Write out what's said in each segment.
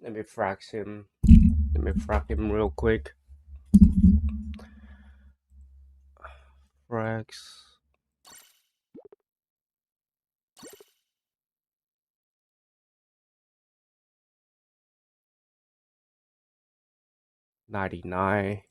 Let me frax him. Let me frack him real quick. Frax. 99.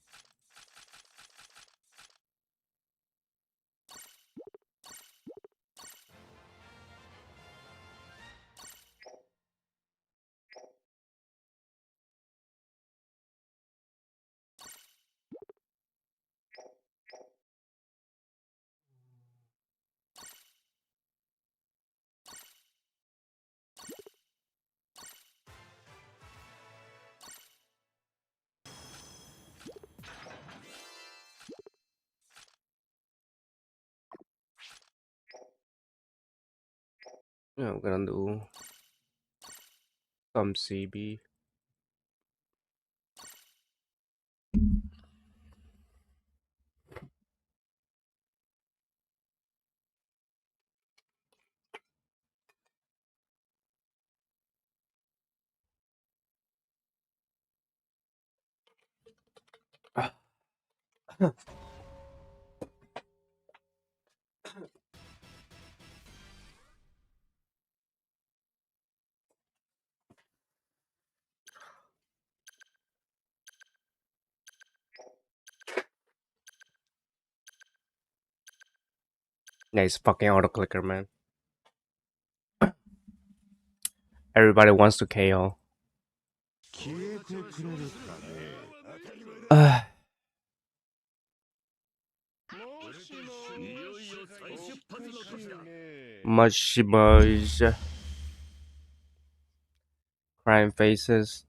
Yeah, I'm gonna do some CB. Nice fucking auto clicker, man. Everybody wants to KO. Much much. Crying faces.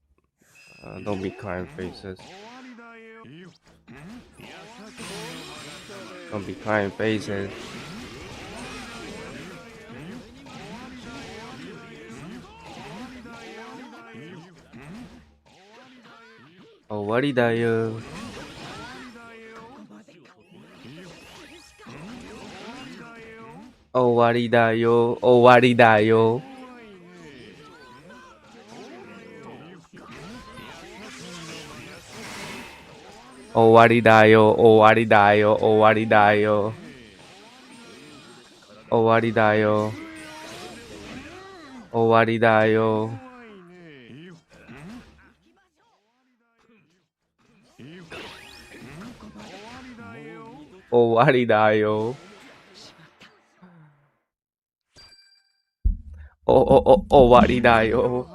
Don't be crying faces. Gonna be crying faces. Owari da yo. Owari da yo. Owari da yo. Owari da yo. Owari da yo. Owari da yo. Owari da yo. Owari da yo. Owari da yo. Owari da yo.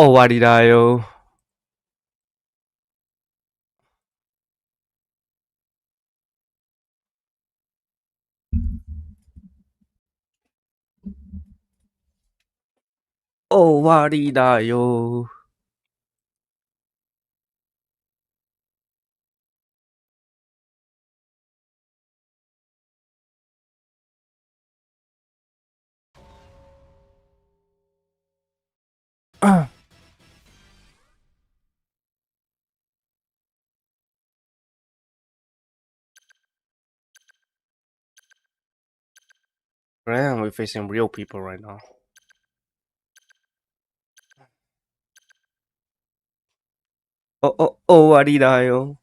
Owari da yo. Owari da yo. Man, we're facing real people right now. Owari da yo.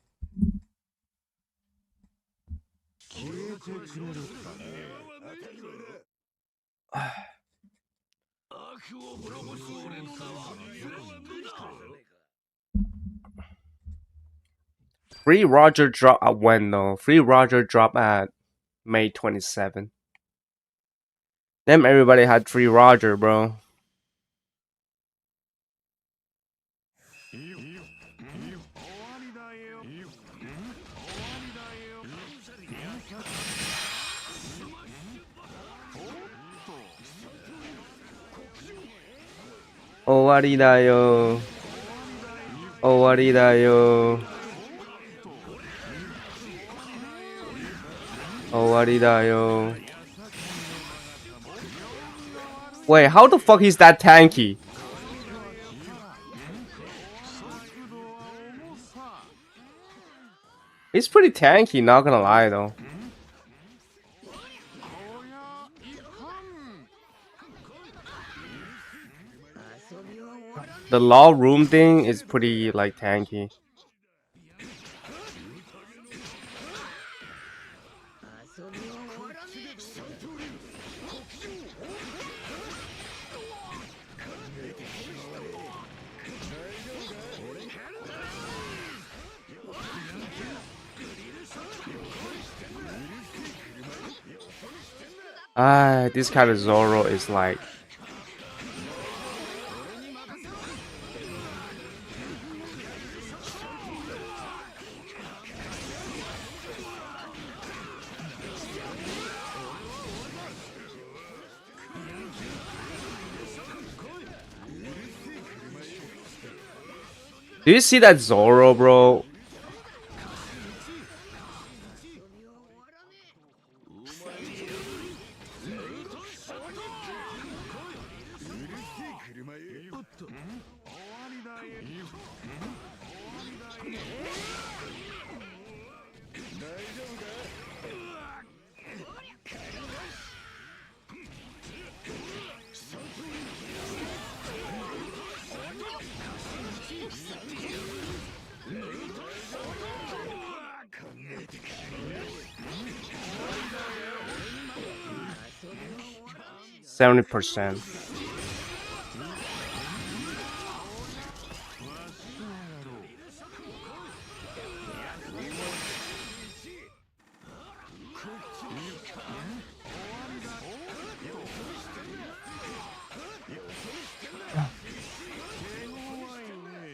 Free Roger drop at when though? Free Roger drop at May 27. Damn, everybody had free Roger, bro. Owari da yo. Owari da yo. Owari da yo. Wait, how the fuck is that tanky? It's pretty tanky, not gonna lie though. The law room thing is pretty like tanky. This kind of Zoro is like. Do you see that Zoro, bro? %70.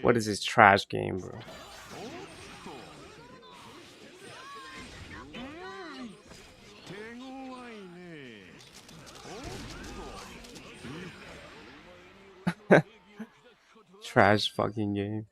What is this trash game, bro? trash fucking game.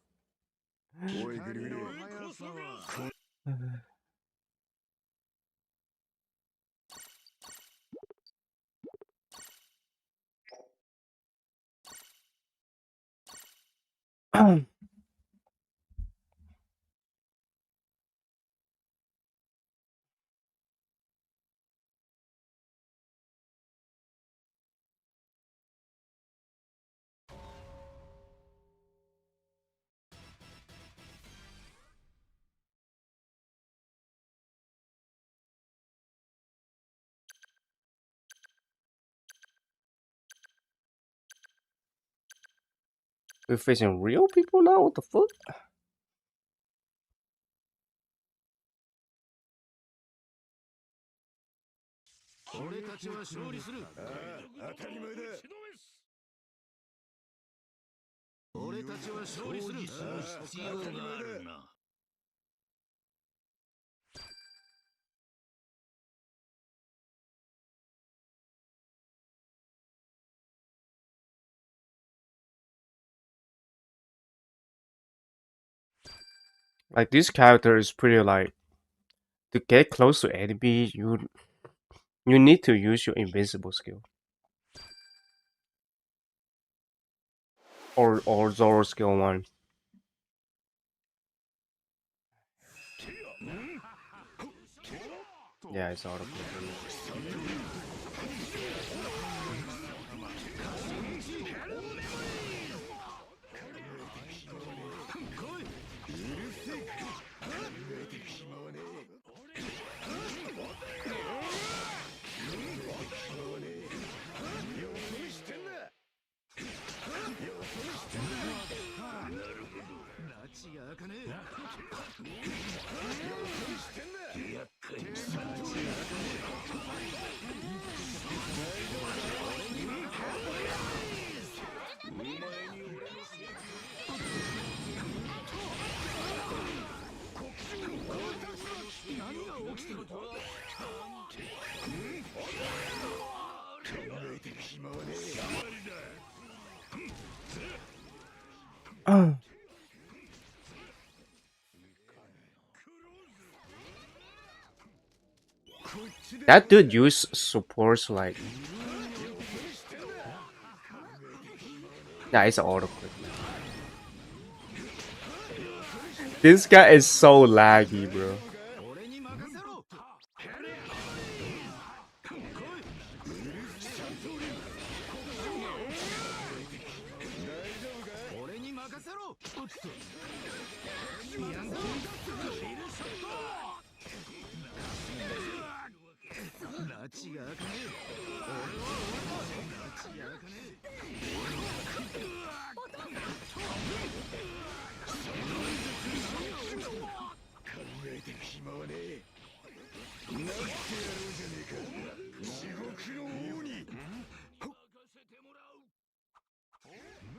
We're facing real people now? What the fuck? Like this character is pretty like to get close to enemy, you need to use your invincible skill. Or Zoro skill 1. Yeah, it's auto click. That dude use supports like. Nah, it's auto click. This guy is so laggy, bro.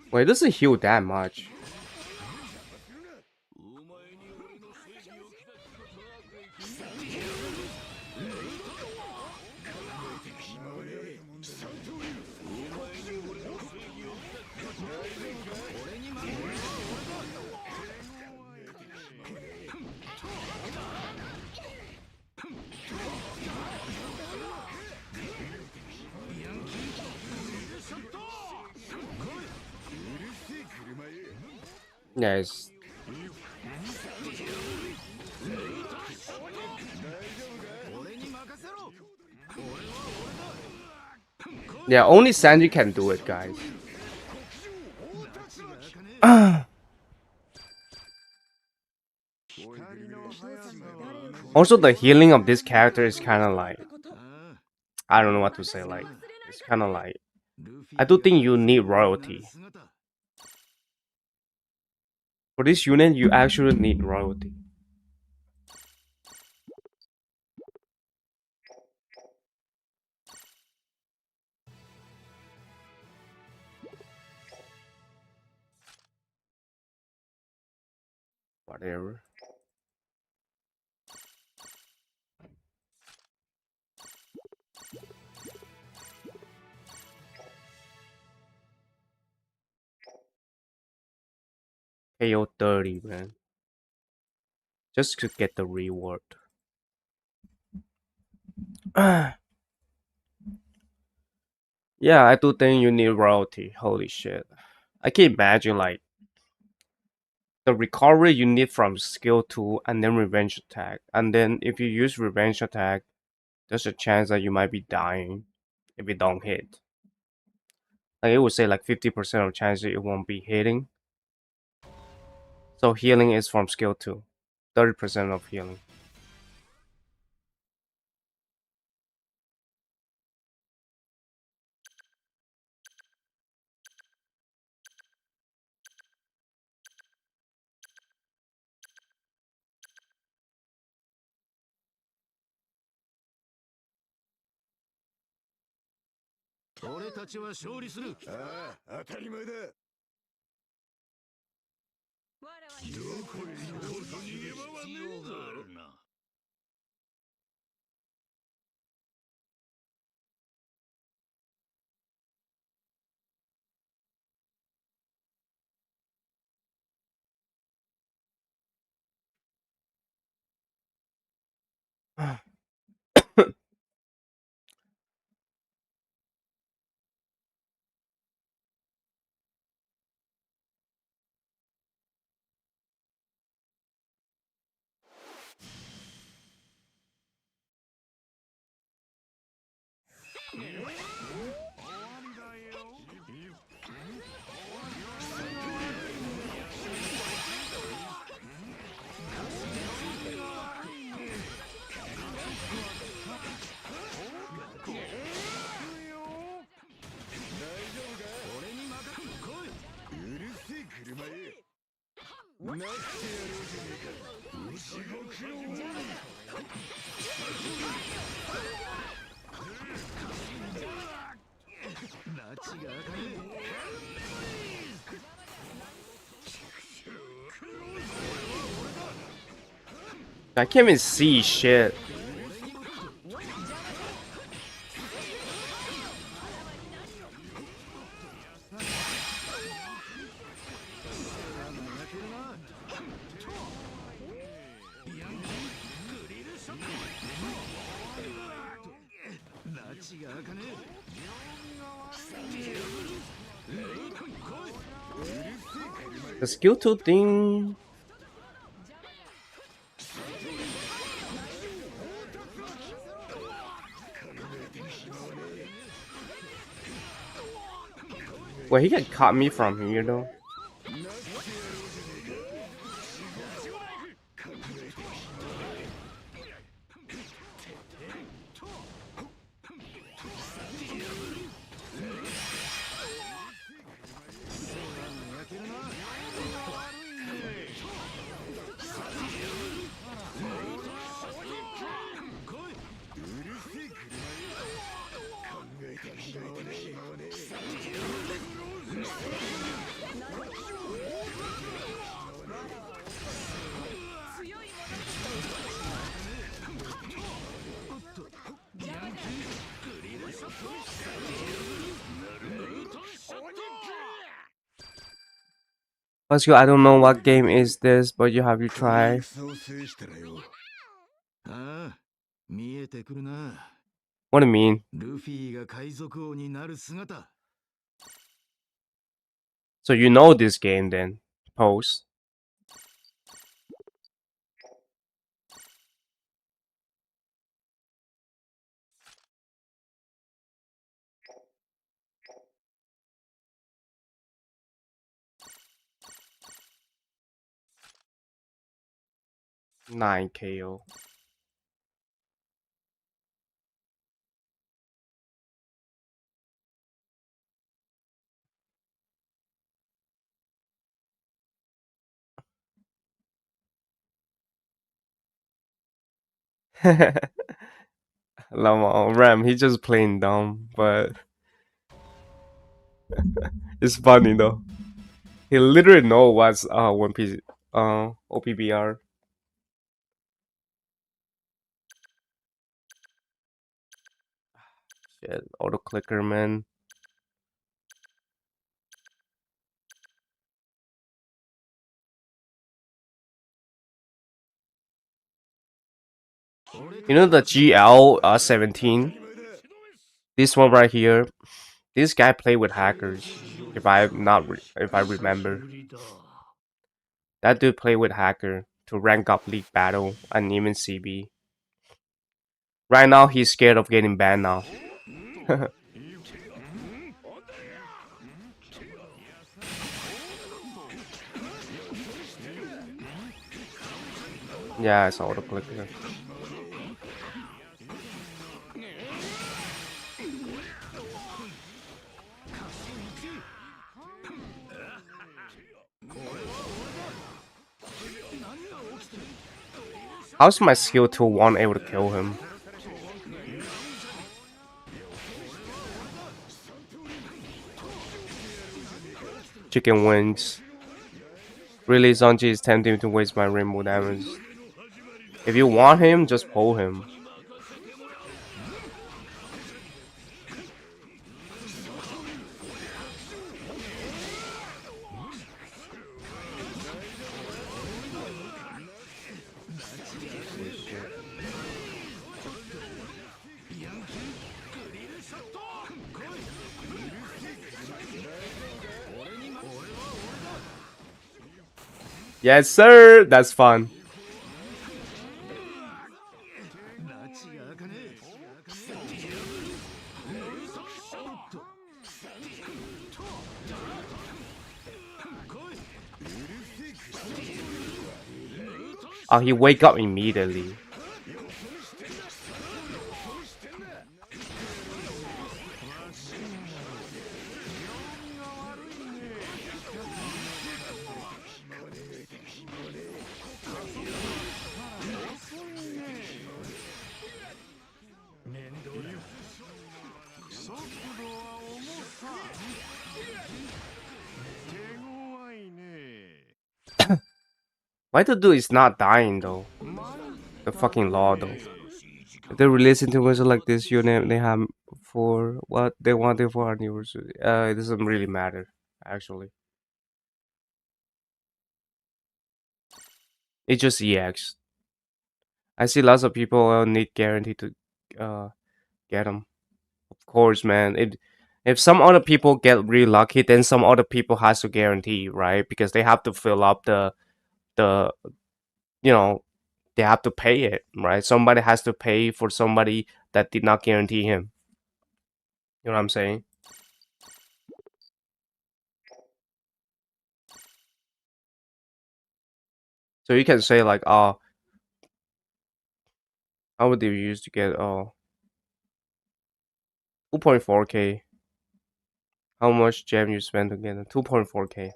Wait, it doesn't heal that much. Yes. Yeah, only Sanji can do it, guys. Also, the healing of this character is kind of like, I don't know what to say. Like, it's kind of like, I do think you need royalty for this unit. You actually need royalty. Whatever. KO 30, man. Just to get the reward. Yeah, I do think you need royalty. Holy shit. I can imagine like the recovery you need from skill 2 and then revenge attack. And then if you use revenge attack, there's a chance that you might be dying if it don't hit. Like it would say like 50% of chance that it won't be hitting. So healing is from skill 2. 30% of healing. I can't even see shit. The skill 2 thing. Well, he can cut me from here though. Let's go. I don't know what game is this, but you have to try. What do you mean? So you know this game then? Pose. Nine KO. Lama Ram, he's just playing dumb, but it's funny though. He literally know what's One Piece OPBR. Shit, auto clicker man. You know the GL 17? This one right here. This guy played with hackers. If I remember, that dude played with hacker to rank up league battle and even CB. Right now he's scared of getting banned now. Yeah, it's auto clicker. How's my skill 2 1 able to kill him? Chicken wings. Really, Sanji is tempting to waste my rainbow damage. If you want him, just pull him. Yes, sir. That's fun. Oh, he wake up immediately. Why the dude is not dying though? The fucking law though. If they release information like this, you name they have for what they want it for anniversary. It doesn't really matter, actually. It's just EX. I see lots of people need guarantee to uh get them. Of course, man. If some other people get really lucky, then some other people has to guarantee, right? Because they have to fill up the you know they have to pay it, right? Somebody has to pay for somebody that did not guarantee him. You know what I'm saying? So you can say like, oh, how would they use to get 2.4k? How much gem you spend to get 2.4k?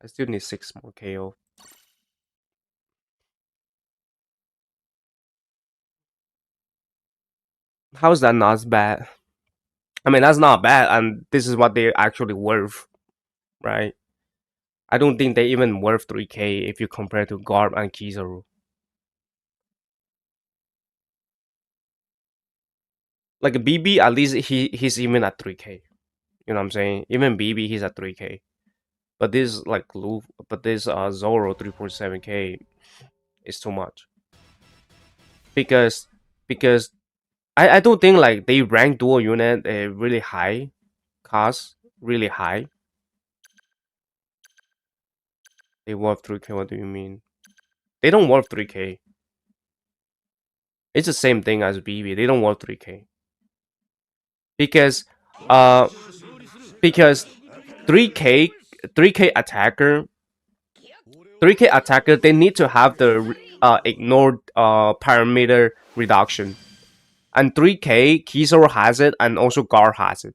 I still need 6 more KO. How is that not bad? I mean, that's not bad, and this is what they're actually worth, right? I don't think they even worth 3k if you compare to Garb and Kizaru. Like BB, at least he's even at 3k. You know what I'm saying? Even BB, he's at 3k. But this like this Zoro 3.7k is too much. Because I don't think like they rank dual unit really high, cost really high. They worth 3k. What do you mean? They don't worth 3k. It's the same thing as BB. They don't worth 3k because uh because 3k 3k attacker 3k attacker they need to have the ignored parameter reduction, and 3k Kizaru has it and also Gar has it,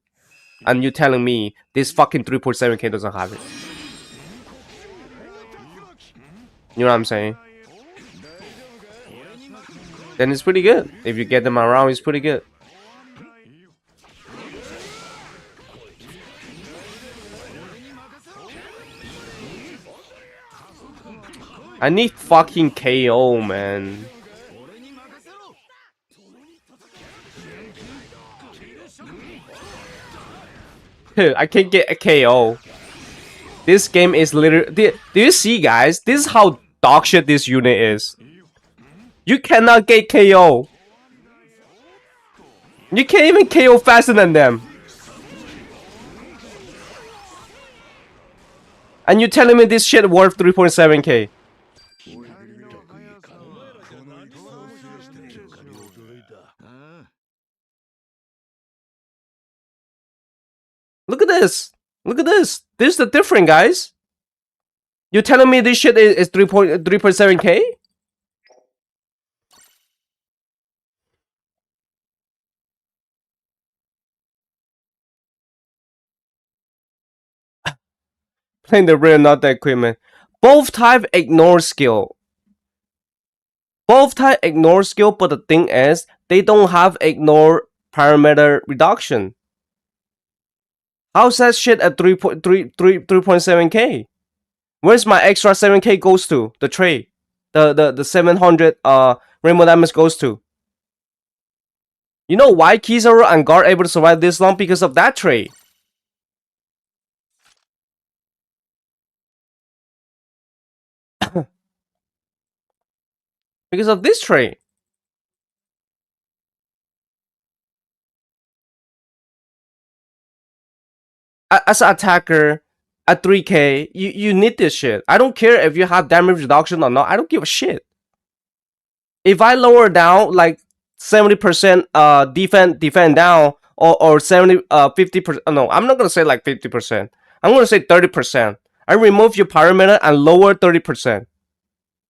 and you're telling me this fucking 3.7k doesn't have it? You know what I'm saying? Then it's pretty good. If you get them around, it's pretty good. I need fucking KO, man. I can't get a KO. This game is literally. Do you see, guys? This is how dog shit this unit is. You cannot get KO. You can't even KO faster than them. And you're telling me this shit worth 3.7k? Look at this. Look at this. This is the difference, guys. You're telling me this shit is 3.7k? Playing the real, not the equipment. Both type ignore skill. Both type ignore skill, but the thing is, they don't have ignore parameter reduction. How's that shit at 3.7k? Where's my extra 7k goes to? The trade. The 700 rainbow damage goes to. You know why Kizaru and Guard able to survive this long? Because of that trade. Because of this trade. As an attacker at 3k, you need this shit. I don't care if you have damage reduction or not. I don't give a shit. If I lower down like 70% defend down or 50%, no, I'm not gonna say like 50%. I'm gonna say 30%. I remove your parameter and lower 30%.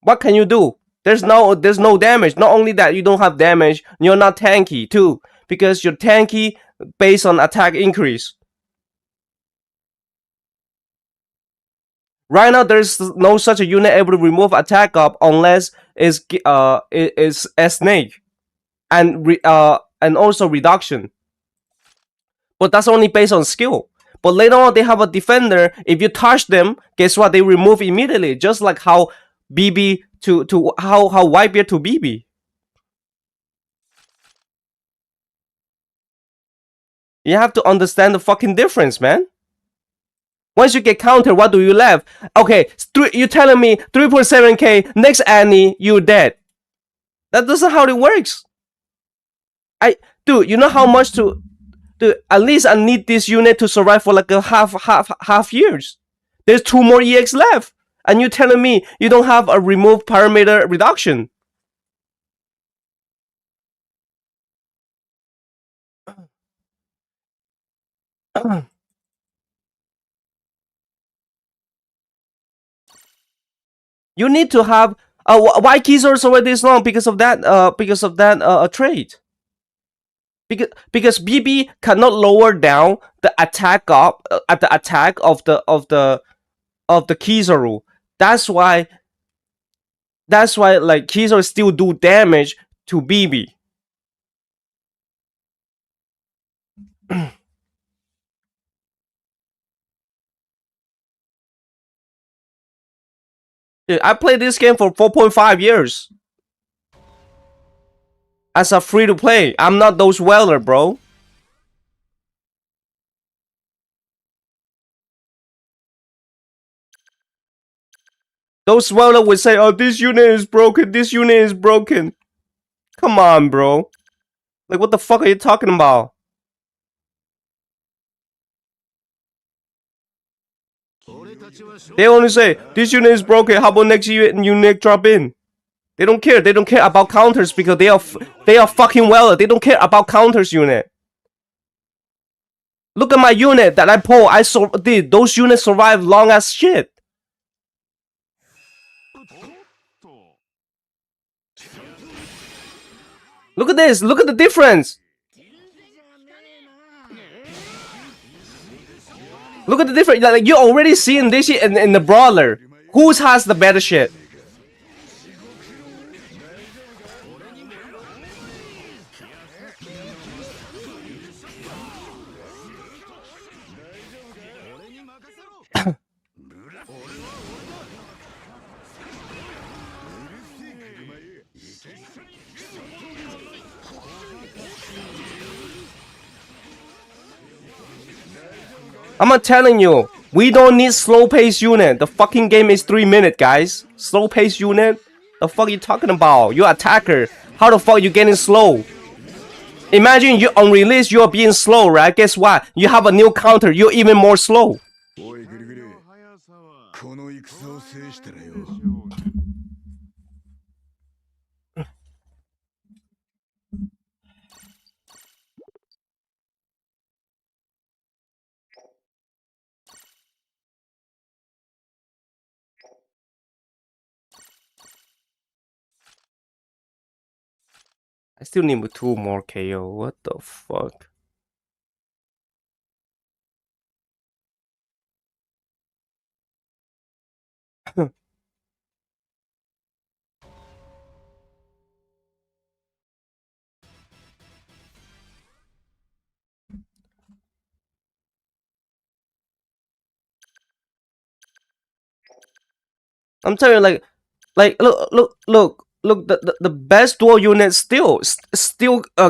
What can you do? There's no damage. Not only that, you don't have damage, you're not tanky too, because you're tanky based on attack increase. Right now, there's no such a unit able to remove attack up unless it's a snake, and also reduction. But that's only based on skill. But later on, they have a defender. If you touch them, guess what? They remove immediately, just like how BB to how Whitebeard to BB. You have to understand the fucking difference, man. Once you get countered, what do you left? Okay, you're telling me 3.7k, next Annie, you're dead. That doesn't how it works. Dude, you know how much to... Dude, at least I need this unit to survive for like a half years. There's 2 more EX left. And you're telling me you don't have a remove parameter reduction. You need to have why keys are already this long because of that trait. Because BB cannot lower down the attack up at the attack of the Kizaru. That's why like Kizaru still do damage to BB. Dude, I played this game for 4.5 years. As a free to play. I'm not those weller, bro. Those weller would say, oh, this unit is broken, this unit is broken. Come on, bro. Like, what the fuck are you talking about? They only say, this unit is broken, how about next unit drop in? They don't care. They don't care about counters because they are fucking well. They don't care about counters unit. Look at my unit that I pull. Dude, those units survive long as shit. Look at this. Look at the difference. Look at the difference. Like, you're already seeing this shit in the brawler. Who has the better shit? I'm not telling you. We don't need slow pace unit. The fucking game is 3 minutes, guys. Slow pace unit? The fuck you talking about? You attacker. How the fuck you getting slow? Imagine you on release you're being slow, right? Guess what? You have a new counter. You're even more slow. I still need 2 more KO. What the fuck? I'm telling you, look. The best dual unit still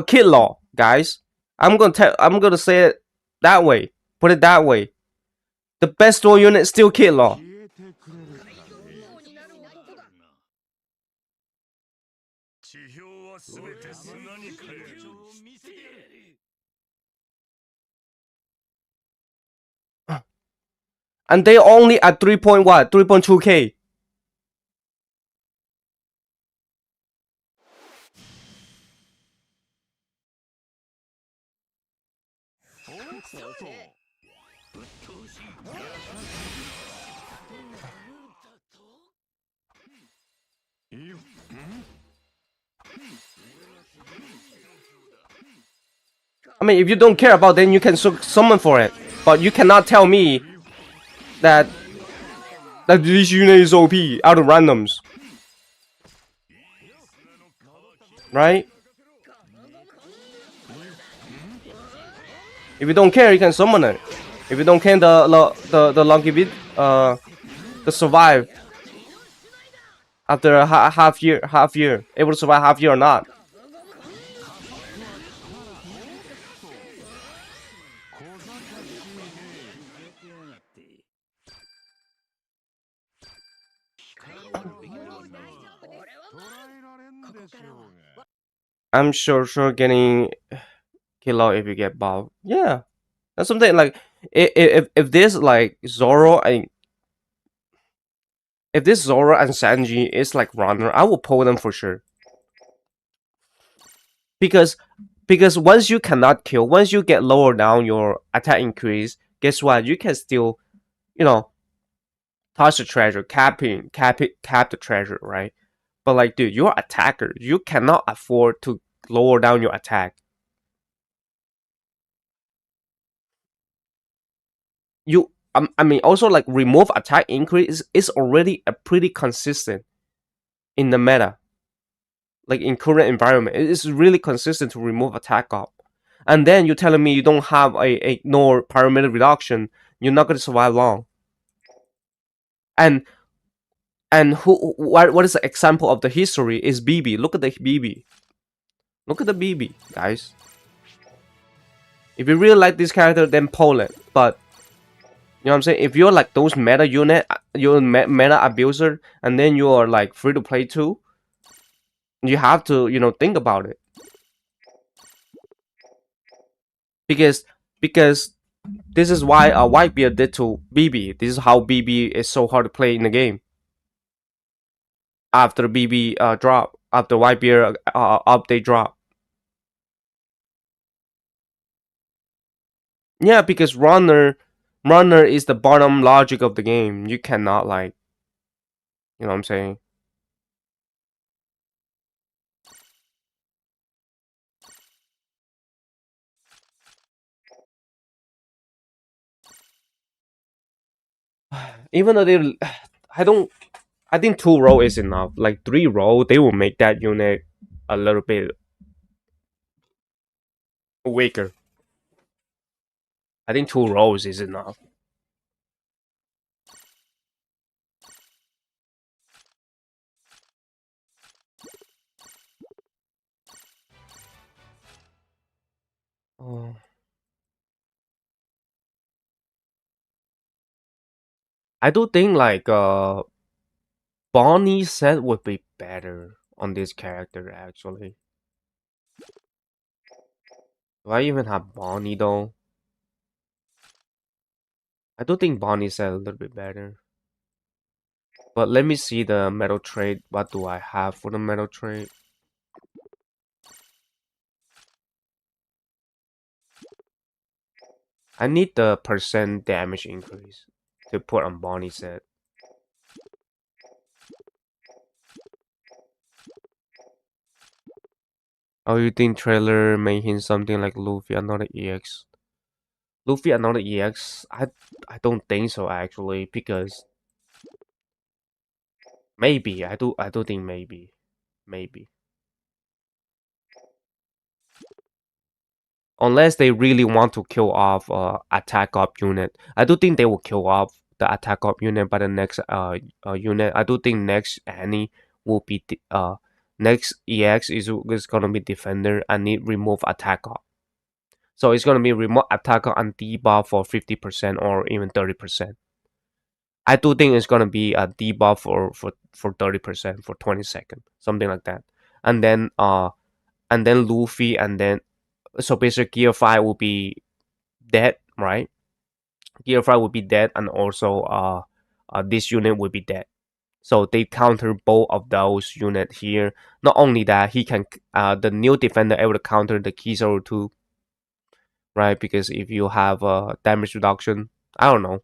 Kid Law, guys. I'm gonna say it that way. Put it that way. The best dual unit still Kid Law. And they only at 3 point what? 3.2k. I mean, if you don't care about, then you can summon for it. But you cannot tell me that this unit is OP out of randoms, right? If you don't care, you can summon it. If you don't care, the longevity, the survive after a half year, able to survive half year or not. I'm sure getting kill out if you get Bob. Yeah, that's something like if this like Zoro and if this Zoro and Sanji is like runner, I will pull them for sure. Because once you cannot kill, once you get lower down your attack increase, guess what? You can still, you know, touch the treasure, cap the treasure, right? But like, dude, you're an attacker. You cannot afford to lower down your attack. I mean, also like remove attack increase is already a pretty consistent in the meta. Like in current environment, it is really consistent to remove attack up. And then you're telling me you don't have a no parameter reduction, you're not gonna survive long. And what is the example of the history is BB. Look at the BB. Look at the BB, guys. If you really like this character, then pull it. But you know what I'm saying? If you're like those meta unit, you're a meta abuser, and then you are like free to play too, you have to, think about it. Because this is why Whitebeard did to BB. This is how BB is so hard to play in the game. After BB drop, after Whitebeard update drop. Yeah, because runner is the bottom logic of the game. You cannot like, you know what I'm saying? Even though they, I don't, I think 2 row is enough. Like 3 row, they will make that unit a little bit weaker. I think 2 rows is enough. Oh. I do think like Bonnie set would be better on this character actually. Do I even have Bonnie though? I do think Bonnie set a little bit better. But let me see the metal trade. What do I have for the metal trade? I need the percent damage increase to put on Bonnie set. Oh, you think trailer may hint something like Luffy another EX? Luffy another EX? I don't think so actually because maybe I do think maybe unless they really want to kill off attack up unit. I do think they will kill off the attack up unit by the next unit. I do think next Annie will be next EX is gonna be defender and need remove attack up. So it's gonna be remove attack up and debuff for 50% or even 30%. I do think it's gonna be a debuff for 30% for 20 seconds, something like that. And then Luffy and then so basically Gear 5 will be dead, right? Gear 5 will be dead and also this unit will be dead. So they counter both of those unit here. Not only that, he can the new defender able to counter the Kizaru too, right? Because if you have damage reduction, I don't know.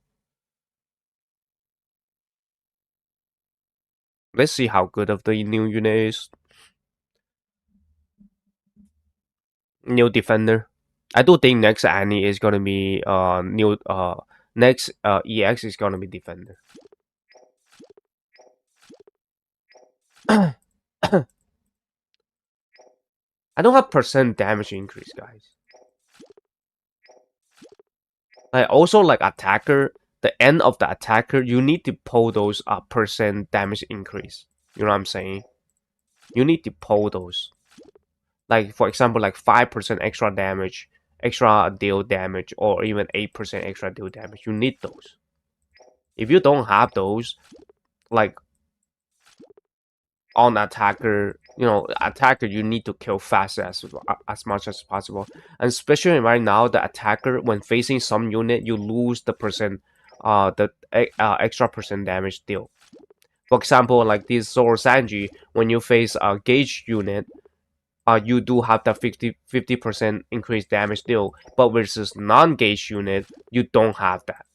Let's see how good of the new unit is. New defender. I do think next Annie is gonna be new next EX is gonna be defender. I don't have percent damage increase, guys. Like also like attacker, the end of the attacker, you need to pull those percent damage increase. You know what I'm saying? You need to pull those. Like for example, like 5% extra damage, extra deal damage, or even 8% extra deal damage. You need those. If you don't have those, like on attacker, attacker you need to kill fast as much as possible. And especially right now, the attacker when facing some unit, you lose the percent, extra percent damage deal. For example, like this Zoro Sanji, when you face a gauge unit, you do have the 50% increased damage deal, but versus non-gauge unit, you don't have that.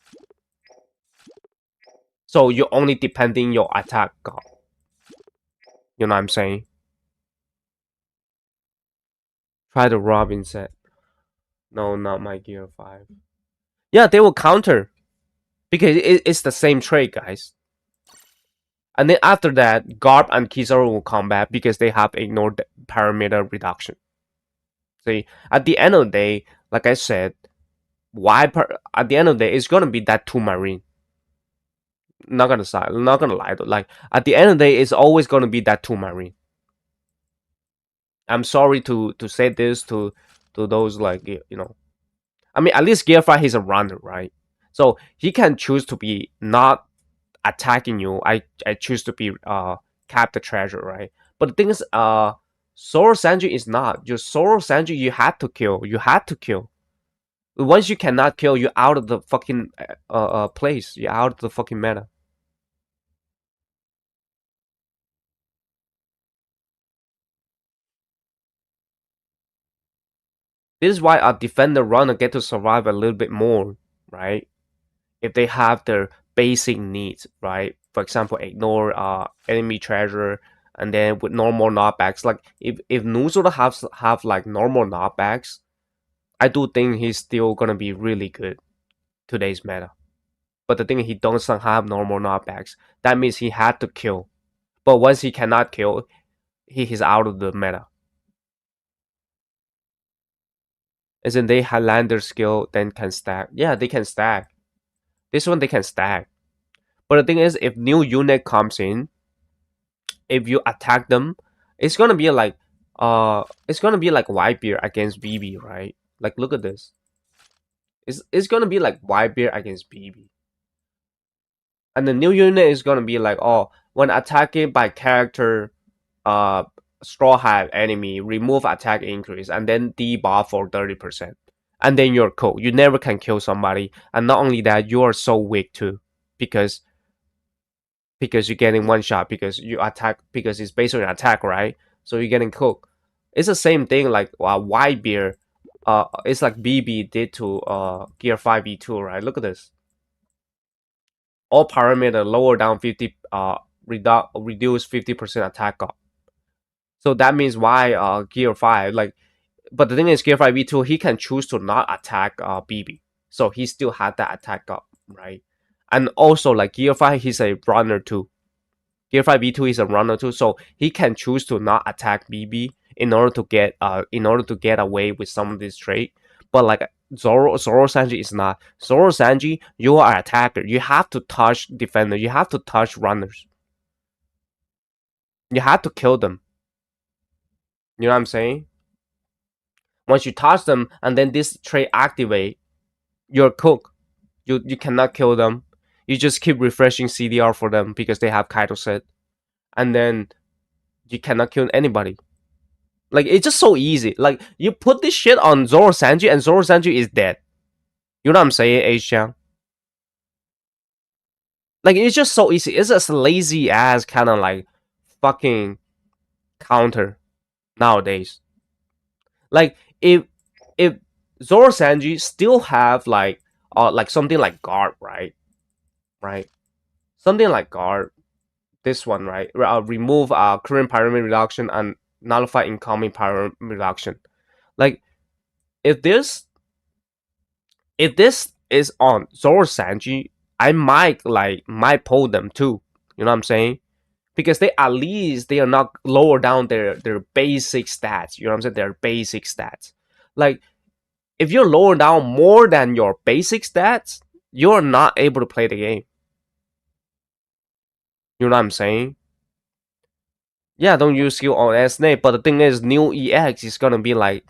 So you're only depending your attack. You know what I'm saying? Try the Robin set. No, not my Gear 5. Yeah, they will counter because it's the same trade, guys. And then after that, Garp and Kizaru will come back because they have ignored parameter reduction. See, at the end of the day, like I said, at the end of the day, it's gonna be that two marine. Not gonna lie though. Like at the end of the day, it's always gonna be that two marine. I'm sorry to say this to those like I mean, at least Gear 5 he's a runner, right? So he can choose to be not attacking you. I choose to be cap the treasure, right? But the thing is, Zoro Sanji is not. Your Zoro Sanji you had to kill. You had to kill. Once you cannot kill, you're out of the fucking place. You're out of the fucking meta. This is why a defender runner get to survive a little bit more, right? If they have their basic needs, right? For example, ignore enemy treasure, and then with normal knockbacks. Like if Nuzuru have like normal knockbacks, I do think he's still gonna be really good today's meta. But the thing is, he doesn't have normal knockbacks. That means he had to kill. But once he cannot kill, he's out of the meta. Isn't they Highlander skill then can stack? Yeah, they can stack. This one they can stack. But the thing is, if new unit comes in, if you attack them, it's gonna be like Whitebeard against BB, right? Like look at this. It's gonna be like Whitebeard against BB. And the new unit is gonna be like, oh, when attacking by character, uh, straw hat enemy, remove attack increase, and then debuff for 30%. And then you're cool. You never can kill somebody, and not only that, you are so weak too, because you're getting one shot because you attack because it's based on your attack, right? So you're getting cooked. It's the same thing like white beer. It's like BB did to Gear 5 E2, right? Look at this. All parameter lower down 50 reduce 50% attack up. So that means why Gear 5 like, but the thing is Gear 5 E2 he can choose to not attack BB. So he still had that attack up, right? And also like Gear 5 he's a runner too. Gear 5 B2 is a runner too, so he can choose to not attack BB in order to get away with some of this trait. But like Zoro Sanji is not. Zoro Sanji, you are an attacker. You have to touch defender. You have to touch runners. You have to kill them. You know what I'm saying? Once you touch them and then this trait activate, you're cooked. You cannot kill them. You just keep refreshing CDR for them because they have Kaido set. And then you cannot kill anybody. Like it's just so easy. Like you put this shit on Zoro Sanji and Zoro Sanji is dead. You know what I'm saying, H Chang? Like it's just so easy. It's just lazy ass kind of like fucking counter nowadays. Like if Zoro Sanji still have like something like guard, right? Right? Something like guard. This one, right? Remove current pyramid reduction and nullify incoming pyramid reduction. Like if this if this is on Zoro Sanji, I might pull them too. You know what I'm saying? Because they at least they are not lower down their basic stats. You know what I'm saying? Their basic stats. Like if you're lower down more than your basic stats, you're not able to play the game. You know what I'm saying? Yeah, don't use skill on S-Nate, but the thing is, new EX is gonna be like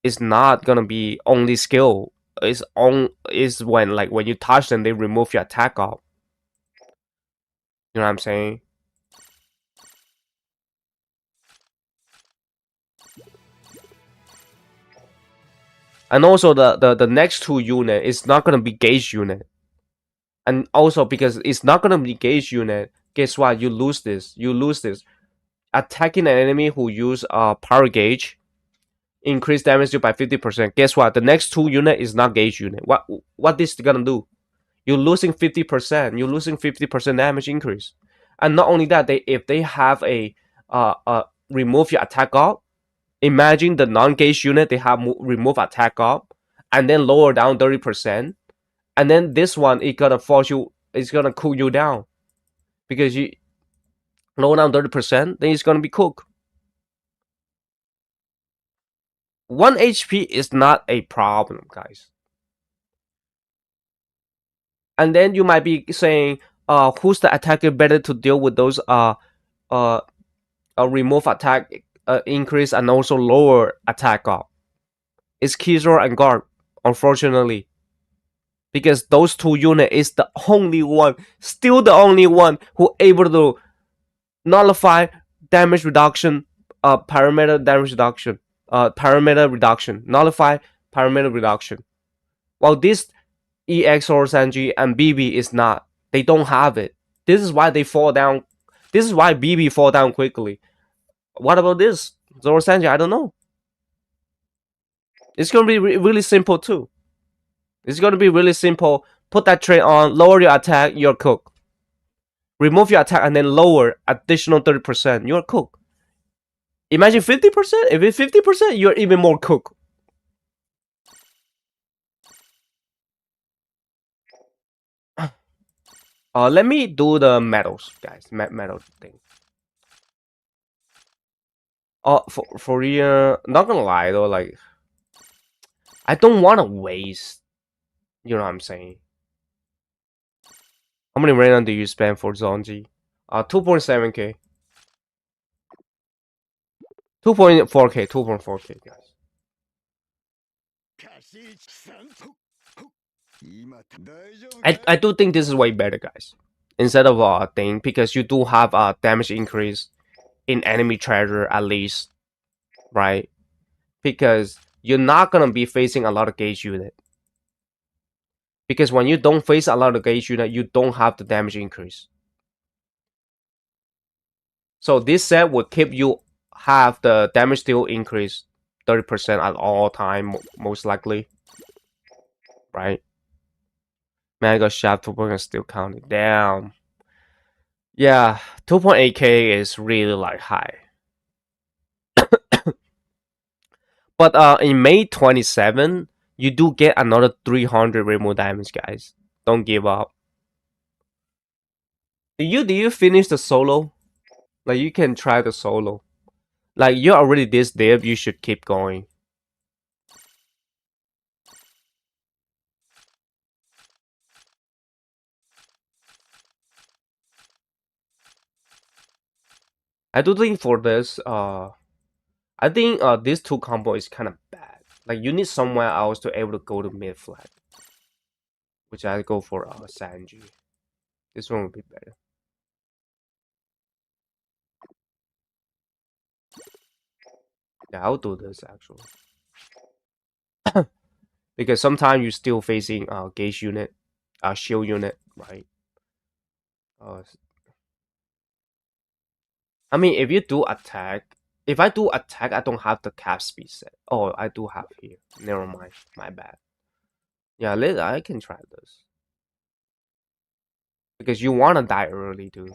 it's not gonna be only skill. It's on is when like when you touch them, they remove your attack off. You know what I'm saying? And also the next two unit is not gonna be gauge unit. And also because it's not gonna be gauge unit, guess what? You lose this. You lose this. Attacking an enemy who use power gauge, increase damage by 50%. Guess what? The next two unit is not gauge unit. What this gonna do? You're losing 50%. You're losing 50% damage increase. And not only that, if they have a remove your attack up, imagine the non-gauge unit they have remove attack up and then lower down 30%. And then this one it gonna force you, it's gonna cool you down. Because you lower down 30%, then it's gonna be cooked. 1 HP is not a problem, guys. And then you might be saying, who's the attacker better to deal with those uh remove attack increase and also lower attack up? It's Kizor and Guard, unfortunately. Because those two units is the only one, still the only one who able to nullify damage reduction, parameter damage reduction, parameter reduction, nullify parameter reduction. While this EX or Sanji and BB is not, they don't have it. This is why they fall down. This is why BB fall down quickly. What about this Zoro Sanji? I don't know. It's gonna be really simple too. It's gonna be really simple. Put that trait on, lower your attack, you're cooked. Remove your attack and then lower additional 30%, you're cooked. Imagine 50%. If it's 50%, you're even more cooked. Let me do the medals, guys. Medal thing. For real, not gonna lie though, like I don't want to waste. You know what I'm saying? How many random do you spend for Zonji? 2.7k, 2.4k, 2.4k, guys. I do think this is way better, guys. instead of a thing because you do have a damage increase in enemy treasure at least, right? Because you're not gonna be facing a lot of gauge unit. Because when you don't face a lot of gauge unit, you don't have the damage increase. So this set will keep you have the damage still increase 30% at all time, most likely, right? Mega Shaft 2.0 still counting. Damn. Yeah, 2.8k is really like high. But in May 27, you do get another 300 remove damage, guys. Don't give up. Do you finish the solo? Like you can try the solo. Like you're already this deep, you should keep going. I do think for this, I think this two combo is kind of bad. Like you need somewhere else to able to go to mid flag, which I go for Sanji. This one would be better. Yeah, I'll do this actually because sometimes you're still facing gauge unit, shield unit, right? Uh, I mean, if you do attack, if I do attack, I don't have the cap speed set. Oh, I do have here. Never mind, my bad. Yeah, I can try this because you wanna die early, too.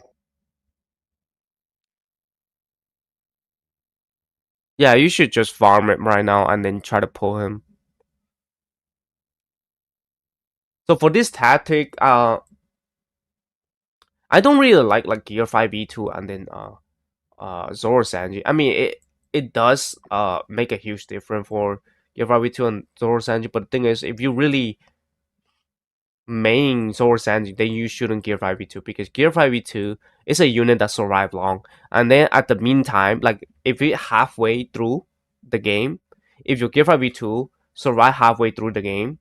Yeah, you should just farm it right now and then try to pull him. So for this tactic, I don't really like Gear 5v2 and then Zoro Sanji. I mean it does make a huge difference for Gear 5v2 and Zoro Sanji, but the thing is if you really main Zoro Sanji, then you shouldn't Gear 5v2 because Gear 5v2 is a unit that survive long. And then at the meantime, like if it halfway through the game, if you Gear 5v2 survive halfway through the game,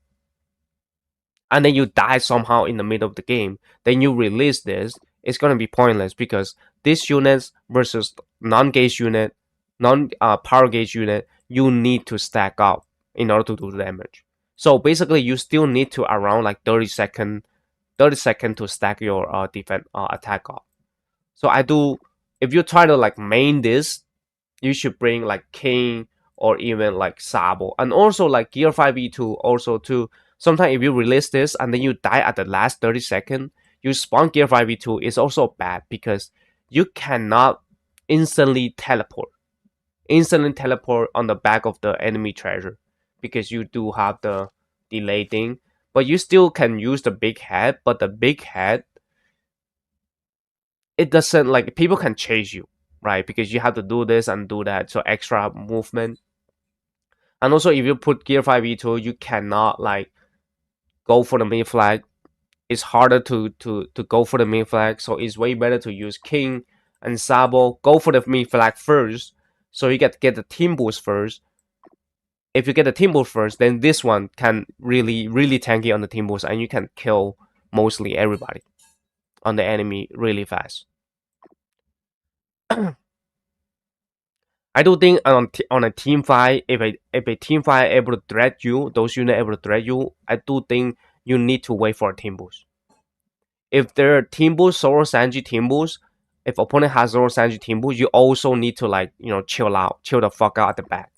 and then you die somehow in the middle of the game, then you release this, it's gonna be pointless because this units versus non-gauge unit, non power gauge unit, you need to stack up in order to do the damage. So basically, you still need to around like 30 second to stack your defense attack up. So I do. If you try to like main this, you should bring like King or even like Sabo. And also like Gear 5v2 also too. Sometimes if you release this and then you die at the last 30 seconds, you spawn Gear 5v2 is also bad because you cannot instantly teleport. Instantly teleport on the back of the enemy treasure because you do have the delay thing. But you still can use the big head, but the big head it doesn't like people can chase you, right? Because you have to do this and do that, so extra movement. And also, if you put Gear 5v2, you cannot like go for the main flag. It's harder to go for the main flag, so it's way better to use King and Sabo. Go for the main flag first, so you get the team boost first. If you get the team boost first, then this one can really tanky on the team boost, and you can kill mostly everybody on the enemy really fast. I do think on a team fight, if a team fight able to threat you, those units able to threat you, I do think you need to wait for a team boost. If there are team boost, Zoro Sanji team boost, if opponent has Zoro Sanji team boost, you also need to like chill out, chill the fuck out at the back.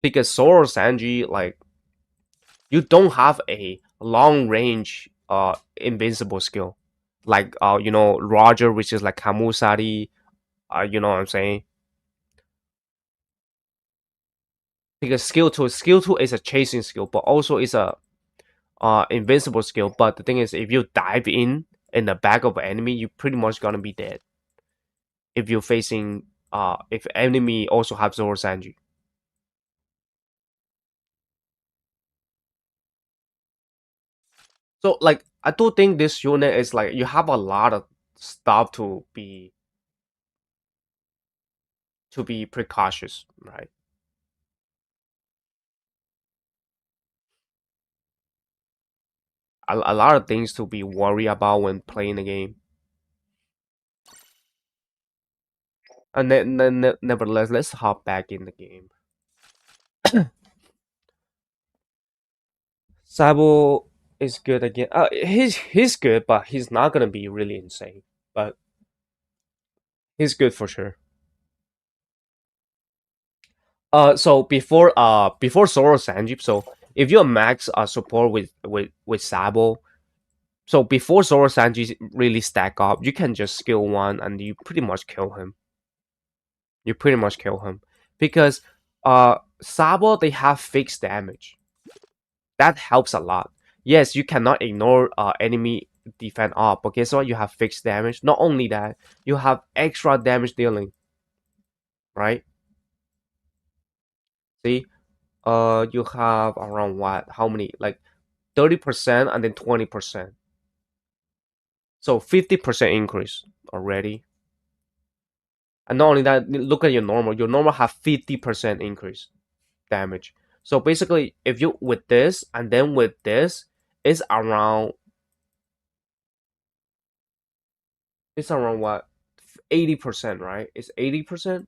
Because Zoro Sanji like you don't have a long range invincible skill like Roger, which is like Kamusari, you know what I'm saying? Because skill two is a chasing skill, but also is a invincible skill. But the thing is, if you dive in the back of an enemy, you pretty much gonna be dead. If you're facing if enemy also have Zoro Sanji. So like I do think this unit is like you have a lot of stuff to be precautious, right? a lot of things to be worried about when playing the game. And then nevertheless, let's hop back in the game. Sabo is good again. He's good, but he's not gonna be really insane. But he's good for sure. Before Zoro Sanji, so if you're max support with Sabo, so before Zoro Sanji really stack up, you can just skill one and you pretty much kill him. You pretty much kill him because Sabo they have fixed damage. That helps a lot. Yes, you cannot ignore enemy defense up, but guess what? You have fixed damage. Not only that, you have extra damage dealing, right? See, you have around what? How many? Like 30% and then 20%. So 50% increase already. And not only that, look at your normal. Your normal have 50% increase damage. So basically, if you with this and then with this, it's around it's around what 80%, right? It's 80%.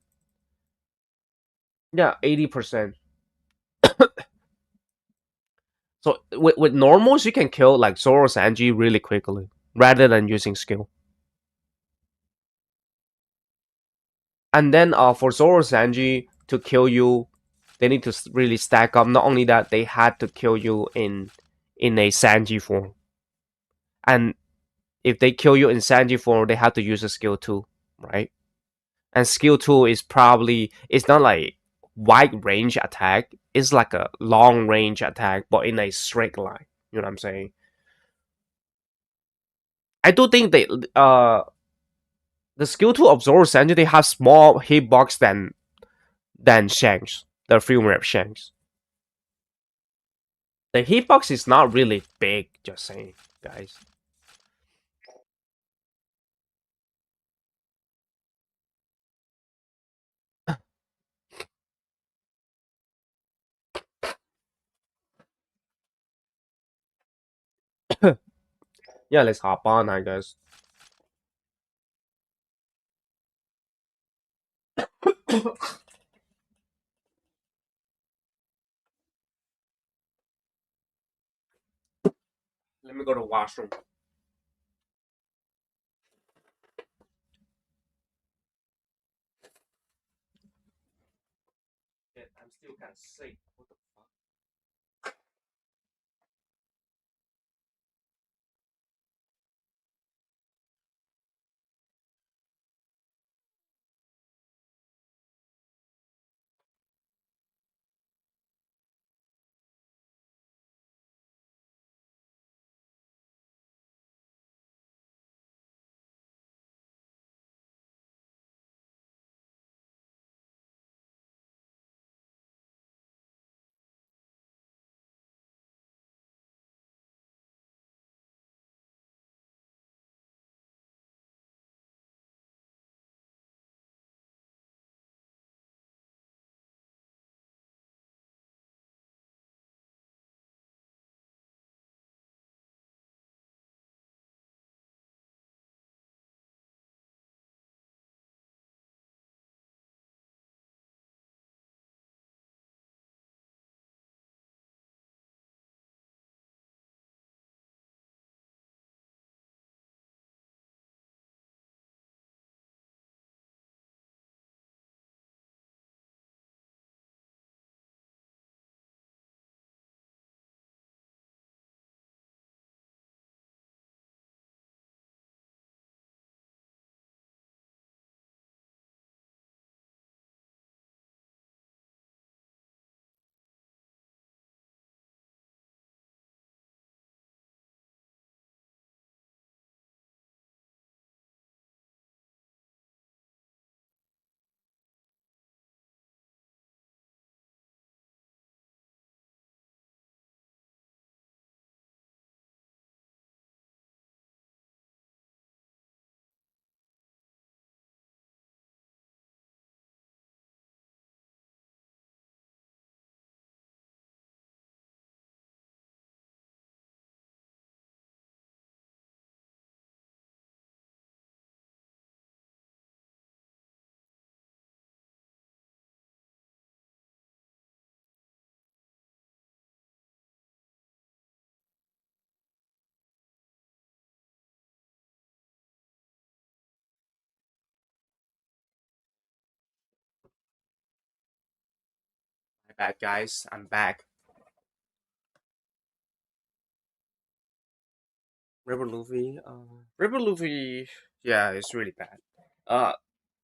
Yeah, 80%. So with normals, you can kill like Zoro Sanji really quickly rather than using skill. And then for Zoro Sanji to kill you, they need to really stack up. Not only that, they had to kill you in a Sanji form. And if they kill you in Sanji form, they have to use a skill too, right? And skill two is probably it's not like wide range attack. It's like a long range attack, but in a straight line. You know what I'm saying? I do think they the skill two of Zoro Sanji they have small hitbox than Shanks, the film rep Shanks. The hitbox is not really big. Just saying, guys. Yeah, let's hop on. I guess. Let me go to the washroom. Shit, I'm still kind of sick. What the fuck? Back, guys. I'm back. River Luffy. River Luffy. Yeah, it's really bad. Uh,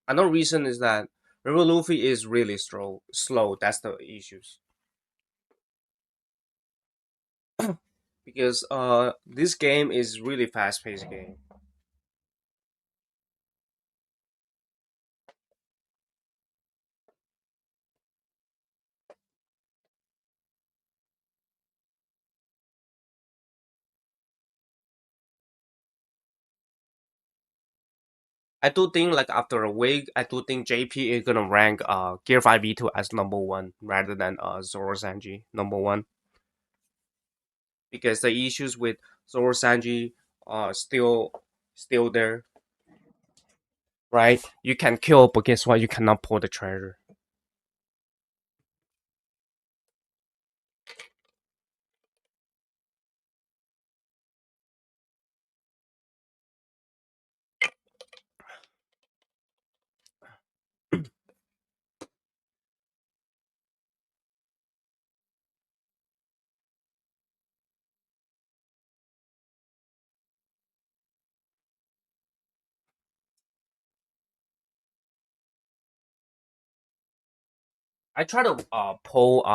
Another reason is that River Luffy is really slow. Slow. That's the issues. Because this game is really fast paced game. I do think like after a week, I do think JP is gonna rank Gear 5 V2 as number one rather than Zoro Sanji number one because the issues with Zoro Sanji are still there, right? You can kill, but guess what? You cannot pull the treasure. I try to pull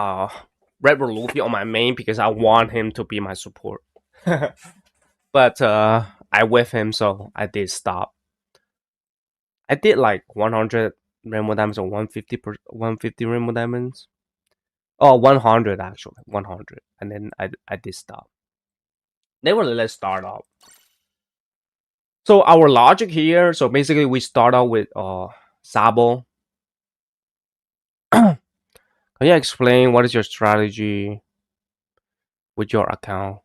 Red Bull Luffy on my main because I want him to be my support. But I with him, so I did stop. I did like 100 rainbow diamonds or 150 rainbow diamonds. Oh, 100 actually, 100, and then I did stop. Nevertheless, start off. So our logic here. So basically, we start out with Sabo. Can you explain what is your strategy with your account?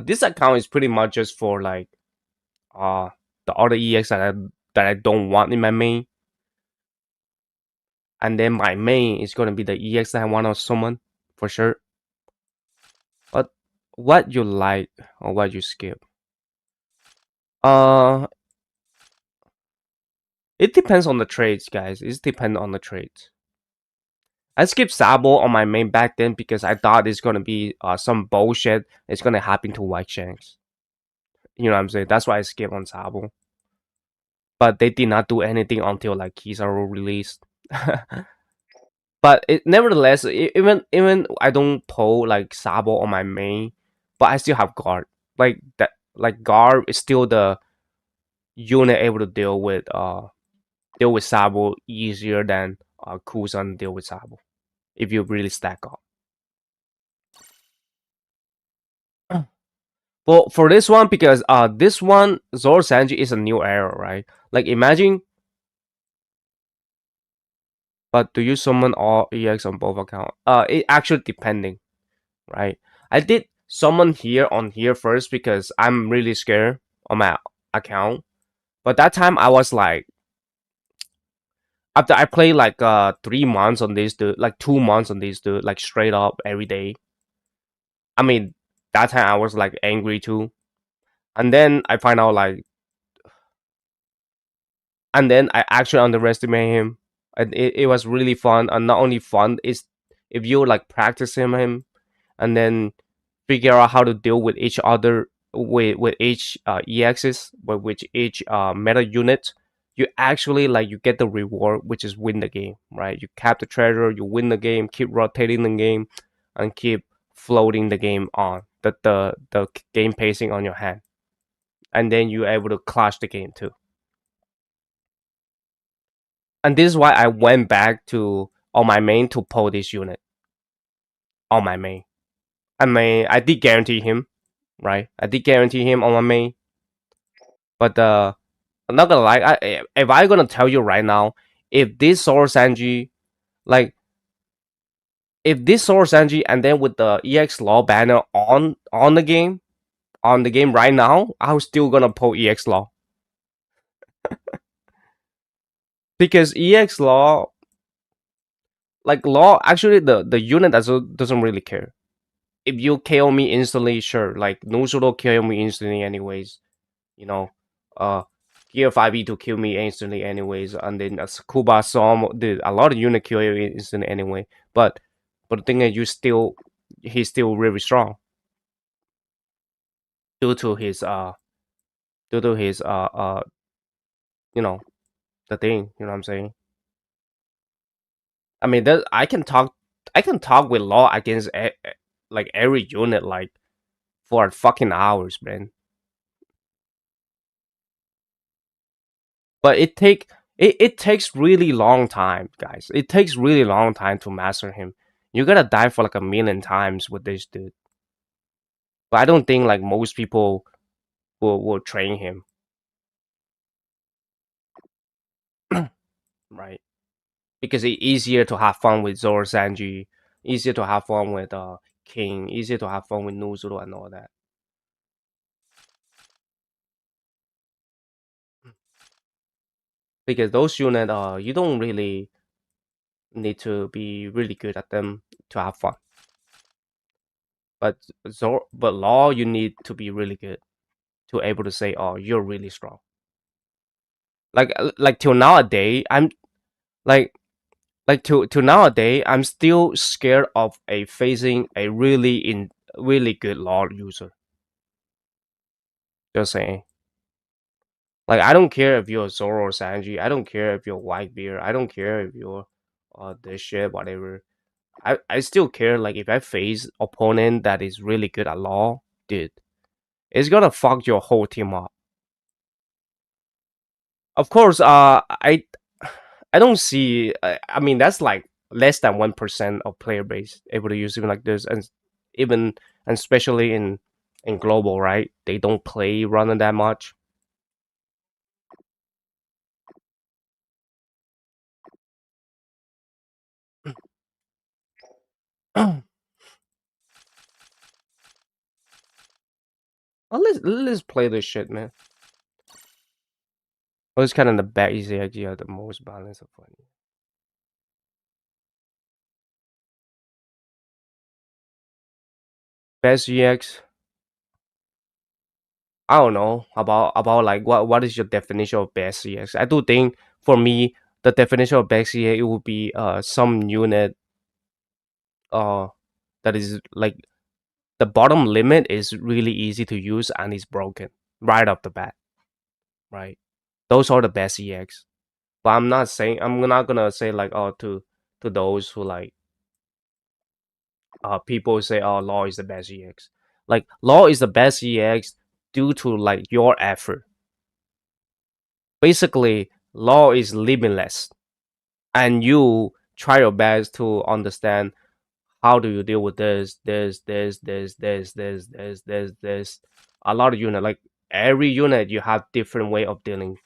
This account is pretty much just for like uh the other EX that I don't want in my main, and then my main is gonna be the EX that I want to summon for sure. But what you like or what you skip? Uh, it depends on the trades, guys. It depends on the trades. I skipped Sabo on my main back then because I thought it's gonna be some bullshit. It's gonna happen to White Shanks. You know what I'm saying? That's why I skipped on Sabo. But they did not do anything until like Kizaru released. But nevertheless, even I don't pull like Sabo on my main, but I still have guard. Like that, like guard is still the unit able to deal with Sabo easier than Kuzan deal with Sabo if you really stack up. Well, for this one, because this one Zoro Sanji is a new era, right? Like imagine, but do you summon all EX on both accounts? It actually depending, right? I did summon here on here first because I'm really scared on my account. But that time I was like, after I played like 3 months on this dude, like 2 months on this dude, like straight up every day. I mean, that time I was like angry too. And then I find out like, and then I actually underestimate him. And it was really fun. And not only fun, is if you like practice him and then figure out how to deal with each other with each EXs, but with each meta unit, you actually like you get the reward, which is win the game, right? You cap the treasure, you win the game, keep rotating the game, and keep floating the game on the game pacing on your hand, and then you're able to clutch the game too. And this is why I went back to on my main to pull this unit on my main. I mean, I did guarantee him, right? I did guarantee him on my main, but I'm not gonna lie. If I gonna tell you right now, if this Zoro Sanji, like if this Zoro Sanji, and then with the EX Law banner on the game right now, I'm still gonna pull EX Law because EX Law, like Law, actually the unit doesn't really care. If you KO me instantly, sure. Like Nuzuro KO me instantly, anyways. You know, uh, Gear 5 to kill me instantly anyways, and then Kuba Som did a lot of unit kill you instantly anyway. But But the thing is, he's still really strong due to his due to his you know the thing. You know what I'm saying? I mean, that I can talk with law against like every unit like for fucking hours, man. But it takes really long time, guys. It takes really long time to master him. You gotta die for like a million times with this dude. But I don't think like most people will train him, right? Because it's easier to have fun with Zoro Sanji, easier to have fun with King, easier to have fun with Nuzuru and all that. Because those units you don't really need to be really good at them to have fun. But Law you need to be really good to able to say, oh, you're really strong. Like till nowadays, I'm like till nowadays, I'm still scared of a facing a really good law user. Just saying. Like I don't care if you're Zoro or Sanji. I don't care if you're Whitebeard. I don't care if you're this shit, whatever. I still care like if I face opponent that is really good at law, dude, it's gonna fuck your whole team up. Of course, I don't see. I mean, that's like less than 1% of player base able to use even like this, and even and especially in global, right? They don't play running that much. Well, let's play this shit, man. Well, it's kind of the best idea, the most balance of fun. Best EX. I don't know about like what is your definition of best EX? I do think for me the definition of best EX it would be some unit uh that is like the bottom limit is really easy to use and is broken right off the bat, right? Those are the best EX. But I'm not gonna say like oh to those who like people say oh law is the best EX. Like law is the best EX due to like your effort. Basically, law is limitless and you try your best to understand how do you deal with this. A lot of unit, like every unit, you have different way of dealing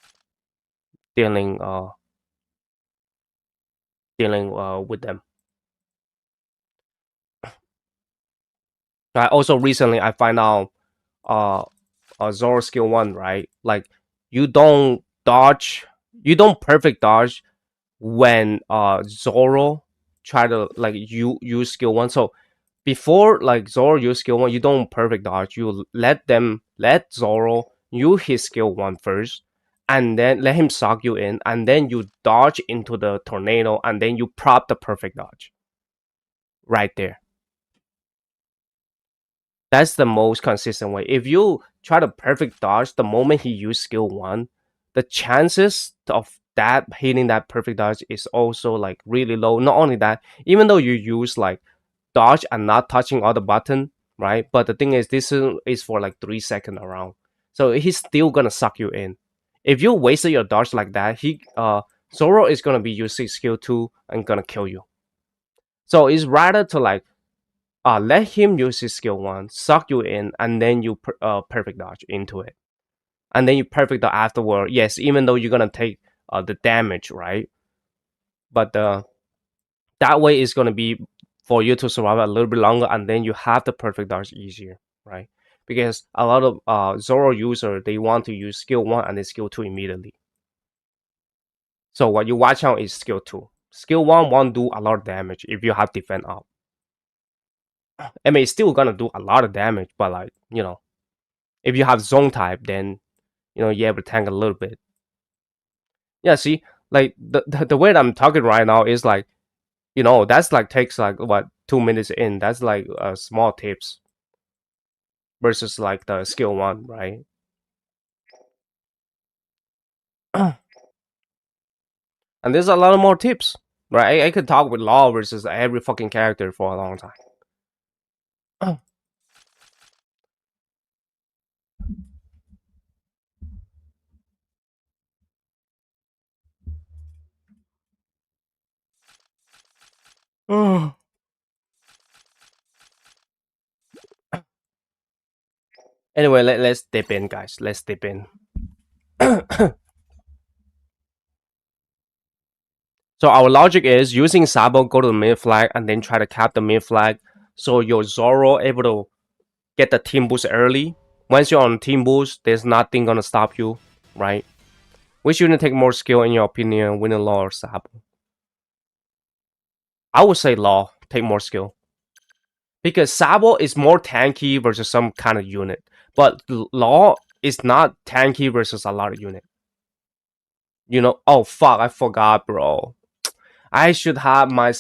dealing with them. I also recently I find out uh Zoro skill one, right? Like you don't dodge, you don't perfect dodge when Zoro try to like you use skill one. So before like Zoro use skill one, you don't perfect dodge. You let Zoro use his skill one first, and then let him suck you in, and then you dodge into the tornado, and then you prop the perfect dodge right there. That's the most consistent way. If you try to perfect dodge the moment he use skill one, the chances of that hitting that perfect dodge is also like really low. Not only that, even though you use like dodge and not touching all the button, right? But the thing is, is for like 3 seconds around, so he's still gonna suck you in. If you wasted your dodge like that, he Zoro is gonna be using skill two and gonna kill you. So it's rather to like let him use his skill one, suck you in, and then you perfect dodge into it, and then you perfect dodge afterward. Yes, even though you're gonna take the damage, right? But that way is gonna be for you to survive a little bit longer, and then you have the perfect dodge easier, right? Because a lot of Zoro user they want to use skill one and then skill two immediately. So what you watch out is skill two. Skill one won't do a lot of damage if you have defend up. I mean, it's still gonna do a lot of damage, but like if you have zone type, then you're able to tank a little bit. Yeah, see, like the way that I'm talking right now is like You know, that's like takes like what 2 minutes in. That's like small tips versus like the skill one, right? And there's a lot of more tips, right? I could talk with Law versus every fucking character for a long time. Anyway, let's dip in, guys. Let's dip in. So our logic is using Sabo, go to the mid flag, and then try to cap the mid flag. So your Zoro able to get the team boost early. Once you're on team boost, there's nothing gonna stop you, right? Which shouldn't take more skill in your opinion, winning Law or Sabo? I would say Law take more skill because Sabo is more tanky versus some kind of unit, but Law is not tanky versus a lot of unit. You know? Oh fuck, I forgot, bro. I should have my.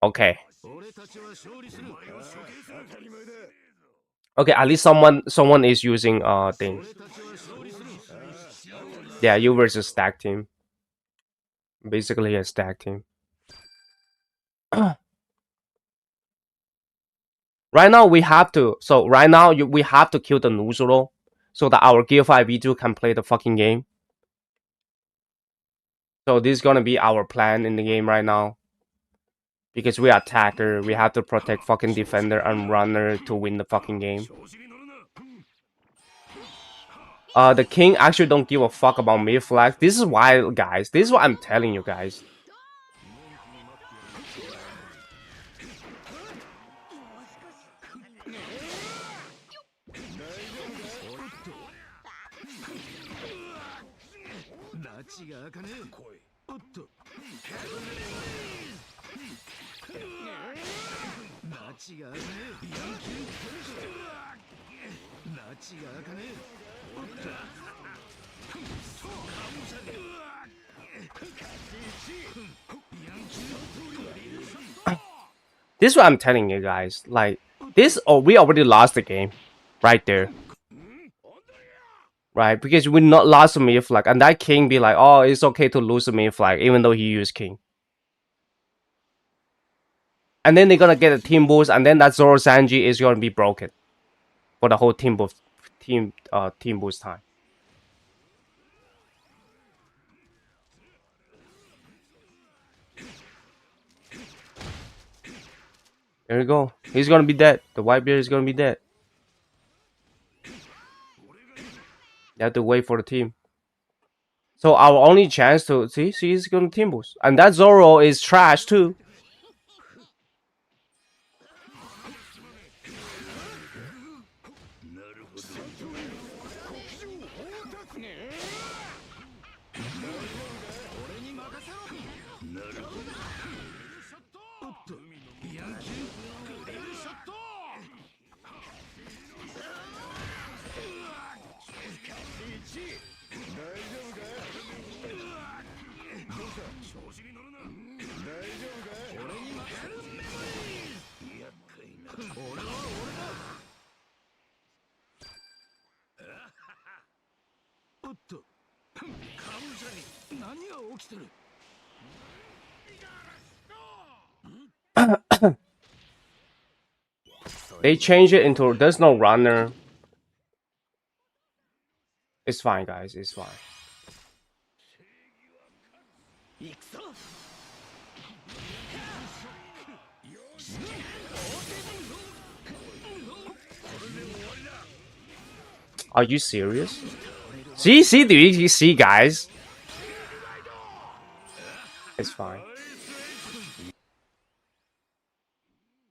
Okay. Okay, at least someone is using thing. Yeah, you versus stack team. Basically a stack team. Right now we have to. So right now we have to kill the Nuzuro so that our Gear 5 V2 can play the fucking game. So this is gonna be our plan in the game right now. Because we are attacker, we have to protect fucking defender and runner to win the fucking game. The king actually don't give a fuck about mid flag. This is why, guys. This is what I'm telling you guys. This is what I'm telling you guys. Like this, oh, we already lost the game, right there. Right, because we not lost a mid flag, and that king be like, oh, it's okay to lose a mid flag, even though he used king. And then they're gonna get a team boost, and then that Zoro Sanji is gonna be broken for the whole team boost, team boost time. There you go. He's gonna be dead. The Whitebeard is gonna be dead. You have to wait for the team. So our only chance to see he's gonna team boost, and that Zoro is trash too. They change it into there's no runner. It's fine, guys. It's fine. Are you serious? See, do you see, guys? It's fine.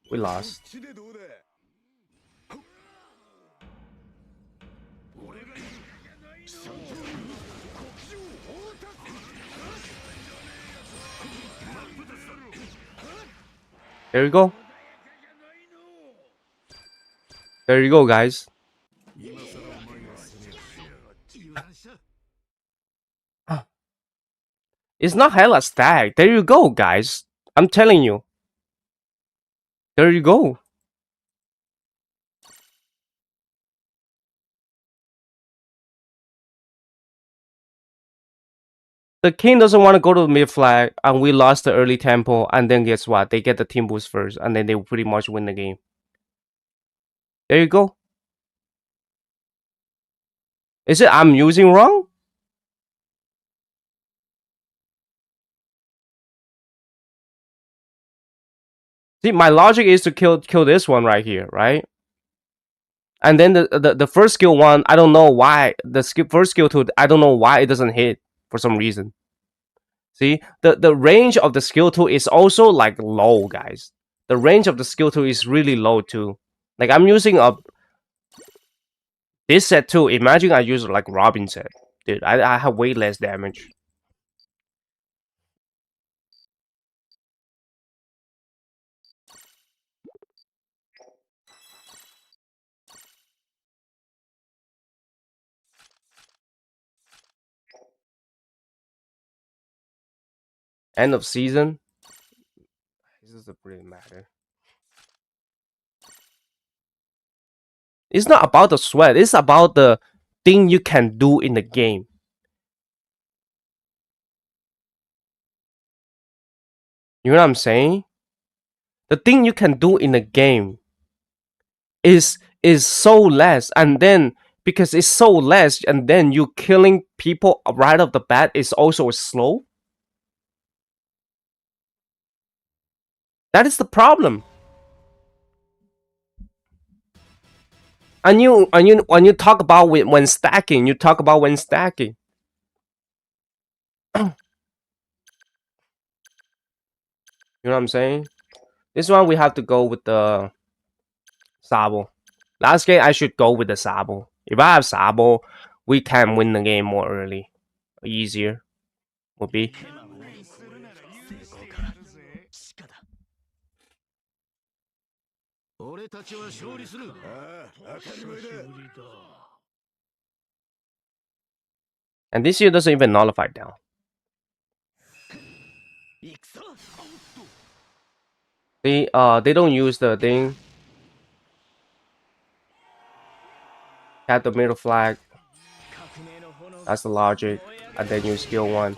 We lost. There you go. There you go, guys. It's not hella stacked. There you go, guys. I'm telling you. There you go. The king doesn't want to go to the mid flag, and we lost the early tempo, and then guess what? They get the team boost first, and then they pretty much win the game. There you go. Is it I'm using wrong? See, my logic is to kill this one right here, right? And then the first skill one, I don't know why first skill two, I don't know why it doesn't hit for some reason. See, the range of the skill two is also like low, guys. The range of the skill two is really low too. Like I'm using a this set too. Imagine I use like Robin set, dude. I have way less damage. End of season. This doesn't really matter. It's not about the sweat. It's about the thing you can do in the game. You know what I'm saying? The thing you can do in the game is so less, and then because it's so less, and then you killing people right off the bat is also slow. That is the problem. And when you talk about when stacking, you talk about when stacking. You know what I'm saying? This one we have to go with the Sabo. Last game I should go with the Sabo. If I have Sabo, we can win the game more early, easier. Would be. And this year doesn't even nullify down. They don't use the thing. Have the middle flag. That's the logic. And then you skill one.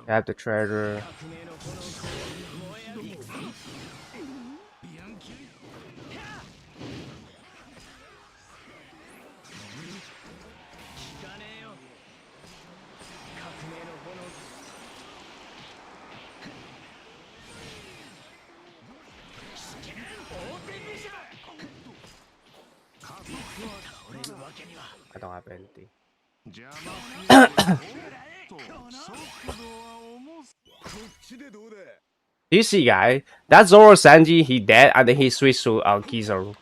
Have the treasure. I don't have anything. Do you see, guy? That Zoro Sanji, he dead, and then he switched to Kizaru.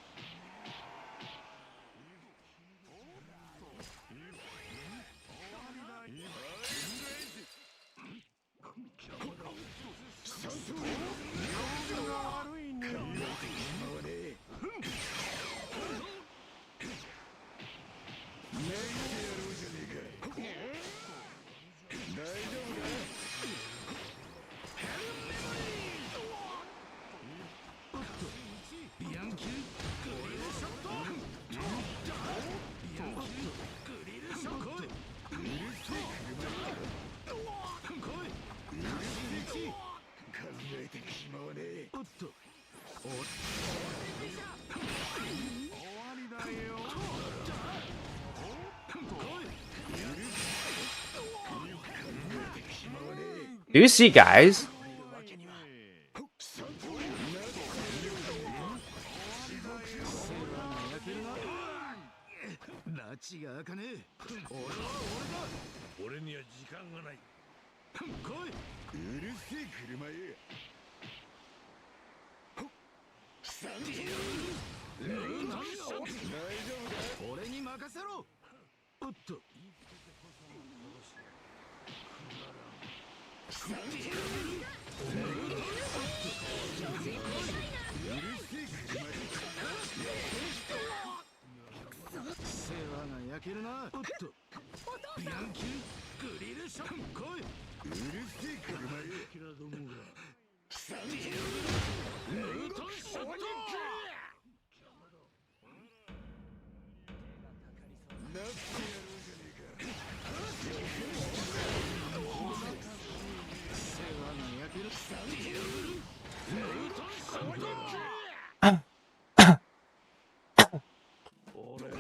Do you see, guys?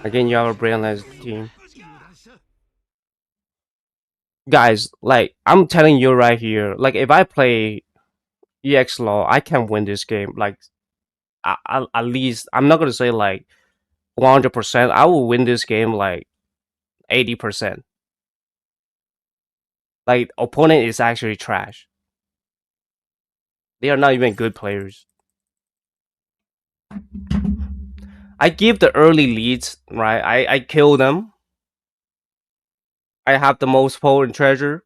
Again, you have a brainless team. Guys, like, I'm telling you right here, like, if I play EX Law, I can win this game. Like, at least, I'm not gonna say like 100%. I will win this game like 80%. Like, opponent is actually trash. They are not even good players. I give the early leads, right? I kill them. I have the most potent treasure.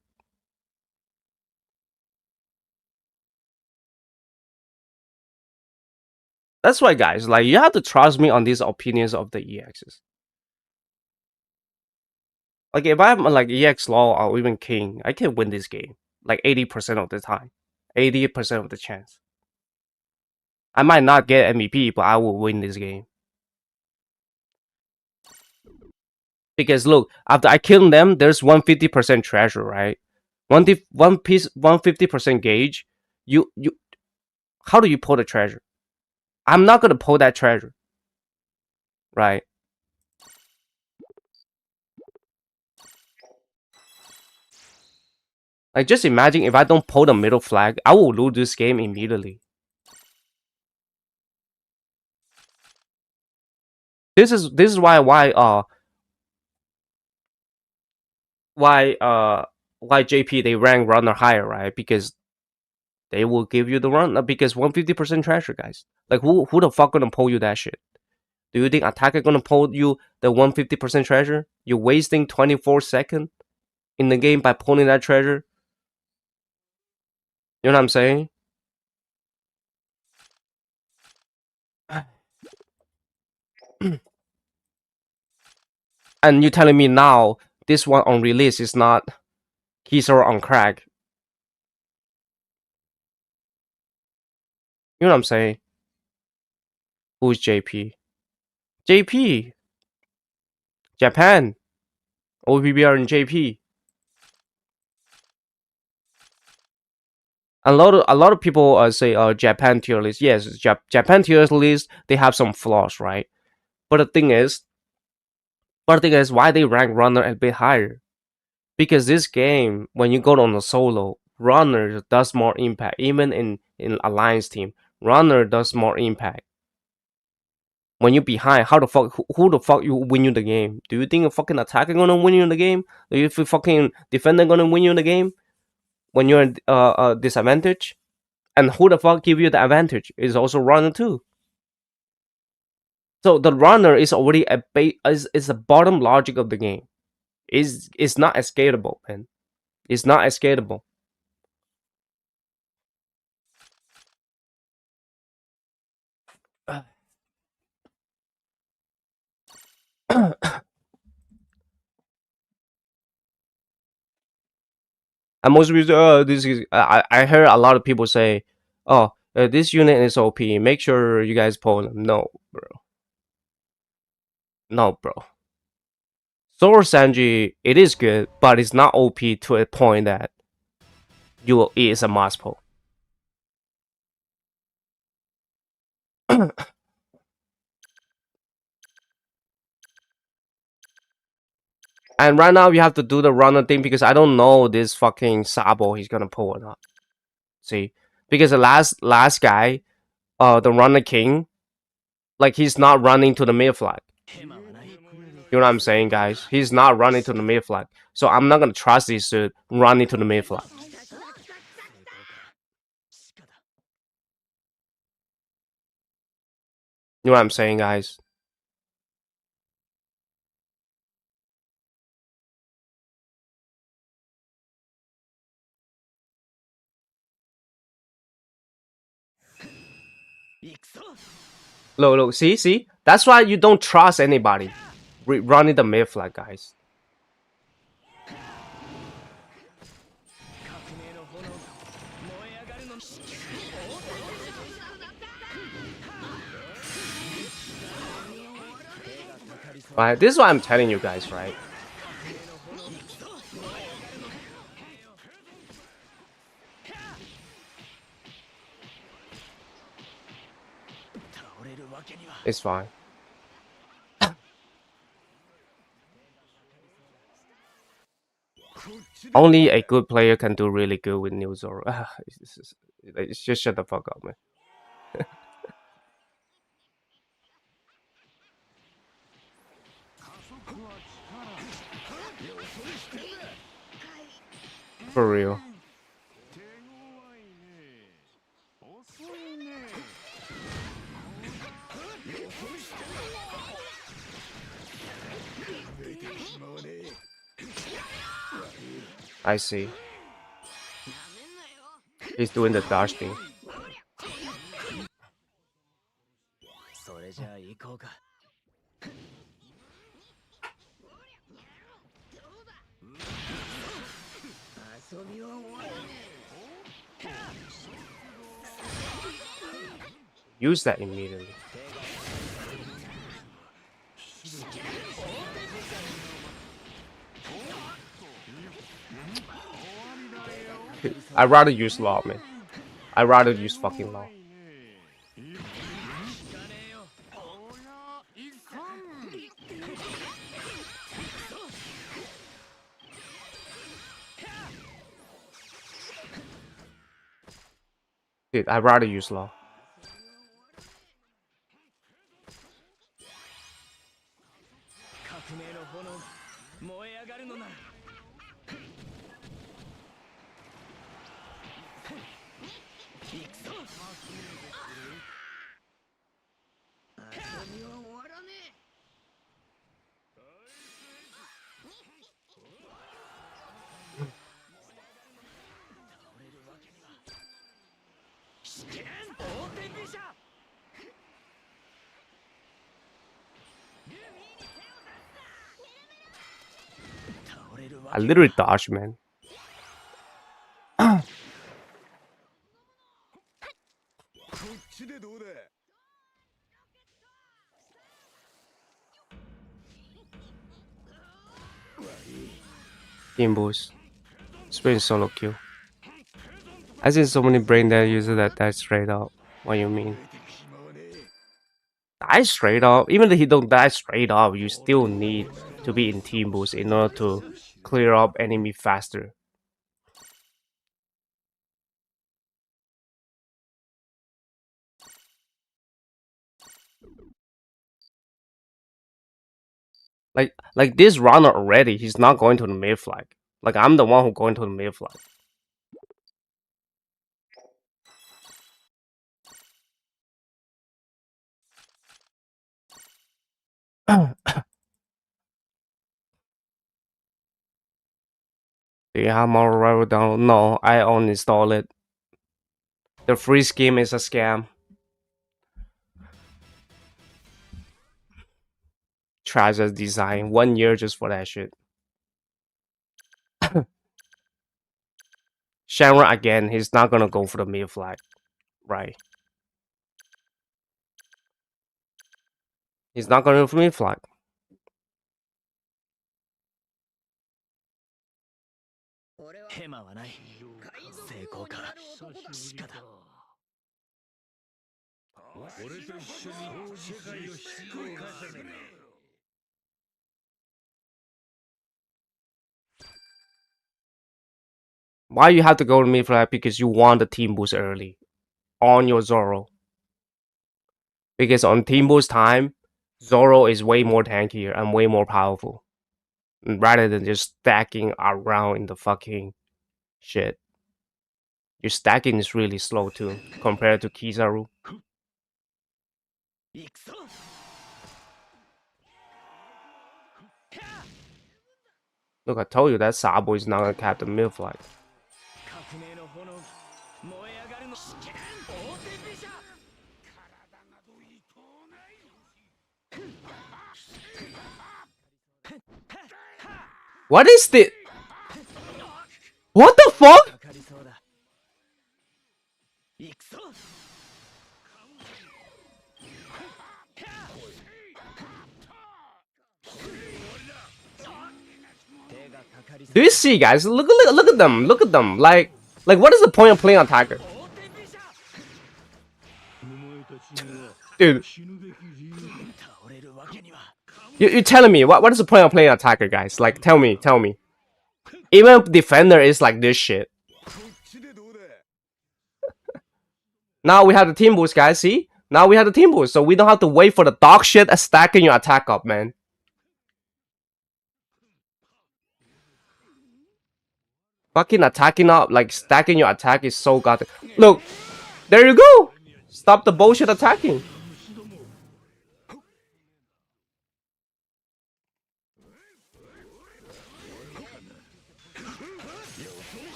That's why, guys, like, you have to trust me on these opinions of the EXs. Like, if I'm like EX Law or even King, I can win this game like 80% of the time, 80% of the chance. I might not get MVP, but I will win this game. Because look, after I kill them, there's 150% treasure, right? One piece, 150% gauge. You, how do you pull the treasure? I'm not gonna pull that treasure, right? Like, just imagine if I don't pull the middle flag, I will lose this game immediately. This is why why JP they rank runner higher, right? Because they will give you the run because 150% treasure, guys. Like, who the fuck gonna pull you that shit? Do you think attacker gonna pull you the 150% treasure? You're wasting 24 seconds in the game by pulling that treasure. You know what I'm saying? And you telling me now this one on release is not keys or on crack. You know what I'm saying? Who's JP? JP, Japan, OPBR and JP. A lot of people say Japan tier list. Yes, Japan tier list they have some flaws, right? But the thing is, why they rank runner a bit higher? Because this game, when you go on the solo, runner does more impact. Even in alliance team, runner does more impact. When you're behind, how the fuck who the fuck you win you the game? Do you think a fucking attacker gonna win you the game? Do you think fucking defender gonna win you the game when you're in disadvantage? And who the fuck give you the advantage is also runner too. So the runner is already is the bottom logic of the game. Is not escapable, man. It's not escapable. And most people, this is. I heard a lot of people say, "Oh, this unit is OP. Make sure you guys pull them." No, bro. No, bro. Zoro Sanji, it is good, but it's not OP to a point that it is a must pull. And right now you have to do the runner thing because I don't know this fucking Sabo he's gonna pull or not. See, because the last guy, the runner king, like he's not running to the mid flag. You know what I'm saying, guys? He's not running to the mid flag, so I'm not gonna trust this dude running to the mid flag. You know what I'm saying, guys? Look, see, that's why you don't trust anybody. Running the mid flag, guys. Right, this is what I'm telling you guys, right? It's fine. Only a good player can do really good with new Zoro. It's just shut the fuck up, man. For real. I see. He's doing the dodge thing. Use that immediately. I'd rather use law, man. I'd rather use fucking law. Dude, I'd rather use law. I literally dodged, man. Team boost. Sprint solo kill. I seen so many brain dead users that die straight up. What you mean? Die straight up? Even if you don't die straight up, you still need to be in team boost in order to clear up enemy faster. Like this runner already, he's not going to the mid flag. Like I'm the one who going to the mid flag. Do you have more rival download? No, I uninstall it. The free scheme is a scam. Tries as design 1 year just for that shit. Shenron again, he's not gonna go for the mid flag, right? He's not gonna go for mid flag. Why you have to go to mid flag? Because you want the team boost early on your Zoro. Because on team boost time, Zoro is way more tankier and way more powerful, rather than just stacking around in the fucking shit. Your stacking is really slow too, compared to Kizaru. Look, I told you that Sabo is not gonna cap the mid flag. What is this? What the fuck? Do you see, guys? Look at them. Look at them. Like what is the point of playing attacker? Dude, you're telling me what is the point of playing attacker, guys? Like, tell me. Even defender is like this shit. Now we have the team boost, guys. See? Now we have the team boost, so we don't have to wait for the dog shit stacking your attack up, man. Fucking attacking up, like stacking your attack is so goddamn. Look, there you go. Stop the bullshit attacking.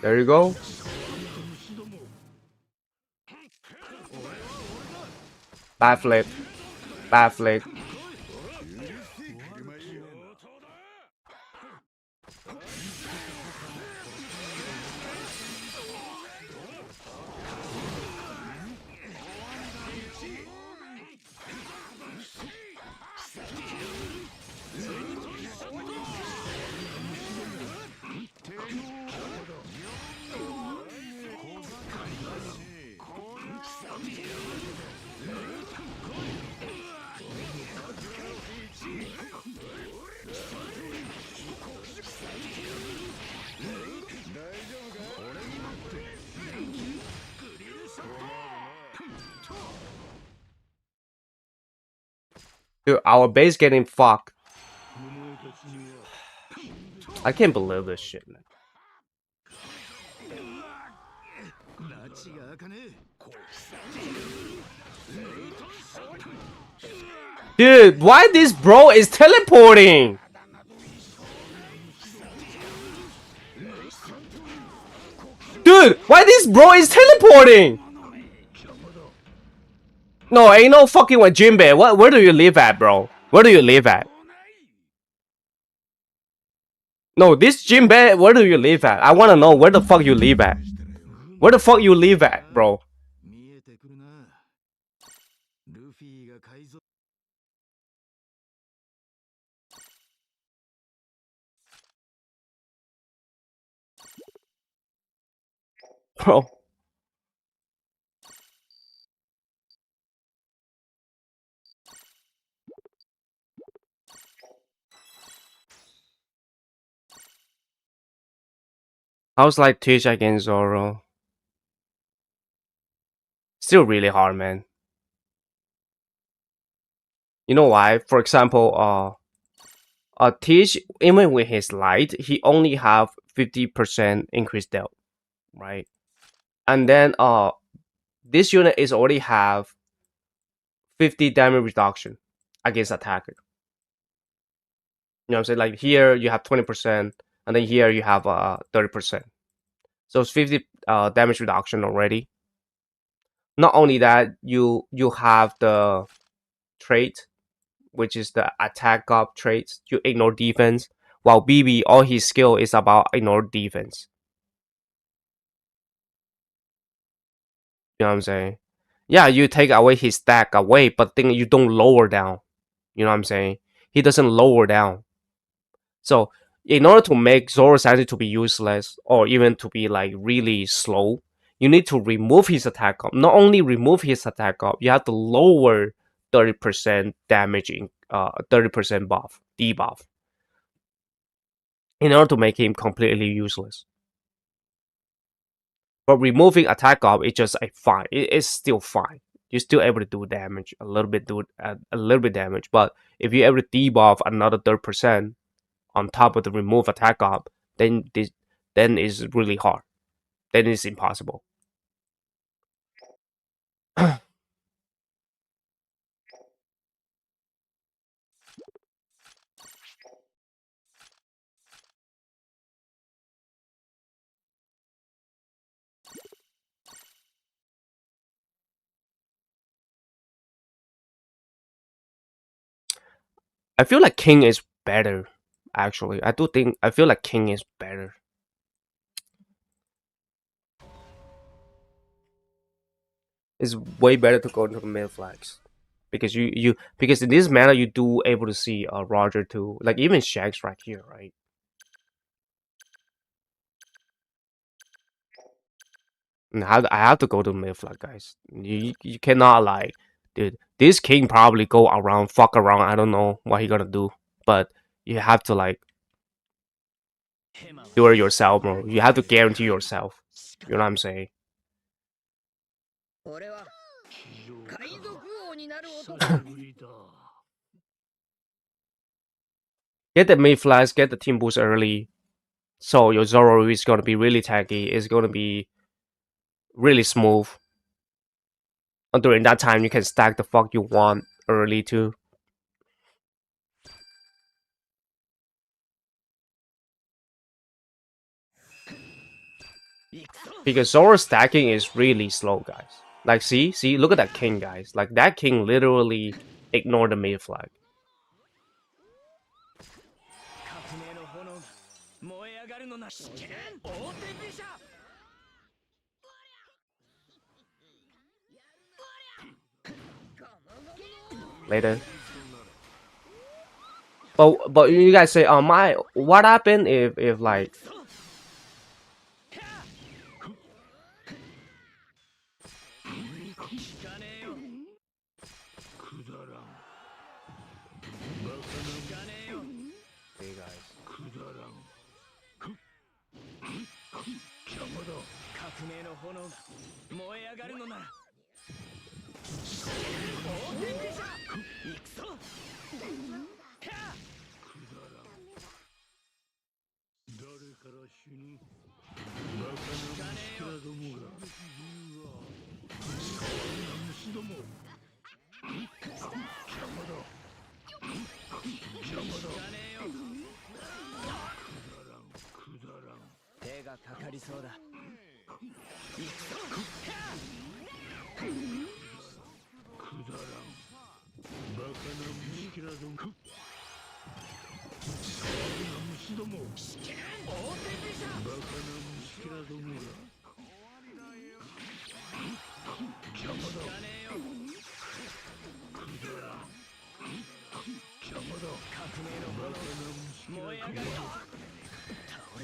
There you go. Bad flip. Bad flip. Dude, our base getting fucked. I can't believe this shit, man. Dude, why this bro is teleporting? Dude, why this bro is teleporting? No, ain't no fucking with Jinbei. Where do you live at, bro? Where do you live at? No, this Jinbei, where do you live at? I wanna know where the fuck you live at. Where the fuck you live at, bro? Bro. How's like Twitch against Zoro? Still really hard, man. You know why? For example, Teach, even with his light, he only have 50% increased dealt, right? And then this unit is already have 50 damage reduction against attacker. You know what I'm saying? Like here you have 20%, and then here you have 30%. So it's 50 damage reduction already. Not only that, you have the trait, which is the attack up traits. You ignore defense, while BB, all his skill is about ignore defense. You know what I'm saying? Yeah, you take away his stack away, but then you don't lower down. You know what I'm saying? He doesn't lower down. So in order to make Zoro Sanji to be useless or even to be like really slow, you need to remove his attack up. Not only remove his attack up, you have to lower 30% damage in 30% buff, debuff, in order to make him completely useless. But removing attack up is just like fine. It's still fine. You're still able to do damage a little bit, a little bit damage. But if you ever debuff another 30% on top of the remove attack up, then it's really hard. Then it's impossible. I feel like king is better. Actually, I feel like king is better. It's way better to go into the mid flags because because in this manner you do able to see Roger too, like even Shags right here, right? And I have to go to mid flag, guys. You cannot like, dude. This king probably go around, fuck around. I don't know what he gonna do, but you have to like do it yourself, bro. You have to guarantee yourself. You know what I'm saying? Get the mid flags, get the team boost early. So your Zoro is gonna be really tanky. It's gonna be really smooth. And during that time, you can stack the fuck you want early too. Because Zoro stacking is really slow, guys. Like, see, look at that king, guys. Like that king literally ignored the mid flag. Later. But you guys say, oh my, what happened if like hey guys.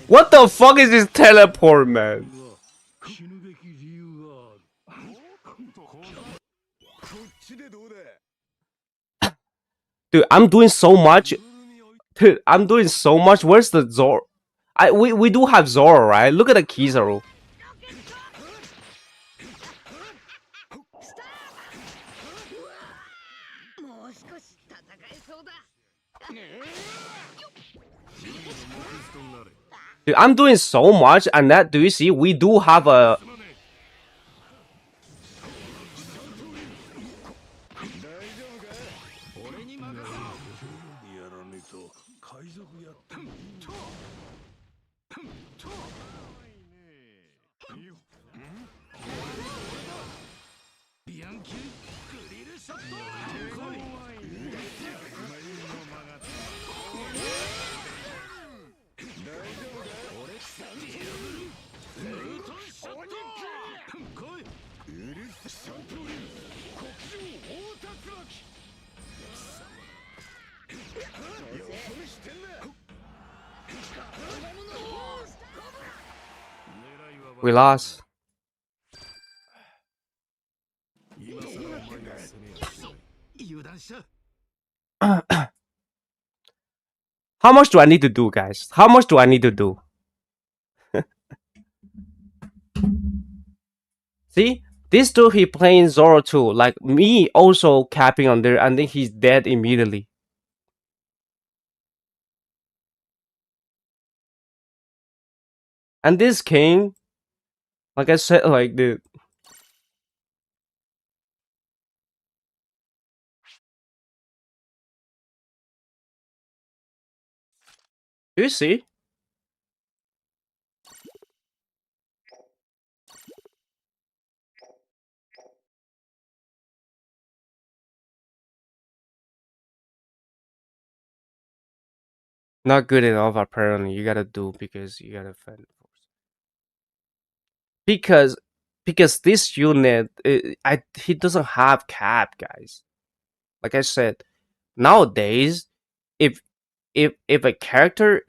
What the fuck is this teleport, man? Dude, I'm doing so much. Dude, I'm doing so much. Where's the Zoro? We do have Zoro, right? Look at the Kizaru. Dude, I'm doing so much, and that do you see? We do have a. We lost. How much do I need to do, guys? How much do I need to do? See? This dude, he playing Zoro too. Like me also capping on there, and then he's dead immediately. And this king, like I said, like dude. You see? Not good enough apparently. You gotta do because you gotta fend. Because because this unit, he doesn't have cap, guys. Like I said, nowadays, if if a character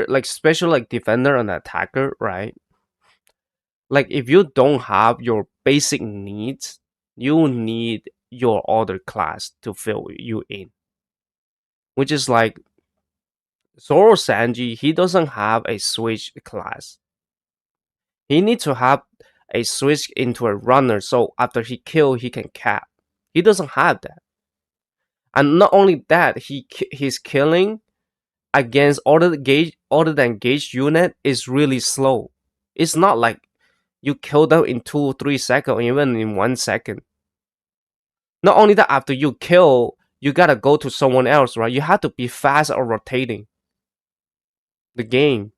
like special like defender and attacker, right? Like if you don't have your basic needs, you need your other class to fill you in. Which is like Zoro Sanji, he doesn't have a switch class. He needs to have a switch into a runner so after he kill he can cap. He doesn't have that. And not only that, he's killing against other than gauge unit is really slow. It's not like you kill them in 2 3 seconds or even in 1 second. Not only that, after you kill, you gotta go to someone else, right? You have to be fast or rotating the game.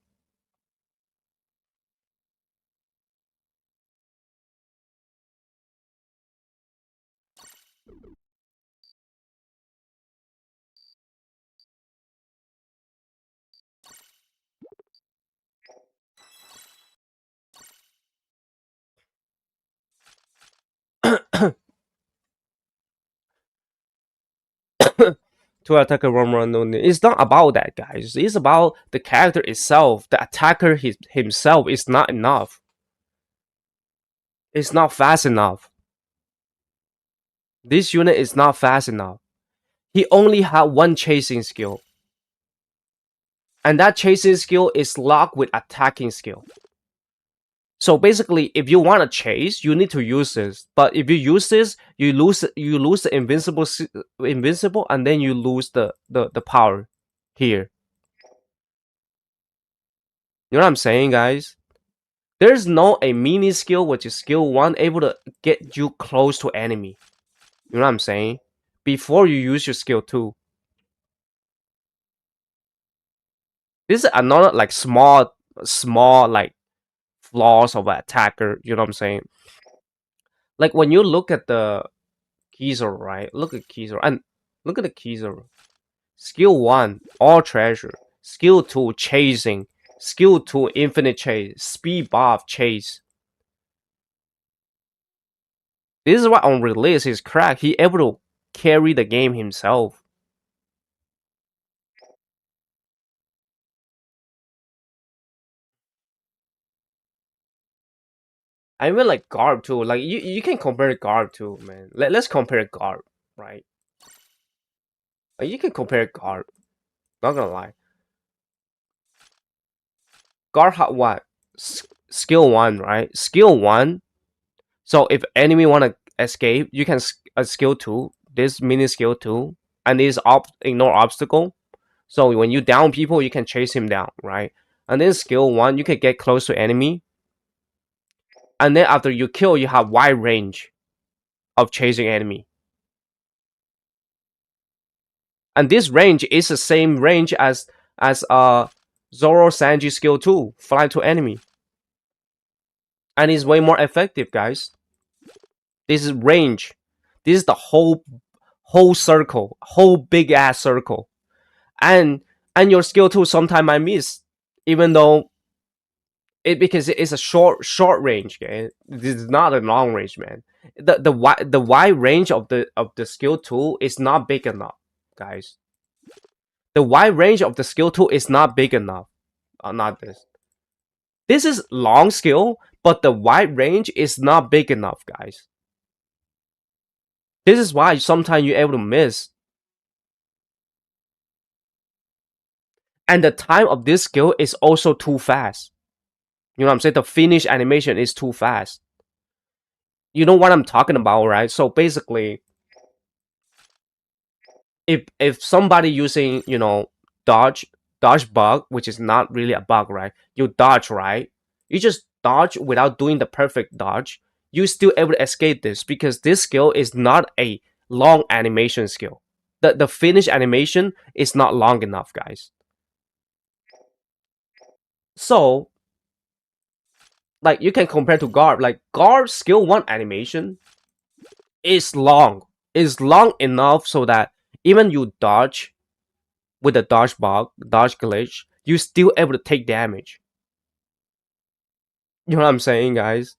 To attack a one run only. It's not about that, guys. It's about the character itself. The attacker himself is not enough. It's not fast enough. This unit is not fast enough. He only had one chasing skill. And that chasing skill is locked with attacking skill. So basically, if you want to chase, you need to use this. But if you use this, you lose the invincible, and then you lose the power here. You know what I'm saying, guys? There's no a mini skill which is skill one able to get you close to enemy. You know what I'm saying? Before you use your skill two. This is another like small like flaws of an attacker. You know what I'm saying? Like when you look at the Kizaru, right? Look at Kizaru and look at the Kizaru. Skill one, all treasure. Skill two, chasing. Skill two, infinite chase. Speed buff, chase. This is why on release he's cracked. He able to carry the game himself. I even like Garb too. Like you can compare Garb too, man. Let's compare Garb, right? Like, you can compare Garb. Not gonna lie. Garb had what? Skill one, right? Skill one. So if enemy wanna escape, you can skill two. This mini skill two, and this ignore obstacle. So when you down people, you can chase him down, right? And then skill one, you can get close to enemy. And then after you kill, you have wide range of chasing enemy. And this range is the same range as Zoro Sanji skill 2, fly to enemy. And it's way more effective, guys. This is range. This is the whole circle, whole big ass circle. And your skill 2 sometimes might miss. Even though because it's a short range, okay? This is not a long range, man. The wide range of the skill 2 is not big enough, guys. The wide range of the skill 2 is not big enough. Not this. This is long skill, but the wide range is not big enough, guys. This is why sometimes you're able to miss. And the time of this skill is also too fast. You know what I'm saying? The finish animation is too fast. You know what I'm talking about, right? So basically, if somebody using, dodge bug, which is not really a bug, right? You dodge, right? You just dodge without doing the perfect dodge. You still able to escape this because this skill is not a long animation skill. The finish animation is not long enough, guys. So like you can compare to Garb. Like Garb skill one animation is long. Is long enough so that Even you dodge with the dodge bug, dodge glitch, you still able to take damage. You know what I'm saying, guys?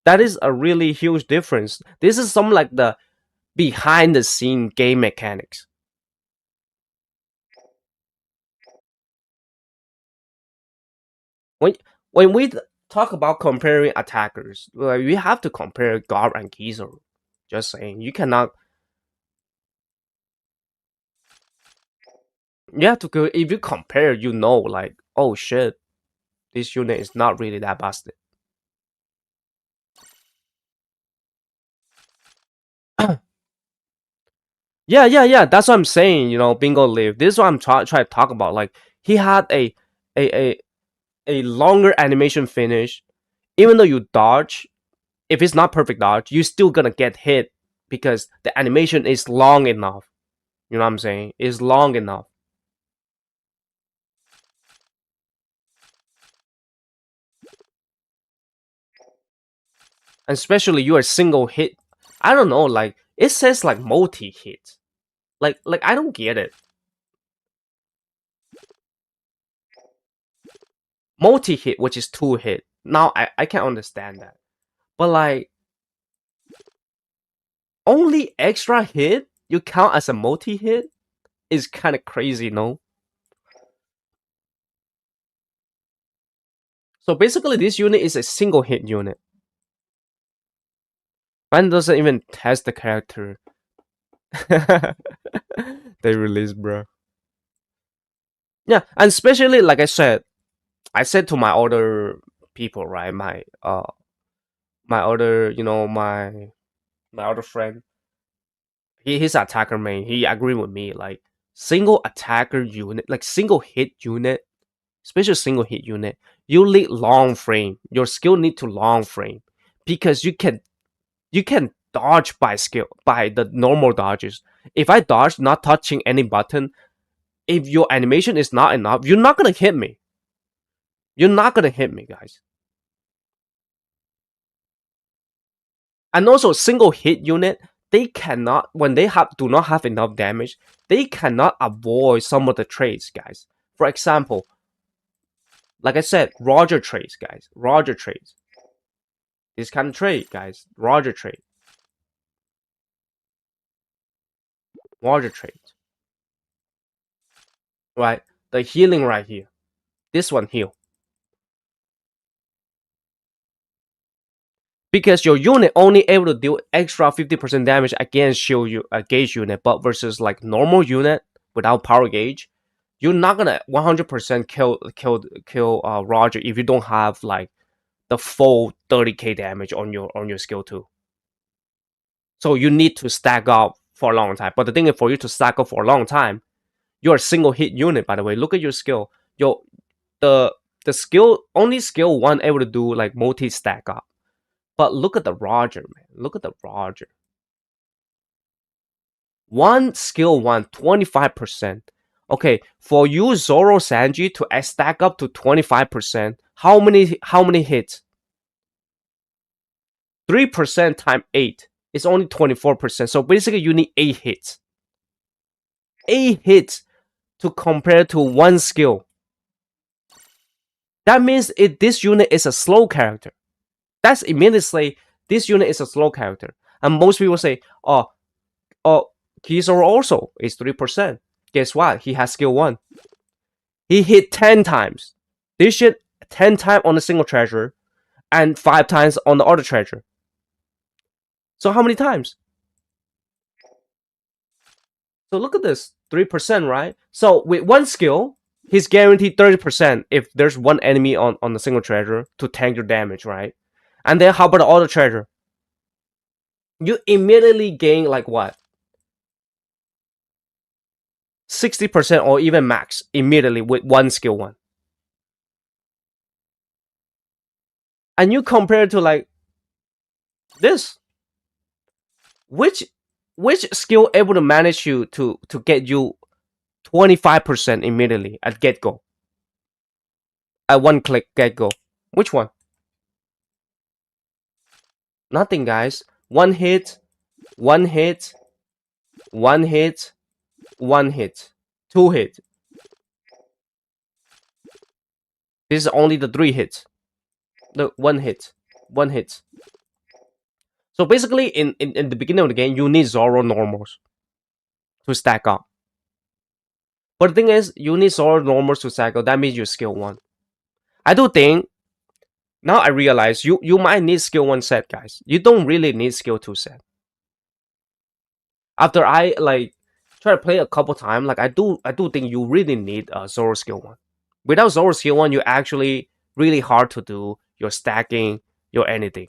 That is a really huge difference. This is some like the behind the scene game mechanics. When when we talk about comparing attackers, well, we have to compare Gar and Kizaru. Just saying, you cannot. You have to go if you compare, you know, like oh shit, this unit is not really that busted. Yeah, yeah, yeah. That's what I'm saying. You know, Bingo live. This is what I'm trying to talk about. Like he had a a a longer animation finish. Even though you dodge, if it's not perfect dodge, you're still gonna get hit because the animation is long enough. You know what I'm saying? It's long enough. And especially you are single hit. I don't know, like it says like multi hit. Like I don't get it. Multi hit, which is two hit. Now I can understand that. But like only extra hit you count as a multi hit is kind of crazy, no? So basically, this unit is a single hit unit. Man doesn't even test the character. They release, bro. Yeah, and especially like I said to my other people, right? My other, you know, my other friend. He's an attacker main. He agreed with me. Like single attacker unit, like single hit unit, especially single hit unit, you need long frame. Your skill need to long frame because you can dodge by skill by the normal dodges. If I dodge not touching any button, if your animation is not enough, you're not gonna hit me. You're not gonna hit me, guys. And also single hit unit, they cannot when they have do not have enough damage, they cannot avoid some of the traits, guys. For example, like I said, Roger traits, guys. Roger traits. This kind of trait, guys. Roger trait. Roger trait. Right? The healing right here. This one heal. Because your unit only able to deal extra 50% damage against shield gauge unit, but versus like normal unit without power gauge, you're not gonna 100% kill Roger if you don't have like the full 30k damage on your skill too. So you need to stack up for a long time. But the thing is, for you to stack up for a long time, you're a single hit unit. By the way, look at your skill. Your the the skill only skill one able to do like multi stack up. But look at the Roger, man. Look at the Roger. One skill one, 25%. Okay, for you Zoro Sanji to stack up to 25%, how many hits? 3% times 8 is only 24%. So basically you need 8 hits. 8 hits to compare to one skill. That means this unit is a slow character. That's immediately this unit is a slow character. And most people say, oh, Kizaru also is 3%. Guess what? He has skill 1. He hit 10 times. This shit 10 times on a single treasure and 5 times on the other treasure. So how many times? So look at this, 3%, right? So with one skill, he's guaranteed 30% if there's one enemy on the single treasure to tank your damage, right? And then how about the other treasure? You immediately gain like what? 60% or even max immediately with one skill one. And you compare to like this, which which skill able to manage you to get you 25% immediately at get go? At one click get go. Which one? Nothing, guys. One hit, one hit, one hit, one hit, two hit. This is only the three hits. The one hit, one hit. So basically, in the beginning of the game, you need Zoro normals to stack up. But the thing is, you need Zoro normals to stack up. That means you skill one. I do think now I realize you might need skill one set, guys. You don't really need skill two set. After I like try to play a couple times, like I do think you really need Zoro skill one. Without Zoro skill one, you actually really hard to do your stacking, your anything.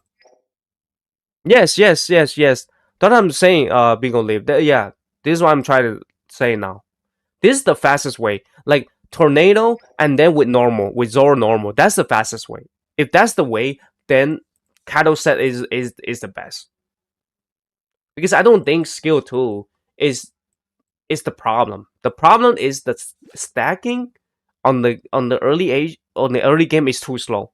Yes, yes, yes, yes. That's what I'm saying. Bingo live. Yeah, this is what I'm trying to say now. This is the fastest way. Like tornado, and then with normal, with Zoro normal. That's the fastest way. If that's the way, then Kaido set is the best. Because I don't think skill two is the problem. The problem is that stacking on the early age on the early game is too slow.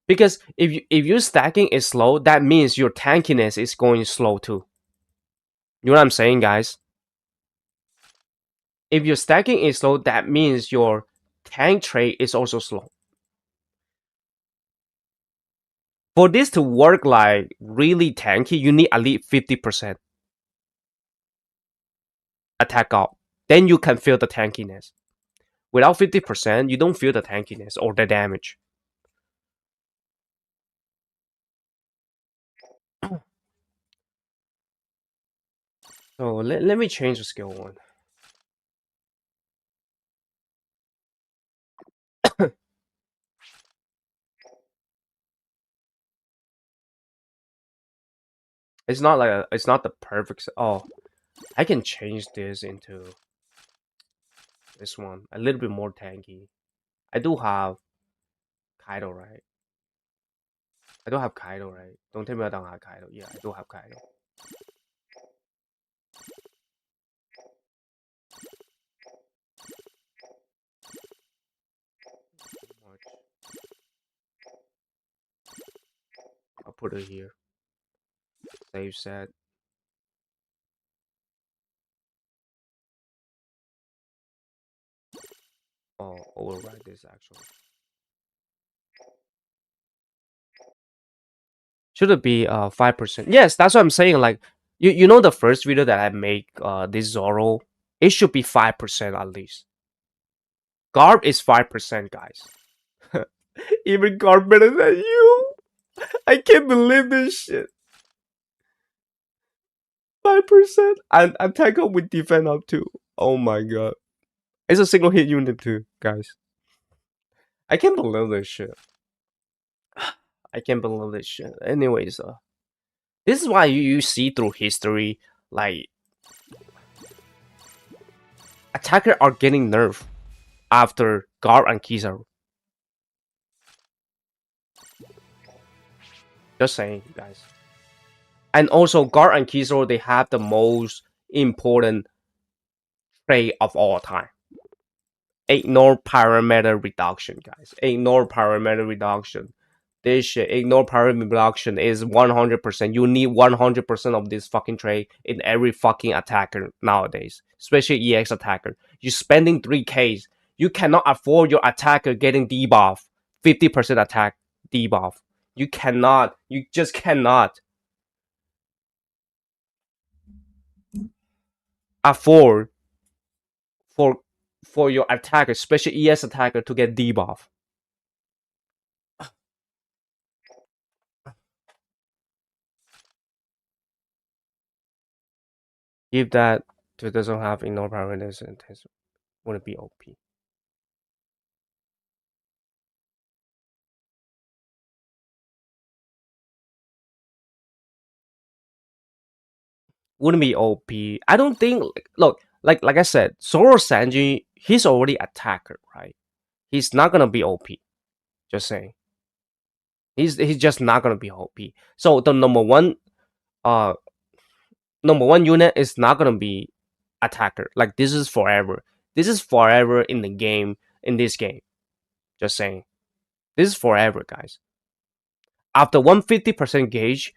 Because if your stacking is slow, that means your tankiness is going slow too. You know what I'm saying, guys? If your stacking is slow, that means your tank trait is also slow. For this to work like really tanky, you need at least 50% attack up. Then you can feel the tankiness. Without 50%, you don't feel the tankiness or the damage. So let me change the skill one. It's not like it's not the perfect. Oh, I can change this into this one a little bit more tanky. I do have Kaido, right? I do have Kaido, right? Don't tell me I don't have Kaido. Yeah, I do have Kaido. I'll put it here. Save set. Oh, override this actually. Should it be 5%? Yes, that's what I'm saying. Like you know the first video that I make this Zoro, it should be 5% at least. Garb is 5%, guys. Even Garb better than you. I can't believe this shit. 5% and attack up with defend up too. Oh my god. It's a single hit unit too, guys. I can't believe this shit. I can't believe this shit. Anyways, this is why you see through history, like attackers are getting nerfed after Gar and Kizaru. Just saying, guys. And also, Gar and Kizaru, they have the most important trait of all time. Ignore parameter reduction, guys. Ignore parameter reduction. This shit, ignore parameter reduction is 100%. You need 100% of this fucking trait in every fucking attacker nowadays, especially EX attacker. You're spending 3Ks. You cannot afford your attacker getting debuff, 50% attack debuff. You cannot. You just cannot afford for for your attacker, especially ES attacker, to get debuff. If that doesn't have enough parameters, it wouldn't be OP. Wouldn't be OP. I don't think. Look, like I said, Zoro Sanji, he's already attacker, right? He's not gonna be OP. Just saying. He's just not gonna be OP. So the uh number one unit is not gonna be attacker. Like this is forever. This is forever in the game. In this game, just saying. This is forever, guys. after 150% gauge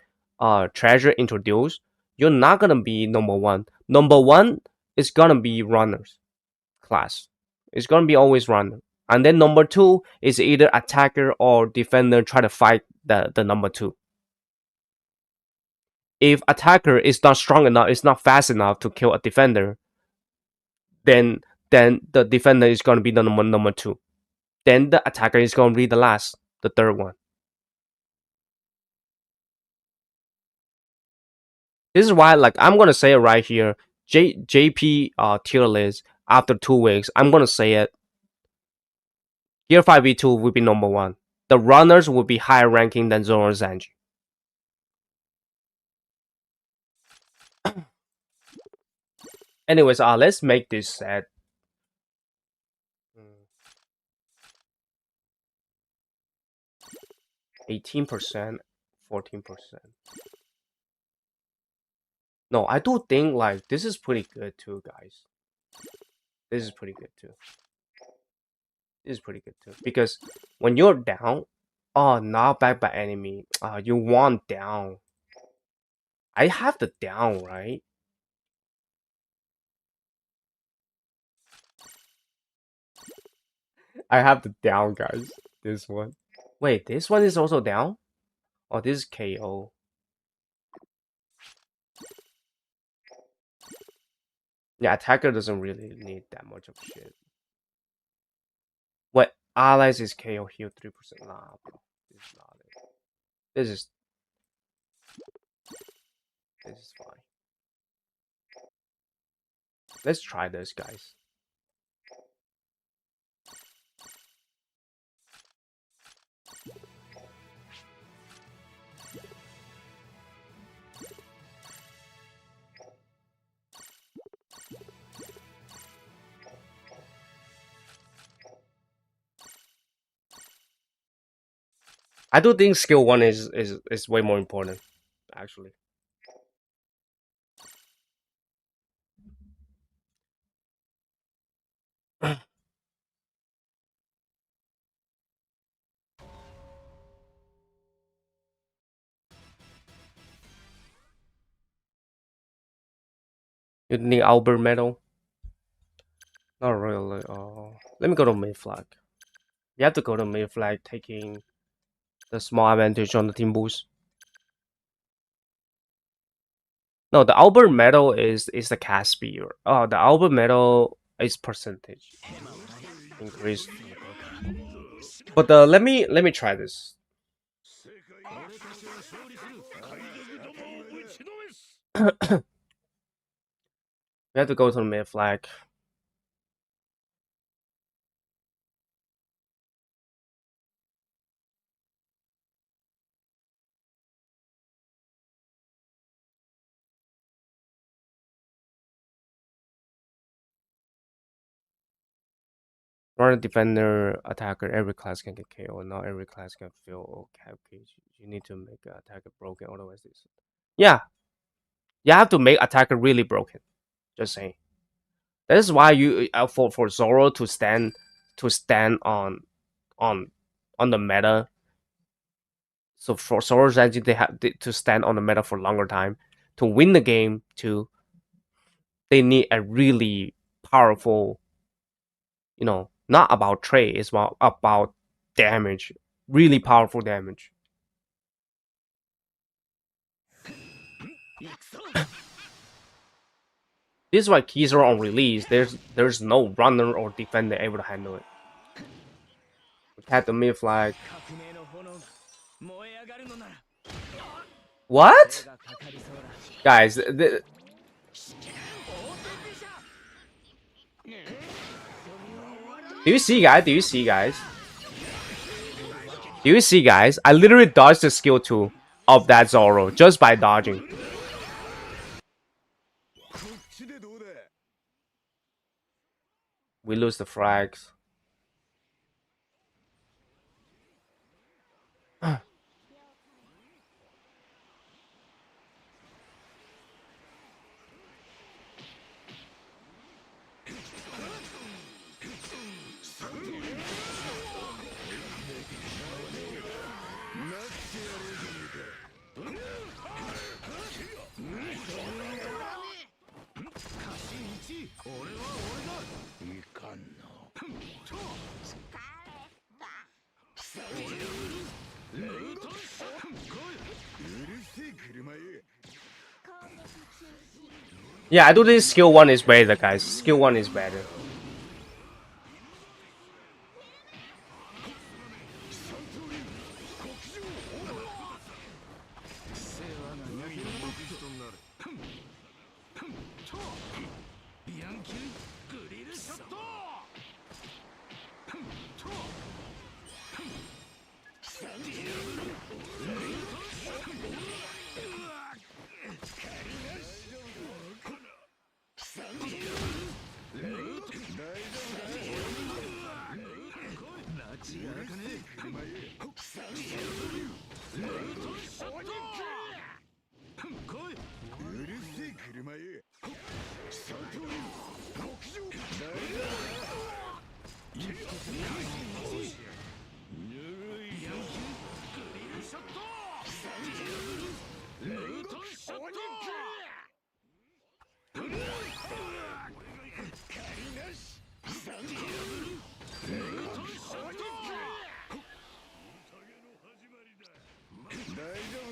treasure introduced, you're not gonna be number one. Number one is gonna be runners class. It's gonna be always runner. And then number two is either attacker or defender try to fight the number two. If attacker is not strong enough, it's not fast enough to kill a defender, then the defender is gonna be the number two. Then the attacker is gonna be the third one. This is why, like, I'm gonna say it right here. JP tier list after 2 weeks. I'm gonna say it. Gear 5v2 will be number one. The runners will be higher ranking than Zoro Sanji. Anyways, let's make this set. 18%, 14%. No, I do think like this is pretty good too, guys. This is pretty good too. This is pretty good too. Because when you're down, not backed by enemy. You want down. I have the down, right? I have the down, guys. This one. Wait, this one is also down? Oh, this is KO. Yeah, attacker doesn't really need that much of shit. What allies is KO heal 3%? Nah, bro. This is not it. This is fine. Let's try this, guys. I do think skill 1 is way more important, actually. You need Albert medal? Not really. Let me go to mid flag. You have to go to mid flag, taking the small advantage on the team boost. No, the Albert medal is the cast speed. Oh, the Albert medal is percentage increase. But let me try this. We have to go to the mid flag. Runner, defender, attacker, every class can get KO. Not every class can fill or cap cage. You need to make attacker broken, otherwise this. Yeah, you have to make attacker really broken. Just saying. That is why you for Zoro to stand on the meta. So for Zoro Sanji, they have to stand on the meta for longer time to win the game. They need a really powerful, not about trade. It's about damage, really powerful damage. This is why keys are on release. There's no runner or defender able to handle it. Attack the mid flag. What? Guys, do you see, guys? Do you see, guys? Do you see, guys? I literally dodged the skill 2 of that Zoro just by dodging. We lose the frags. Yeah, I do think skill 1 is better, guys. Skill 1 is better.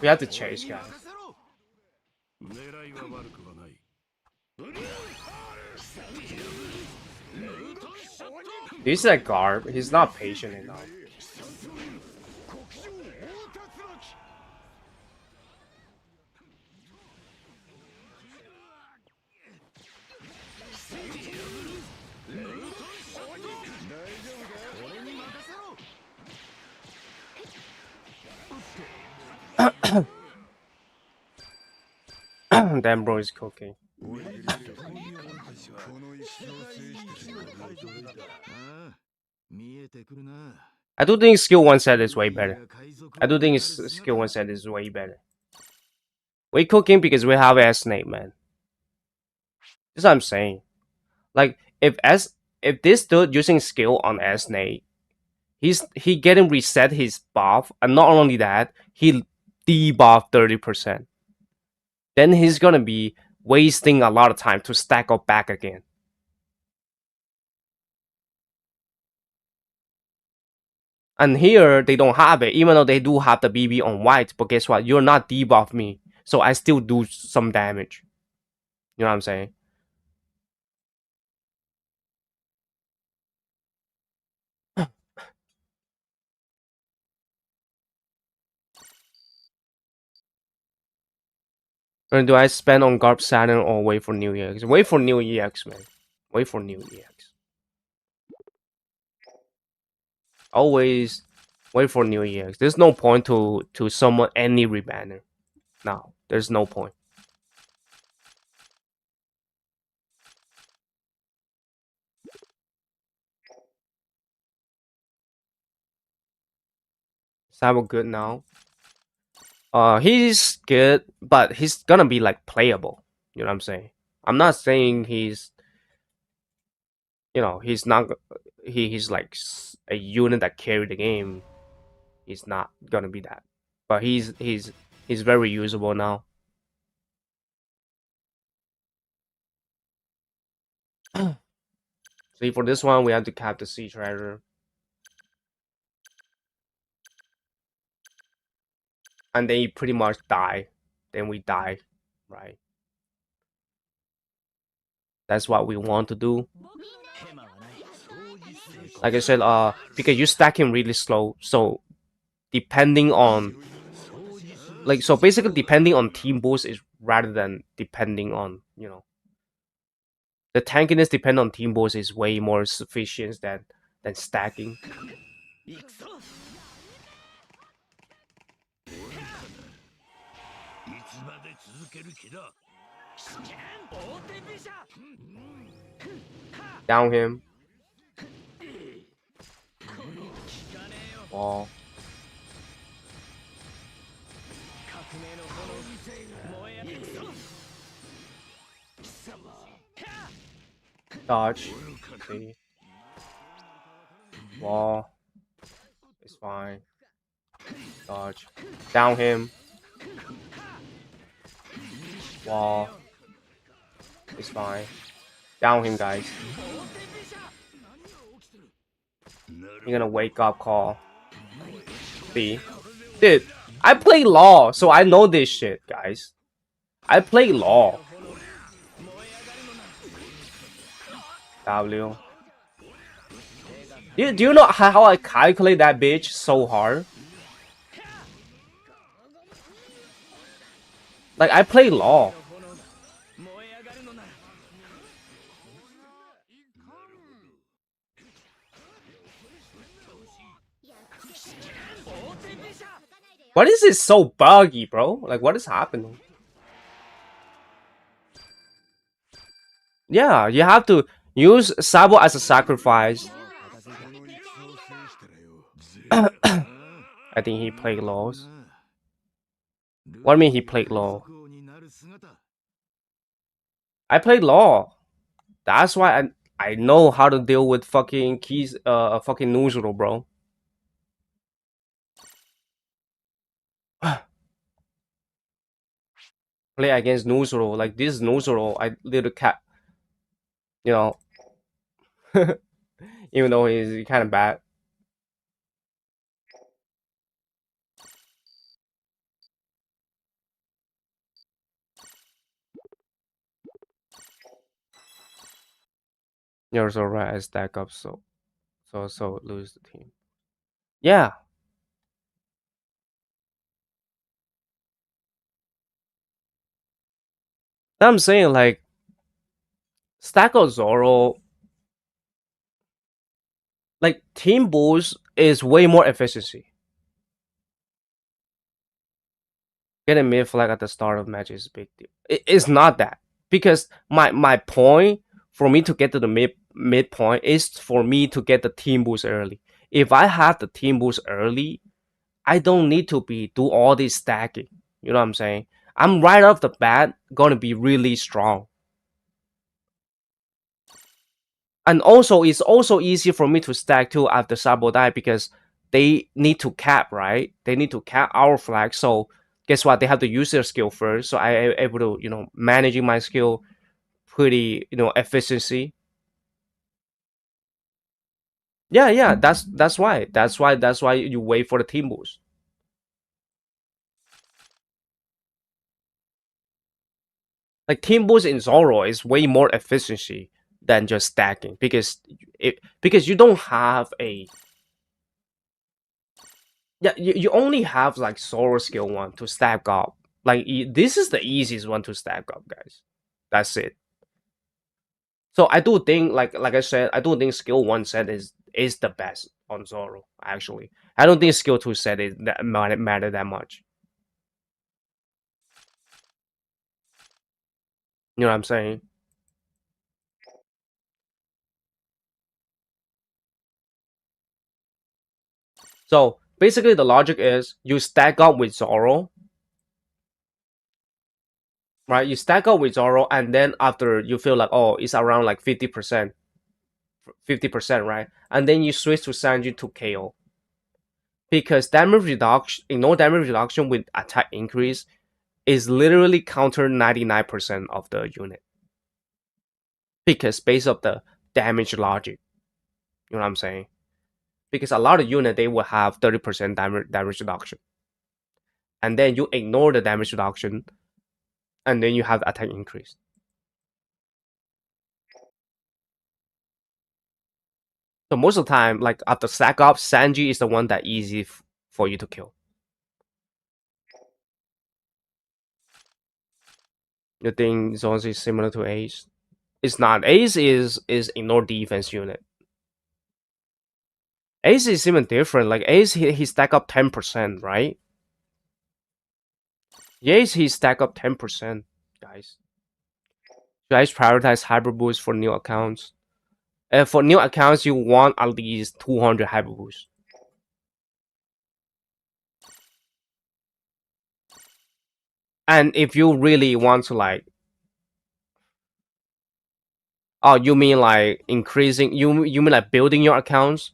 We have to chase, guys. He's a garb. He's not patient enough. Damn, bro is cooking. I do think skill 1 set is way better. I do think skill 1 set is way better. We cooking because we have S-Nate, man. That's what I'm saying. Like, if this dude using skill on S-Nate, he getting reset his buff, and not only that, he debuff 30%. Then he's gonna be wasting a lot of time to stack up back again. And here they don't have it, even though they do have the BB on white. But guess what? You're not debuff me, so I still do some damage. You know what I'm saying? And do I spend on Garb Saturn or wait for new EX? Wait for new EX, man. Wait for new EX. Always wait for new EX. There's no point to summon any rebanner. No, there's no point. Sabo good now. He's good, but he's gonna be like playable. You know what I'm saying? I'm not saying he's, you know, he's not. He's like a unit that carry the game. He's not gonna be that, but he's very usable now. See, for this one, we have to cap the sea treasure, and they pretty much die. Then we die, right? That's what we want to do. Like I said, because you stack him really slow, so depending on, like, so basically depending on team boost is rather than depending on, you know, the tankiness depend on team boost is way more sufficient than stacking. Down him. Wall. Dodge. See. Wall. It's fine. Dodge. Down him. Wall. It's fine. Down him, guys. You're gonna wake up call. See? Dude, I play law, so I know this shit, guys. I play law. W. Do you know how I calculate that bitch so hard? Like, I play law. What is it so buggy, bro? Like, what is happening? Yeah, you have to use Sabo as a sacrifice. I think he played laws. What do you mean he played law? I played law. That's why I know how to deal with fucking keys, fucking Nuzuro, bro. Play against Nuzuro, like this Nuzuro, I little cat, you know, even though he's kind of bad. You're so right. I stack up so lose the team. Yeah, I'm saying like stack up Zoro, like team boost is way more efficiency. Getting mid flag at the start of match is a big deal. It's not that because my point for me to get to the midpoint is for me to get the team boost early. If I have the team boost early, I don't need to be do all this stacking. You know what I'm saying? I'm right off the bat gonna be really strong. And also it's also easy for me to stack too after Sabo die because they need to cap, right? They need to cap our flag. So guess what? They have to use their skill first. So I am able to, managing my skill pretty, efficiency. Yeah, yeah, that's why you wait for the team boost. Like team boost in Zoro is way more efficiency than just stacking because you don't have a yeah, you only have like Zoro skill one to stack up. Like this is the easiest one to stack up, guys. That's it. So I do think, like I said, I do think skill one set is the best on Zoro. Actually, I don't think skill two set is that matter that much. You know what I'm saying? So basically, the logic is you stack up with Zoro, right? You stack up with Zoro, and then after you feel like, oh, it's around like 50%, 50%, right? And then you switch to Sanji to KO because damage reduction, damage reduction with attack increase is literally counter 99% of the unit because based of the damage logic. You know what I'm saying? Because a lot of unit they will have 30% damage reduction, and then you ignore the damage reduction, and then you have attack increase. So most of the time, like after stack up, Sanji is the one that easy for you to kill. You think Zonzi is similar to Ace? It's not. Ace is ignore defense unit. Ace is even different. Like Ace, he stack up 10%, right? Yes, he stack up 10%, guys. Guys, prioritize hyper boost for new accounts. For new accounts, you want at least 200 hyper boost. And if you really want to like, oh, you mean like increasing? You mean like building your accounts?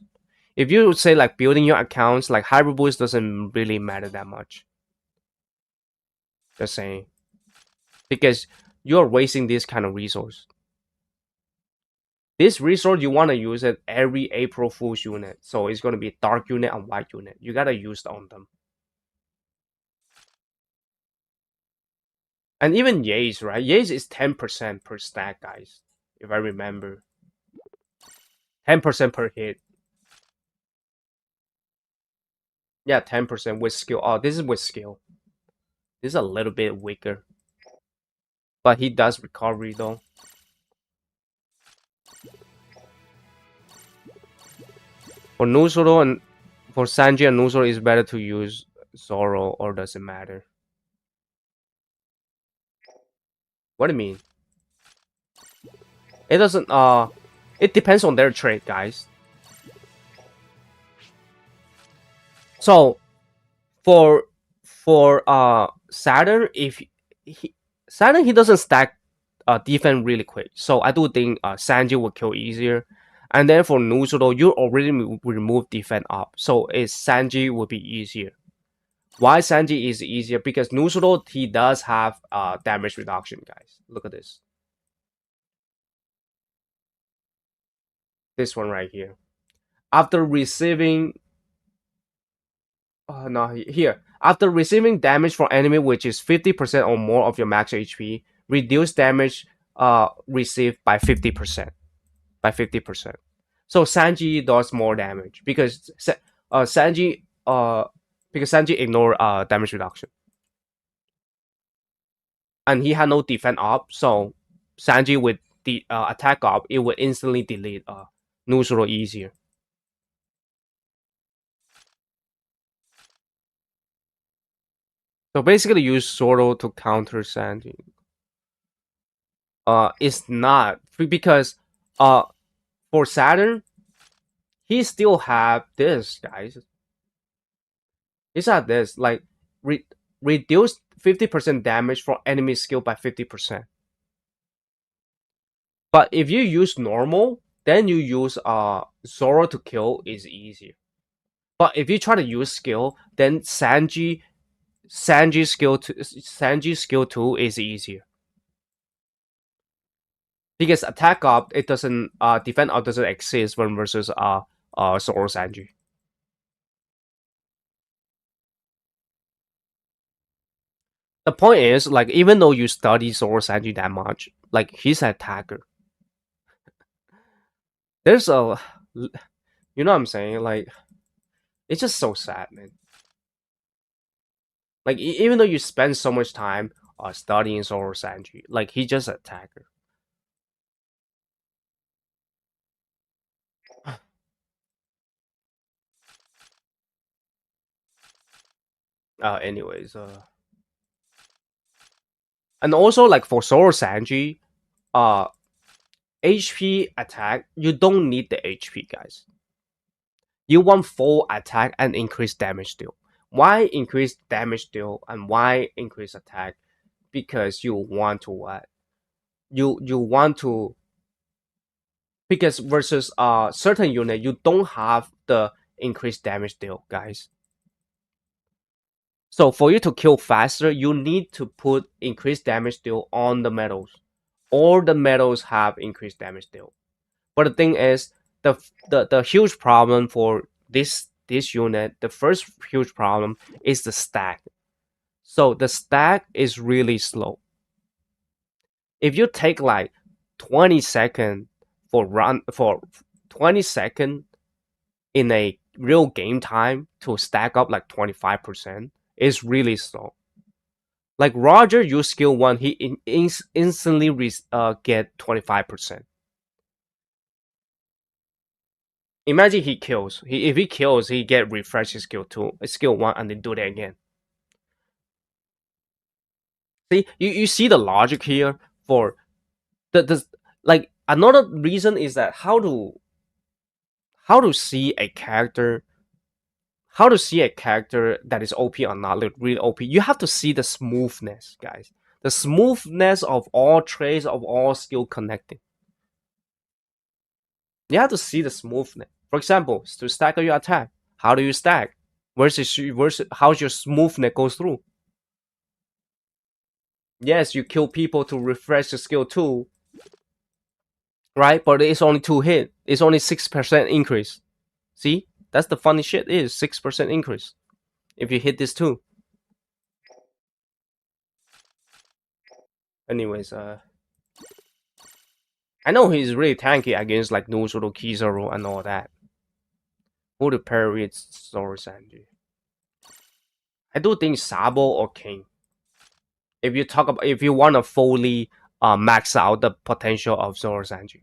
If you say like building your accounts, like hyper boost doesn't really matter that much. Just saying, because you're wasting this kind of resource. This resource you want to use it every April Fool's unit. So it's gonna be dark unit and white unit. You gotta use on them. And even Yays, right? Yays is 10% per stack, guys. If I remember. 10% per hit. Yeah, 10% with skill. Oh, this is with skill. This is a little bit weaker. But he does recovery though. For Nuzoro and for Sanji and Nuzoro, it's better to use Zoro, or does it matter? What do you mean? It doesn't it depends on their trade, guys. So for Saturn, if he Saturn, he doesn't stack defense really quick. So I do think Sanji will kill easier. And then for Nuzoro, you already remove defense up. So it's Sanji will be easier. Why Sanji is easier? Because Nuzoro, he does have damage reduction, guys. Look at this. This one right here. After receiving no, here. After receiving damage from enemy which is 50% or more of your max HP, reduce damage received by 50%. By 50%. So Sanji does more damage because Sanji because Sanji ignore damage reduction. And he had no defense up, so Sanji with the attack up, it would instantly delete Nuzuro easier. So basically use Zoro to counter Sanji. It's not because for Saturn, he still have this, guys. He's at this like reduce 50% damage for enemy skill by 50%. But if you use normal, then you use Zoro to kill is easier. But if you try to use skill, then Sanji skill 2 is easier. Because attack up, it doesn't defend up doesn't exist when versus Zoro Sanji. The point is, like, even though you study Zoro Sanji that much, like, he's an attacker. There's a, you know what I'm saying? Like, it's just so sad, man. Like, even though you spend so much time studying Zoro Sanji, like, he's just an attacker. Anyways, and also like for Zoro Sanji, uh, HP attack, you don't need the HP, guys. You want full attack and increase damage deal. Why increase damage deal and why increase attack? Because you want to what? You want to, because versus certain unit you don't have the increased damage deal, guys. So for you to kill faster, you need to put increased damage deal on the metals. All the metals have increased damage deal. But the thing is, the huge problem for this unit, the first huge problem is the stack. So the stack is really slow. If you take like 20 seconds for 20 seconds in a real game time to stack up like 25%, is really slow. Like Roger, you skill one, he instantly get 25%. Imagine he kills. If he kills, he get refresh his skill two, skill one, and then do that again. See, you see the logic here for the like another reason is that how to see a character, how to see a character that is OP or not, like really OP. You have to see the smoothness, guys. The smoothness of all trades of all skill connecting. You have to see the smoothness. For example, to stack your attack, how do you stack? Versus how's your smoothness goes through? Yes, you kill people to refresh the skill too. right? But it's only 2 hit. It's only 6% increase. See, that's the funny shit. Is 6% increase if you hit this too. Anyways, I know he's really tanky against like Nuzuru, Kizaru, and all that. Who to pair with Zoro Sanji? I do think Sabo or King. If you talk about if you want to fully max out the potential of Zoro Sanji.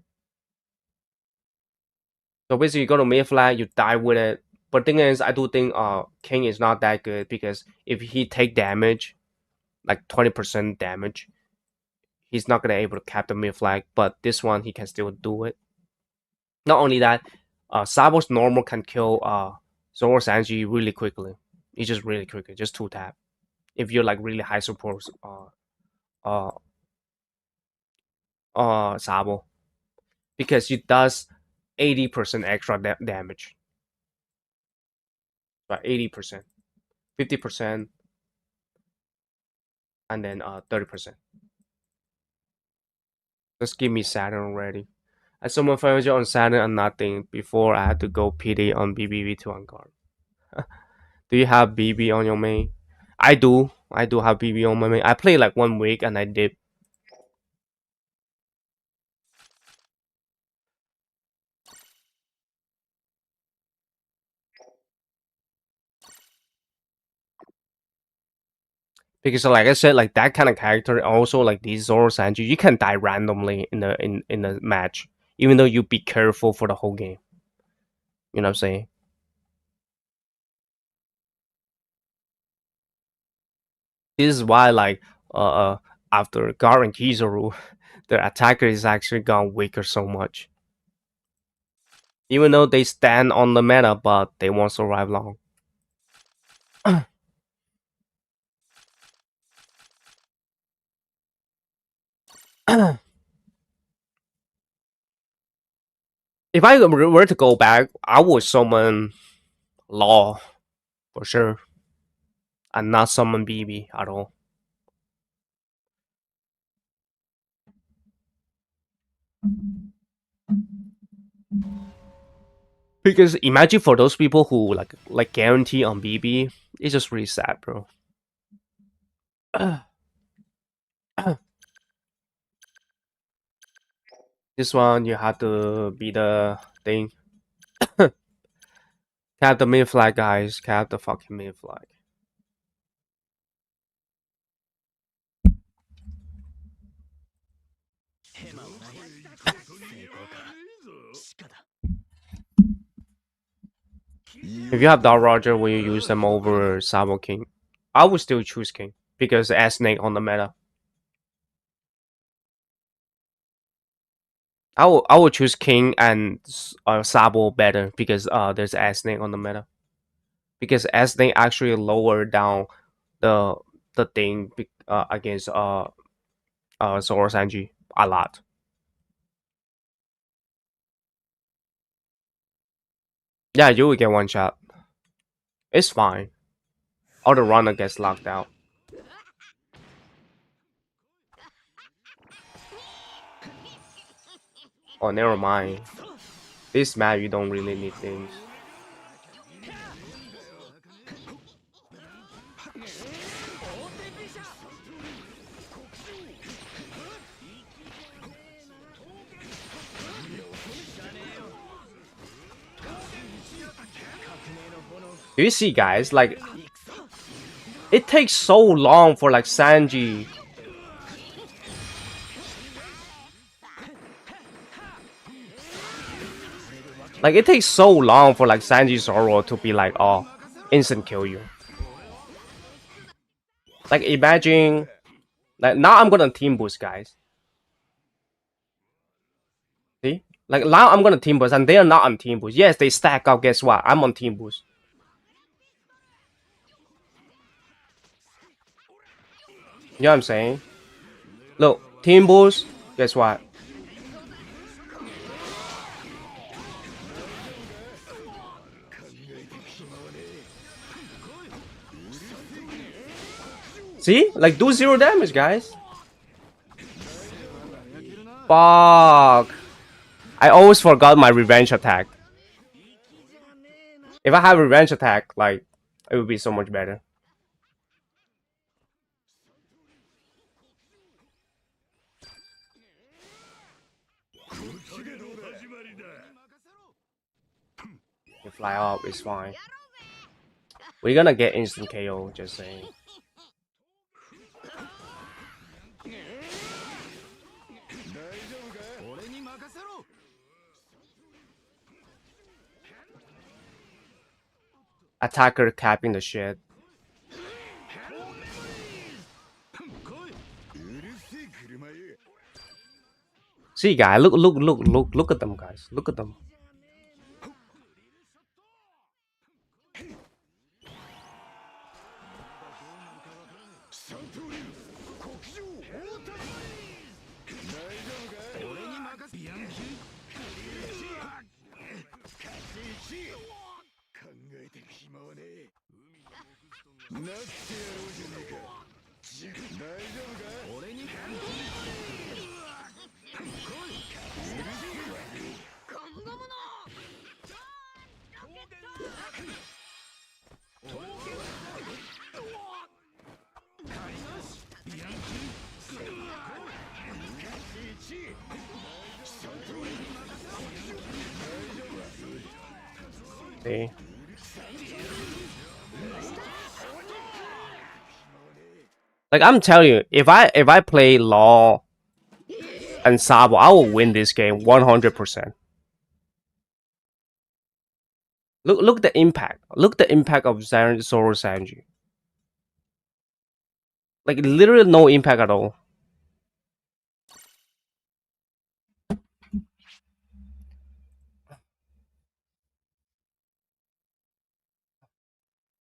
So basically, you go to mid flag, you die with it. But thing is, I do think King is not that good because if he take damage, like 20% damage, he's not gonna able to cap the mid flag. But this one, he can still do it. Not only that, Sabo's normal can kill Zoro Sanji really quickly. It's just really quickly, just 2 tap. If you're like really high support uh Sabo, because it does 80% extra damage. Right, 80%, 50%, and then 30%. Just give me Saturn already. I summoned 500 on Saturn and nothing before I had to go PD on BBV to on guard. Do you have BB on your main? I do. I do have BB on my main. I played like 1 week and I did. Because like I said, like that kind of character, also like these Zoro Sanji, you can die randomly in a match, even though you be careful for the whole game. You know what I'm saying? This is why like after Gar and Kizaru, their attacker is actually gone weaker so much. Even though they stand on the meta, but they won't survive long. If I were to go back, I would summon Law for sure, and not summon BB at all. Because imagine for those people who like guarantee on BB, it's just really sad, bro. This one you have to be the thing. Cap the mid flag, guys. Cap the fucking mid flag. If you have Dark Roger, will you use them over Sabo King? I would still choose King because S-Snake on the meta. I would choose King and Sabo better because there's S-Snake on the meta. Because S-Snake actually lower down the thing against Zoro Sanji a lot. Yeah, you will get one shot. It's fine. Or the runner gets locked out. Oh, never mind. This map you don't really need things. Do you see, guys? Like, it takes so long for like Sanji. Like, it takes so long for like Sanji Zoro to be like, oh, instant kill you. Like, imagine, like now I'm gonna team boost, guys. See? Like now I'm gonna team boost, and they are not on team boost. Yes, they stack up. Guess what? I'm on team boost. You know what I'm saying? Look, team boost. Guess what? See? Like, do 0 damage, guys. Fuck. I always forgot my revenge attack. If I have revenge attack, like, it would be so much better. You fly up, it's fine. We're gonna get instant KO, just saying. Attacker capping the shit. See, guys, look at them, guys. Look at them. See? Like, I'm telling you, if I play Law and Sabo, I will win this game 100%. Look the impact. Look the impact of Zoro Sanji. Like, literally no impact at all.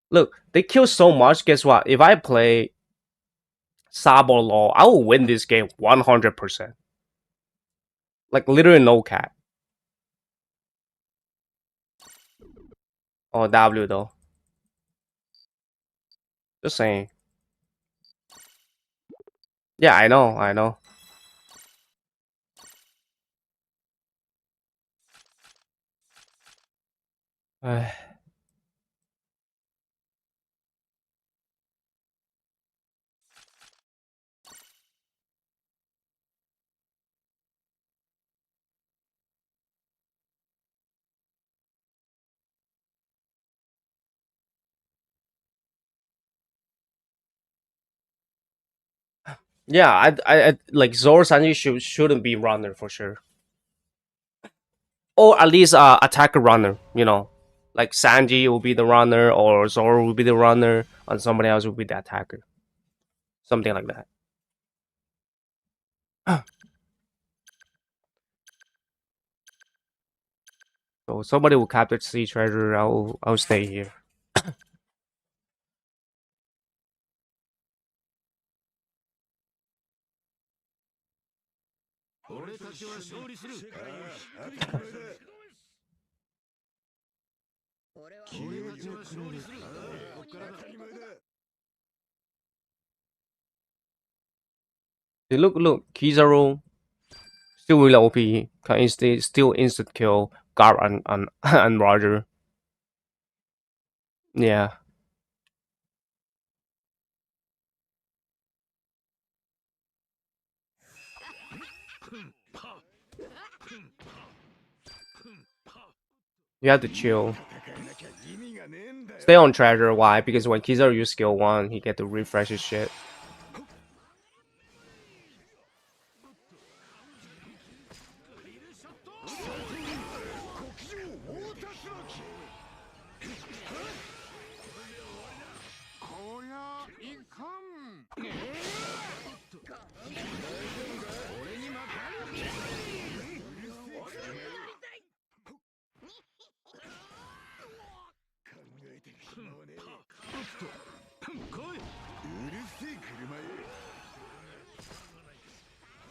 Look, they kill so much. Guess what? If I play Sabo Law, I will win this game 100%. Like, literally no cap. Oh, W though. Just saying. Yeah, I know, I know. Yeah, I like Zoro Sanji shouldn't be runner for sure, or at least attacker runner. You know, like Sanji will be the runner, or Zoro will be the runner, and somebody else will be the attacker. Something like that. So somebody will capture sea treasure. I'll stay here. Hey, look, Kizaru still really OP. Can still instant kill Gar and and Roger. Yeah. You have to chill. Stay on treasure. Why? Because when Kizaru use skill 1, he get to refresh his shit.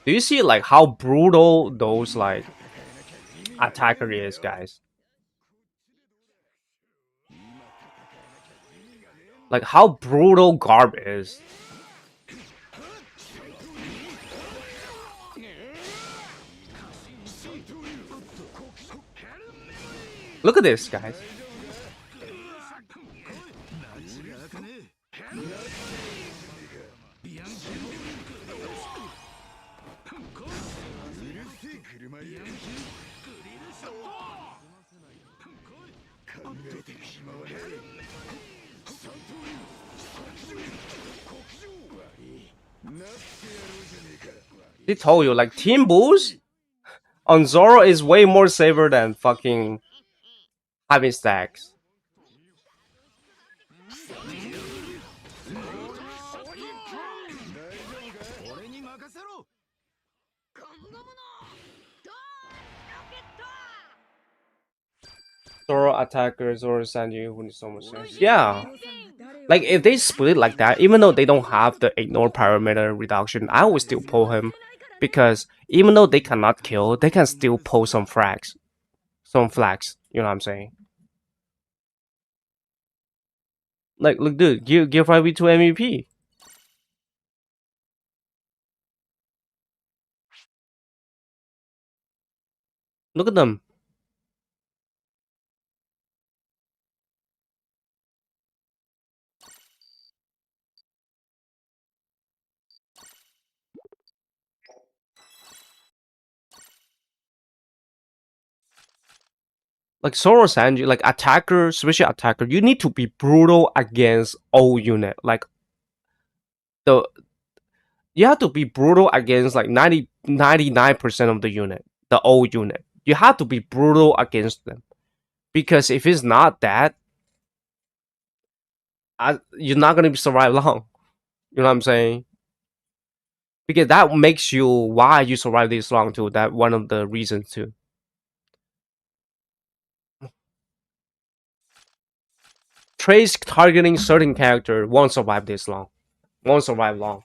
Do you see like how brutal those like attacker is, guys? Like how brutal Garb is. Look at this, guys. They told you like team boost on Zoro is way more safer than fucking having stacks. Zoro attacker, Zoro Sanji, who needs so much sense. Yeah. Like if they split like that, even though they don't have the ignore parameter reduction, I would still pull him. Because even though they cannot kill, they can still pull some frags. Some flags. You know what I'm saying? Like look dude, Gear 5v2 MVP. Look at them. Like Zoro Sanji, like attacker, especially attacker, you need to be brutal against all unit. Like the you have to be brutal against like 99% of the unit, the old unit. You have to be brutal against them. Because if it's not that, you're not going to survive long. You know what I'm saying? Because that makes you why you survive this long too. That one of the reasons too. Trace targeting certain character won't survive this long. Won't survive long.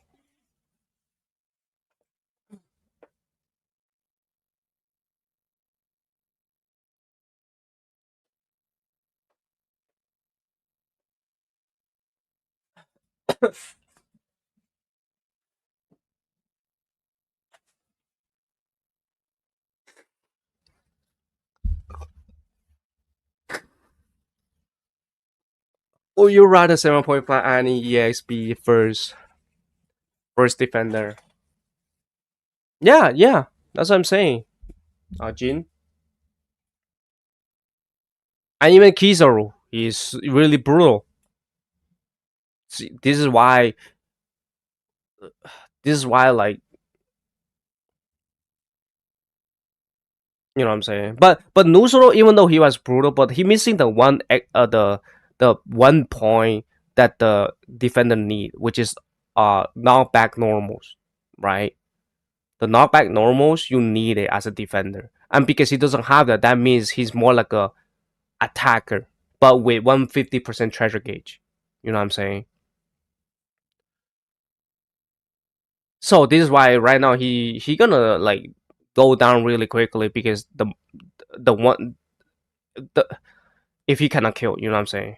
Or you rather 7.5 any EXP first defender. Yeah. That's what I'm saying. Jin. And even Kizaru is really brutal. See, this is why like you know what I'm saying. But Nusuro, even though he was brutal, but he missing the one point that the defender need, which is knockback normals, right? The knockback normals you need it as a defender, and because he doesn't have that, that means he's more like a attacker, but with 150% treasure gauge. You know what I'm saying? So this is why right now he gonna like go down really quickly because the one the if he cannot kill, you know what I'm saying?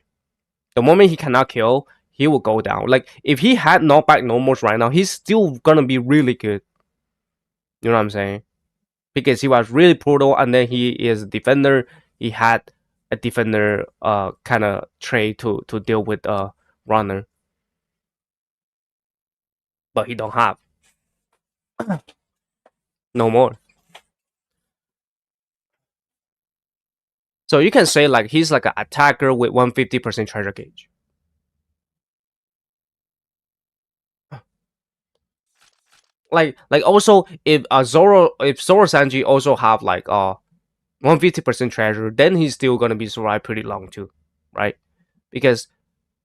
The moment he cannot kill, he will go down. Like if he had knockback normals right now, he's still gonna be really good. You know what I'm saying? Because he was really brutal, and then he is a defender. He had a defender kind of trait to deal with a runner, but he don't have no more. So you can say like he's like an attacker with 150% treasure gauge. Like also if Zoro Sanji also have like 150% treasure, then he's still gonna be survive pretty long too, right? Because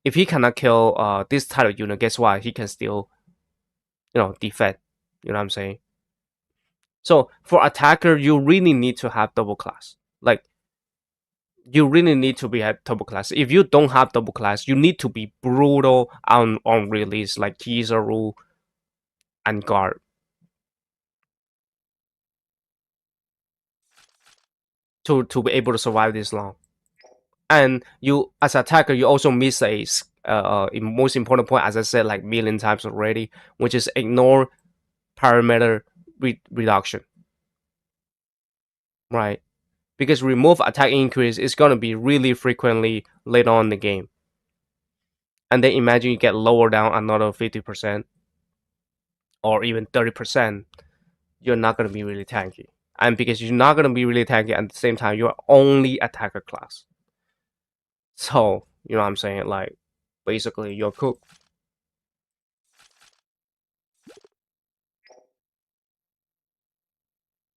if he cannot kill this type of unit, guess what? He can still defend. You know what I'm saying? So for attacker, you really need to have double class. Like you really need to be at double class. If you don't have double class, you need to be brutal on release, like Kizaru and guard to be able to survive this long. And you as attacker, you also miss a most important point, as I said like million times already, which is ignore parameter reduction, right? because remove attack increase is gonna be really frequently later on in the game. And then imagine you get lower down another 50% or even 30%, you're not gonna be really tanky. And because you're not gonna be really tanky at the same time, you're only attacker class. So, you know what I'm saying? Like, basically, you're cooked.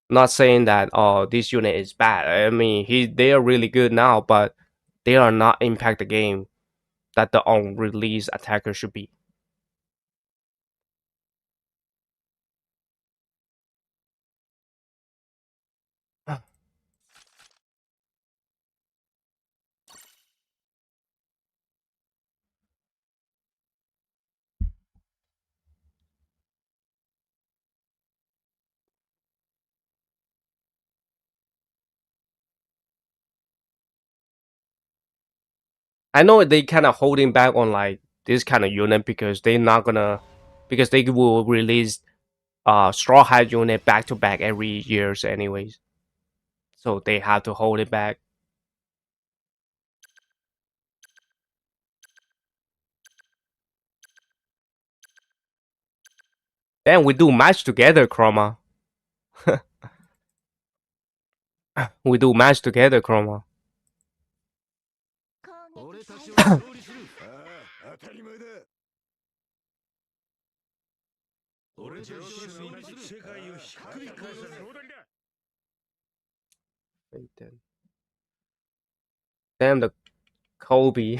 Not saying that this unit is bad. I mean they are really good now, but they are not impact the game that the on release attacker should be. I know they kind of holding back on like this kind of unit because they're not gonna because they will release straw hat unit back to back every years anyways. So they have to hold it back. Then we do match together, Chroma. We do match together, Chroma. Damn the Kobe.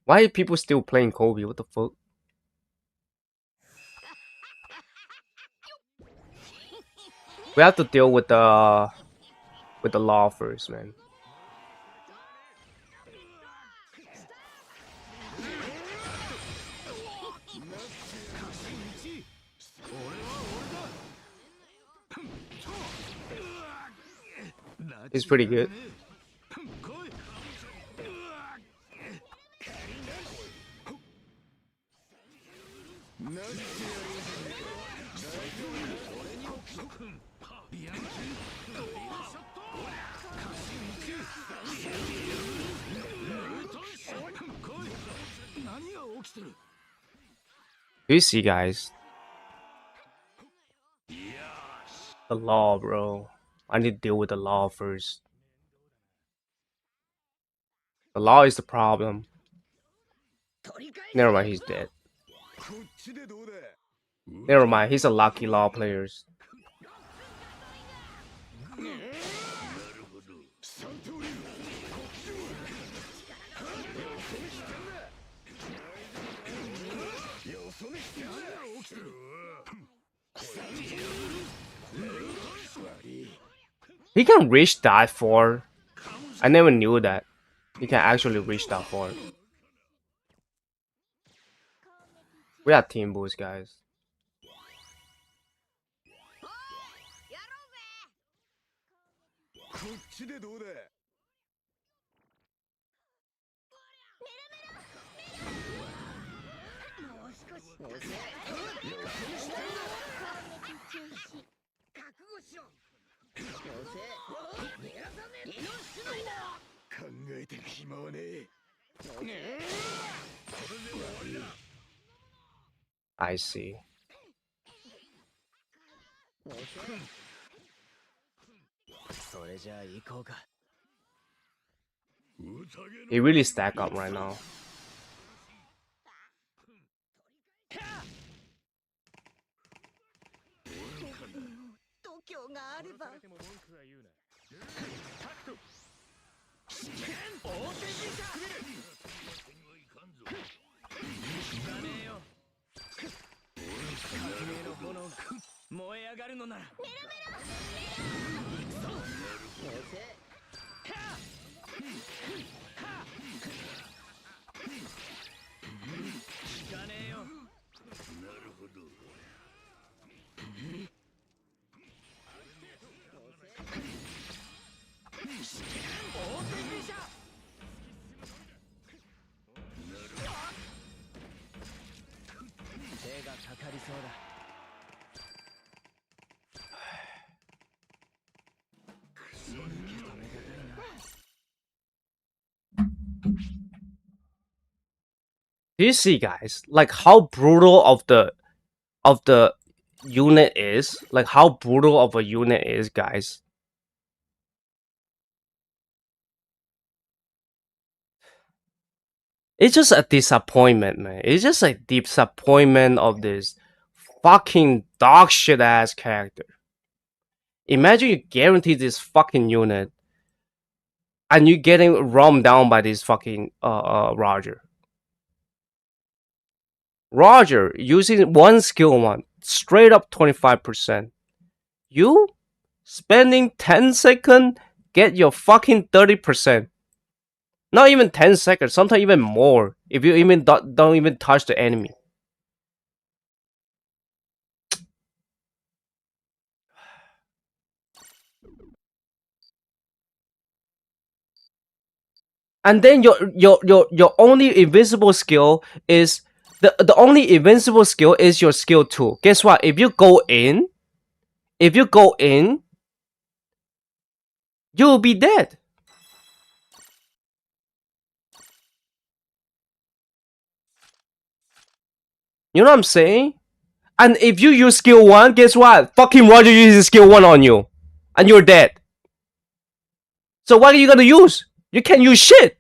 Why are people still playing Kobe? What the fuck? We have to deal with the law first, man. It's pretty good. You see, guys, the law, bro. I need to deal with the law first. The law is the problem. Never mind, he's dead. Never mind, he's a lucky law player. He can reach that far. I never knew that. He can actually reach that far. We are team boost, guys. I see. He really stack up right now. Do you see, guys? Like how brutal of the unit is? Like how brutal of a unit is, guys? It's just a disappointment, man. It's just a disappointment of this fucking dog shit ass character. Imagine you guarantee this fucking unit and you getting roamed down by this fucking Roger. Roger using one skill one, straight up 25%. You spending 10 seconds, get your fucking 30%. Not even 10 seconds, sometimes even more if you even don't even touch the enemy. And then your only invincible skill is the only invincible skill is your skill 2. Guess what? If you go in, you'll be dead. You know what I'm saying? And if you use skill 1, guess what? Fucking Roger uses skill 1 on you. And you're dead. So what are you gonna use? You can't use shit.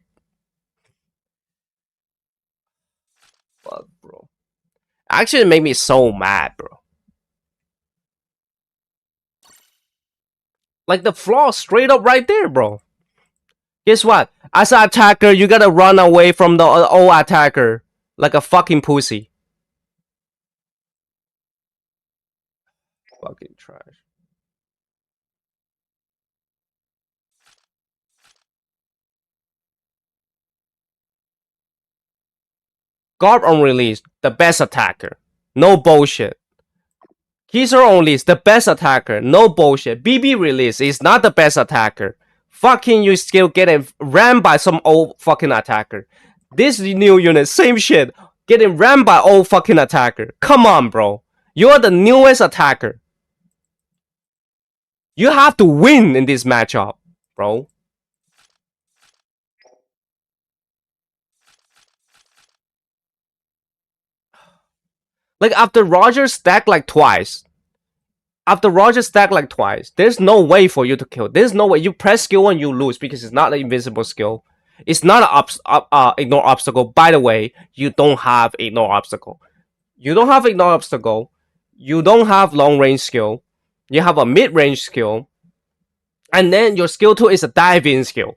Fuck, bro. Actually, it made me so mad, bro. Like the flaw straight up right there, bro. Guess what? As an attacker, you gotta run away from the old attacker like a fucking pussy. Fucking trash. Garb on release, the best attacker. No bullshit. Kizaru on release, the best attacker. No bullshit. BB release is not the best attacker. Fucking you still getting rammed by some old fucking attacker. This new unit, same shit. Getting rammed by old fucking attacker. Come on, bro. You're the newest attacker. You have to win in this matchup, bro. Like after Roger stacked like twice. There's no way for you to kill. There's no way. You press skill 1, you lose because it's not an invincible skill. It's not an ignore obstacle. By the way, you don't have ignore obstacle. You don't have ignore obstacle. You don't have long range skill. You have a mid range skill. And then your skill 2 is a dive in skill.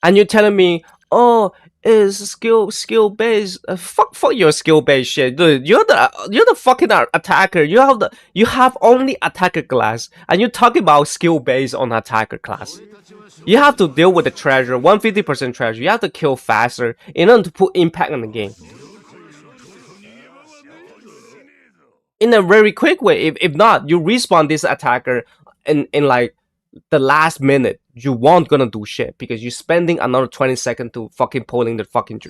And you're telling me, oh, is skill based? Fuck your skill based shit, dude. You're the fucking attacker. You have only attacker class, and you're talking about skill based on attacker class. You have to deal with the treasure, 150% treasure. You have to kill faster in order to put impact on the game. In a very quick way. If not, you respawn this attacker in like the last minute. You won't gonna do shit because you're spending another 20 seconds to fucking pulling the fucking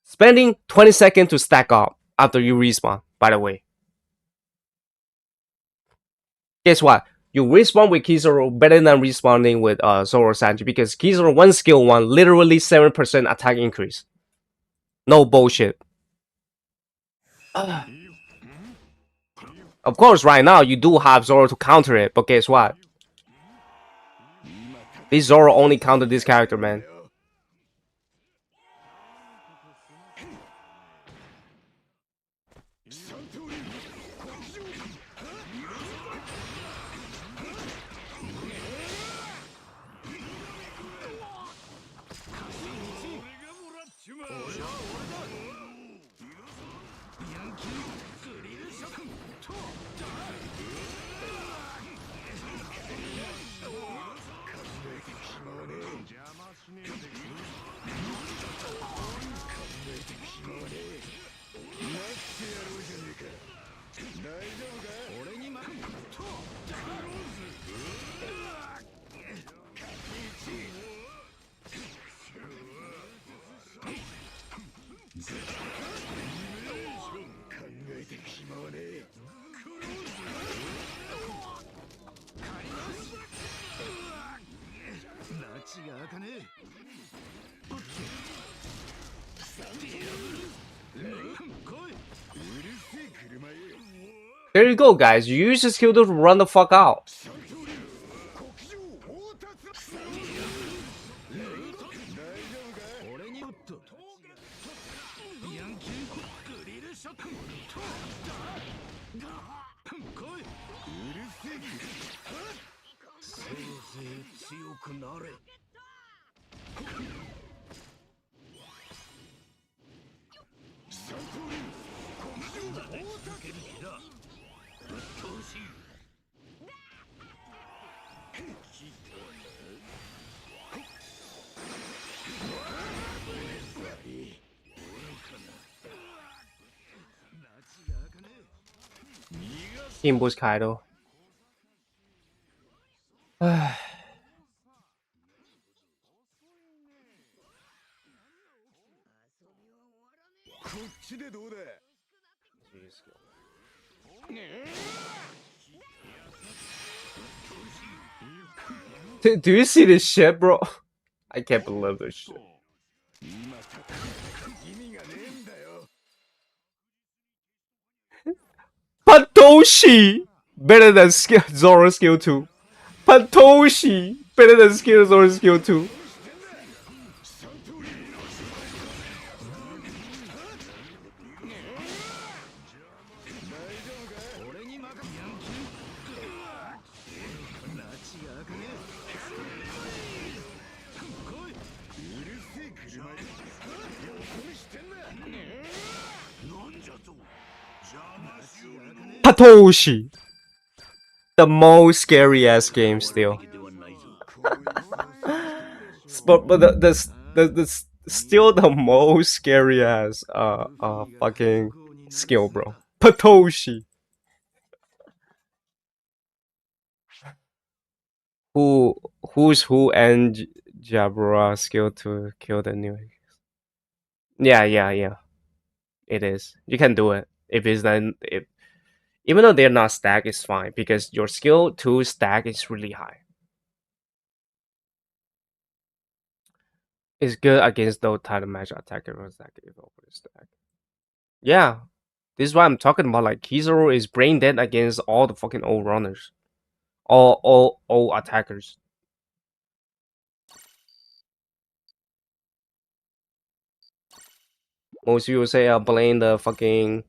spending 20 seconds to stack up after you respawn, by the way. Guess what? You respawn with Kizaru better than respawning with Zoro Sanji because Kizaru 1 skill 1 literally 7% attack increase. No bullshit. Of course, right now you do have Zoro to counter it, but guess what? This Zoro only countered this character, man. There you go, guys. You use the skill to run the fuck out. Team boost Kaido. Do you see this shit, bro? I can't believe this shit. Patoshi better than Zoro skill 2. Patoshi better than Zoro skill 2. Patoshi, the most scary ass game still. but the still the most scary ass fucking skill, bro. Patoshi. Who who and Jabra skill to kill the new? Yeah. It is. You can do it. If it's then if even though they're not stacked, it's fine because your skill 2 stack is really high. It's good against those title match attacker that give over the stack. Yeah. This is what I'm talking about. Like Kizaru is brain dead against all the fucking old runners. All attackers. Most people say I blame the fucking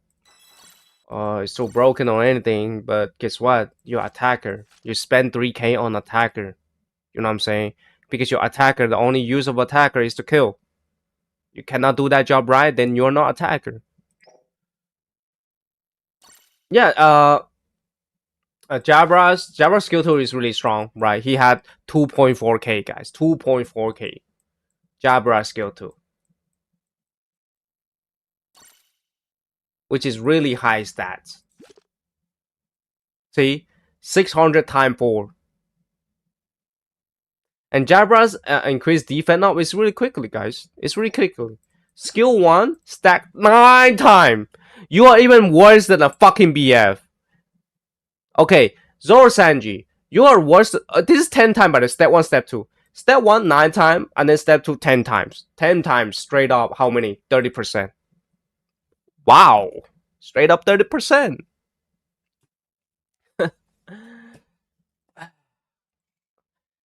it's so broken or anything, but guess what? You're attacker. You spend 3k on attacker. You know what I'm saying? Because your attacker, the only use of attacker is to kill. You cannot do that job right, then you're not attacker. Yeah, Jabra's skill 2 is really strong, right? He had 2.4k, guys. 2.4k. Jabra skill 2. Which is really high stats. See? 600 times 4. And Jabra's increased defense up is really quickly, guys. It's really quickly. Skill 1, stack 9 times. You are even worse than a fucking BF. Okay, Zoro Sanji, you are worse. This is 10 times, but step 1, step 2. Step 1, 9 times, and then step 2, 10 times. 10 times, straight up, how many? 30%. Wow. Straight up 30%.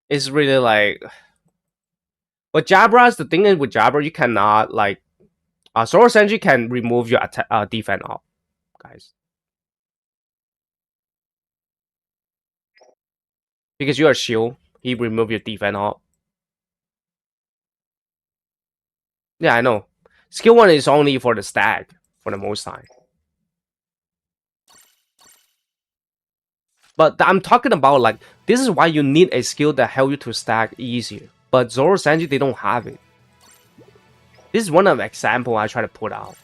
It's really like... But Jabra's, the thing is with Jabra, you cannot, like... Zoro Sanji can remove your defense off, guys. Because you're a shield, he remove your defense off. Yeah, I know. Skill 1 is only for the stack, for the most time. But I'm talking about, like, this is why you need a skill that help you to stack easier. But Zoro Sanji, they don't have it. This is one of the example I try to put out.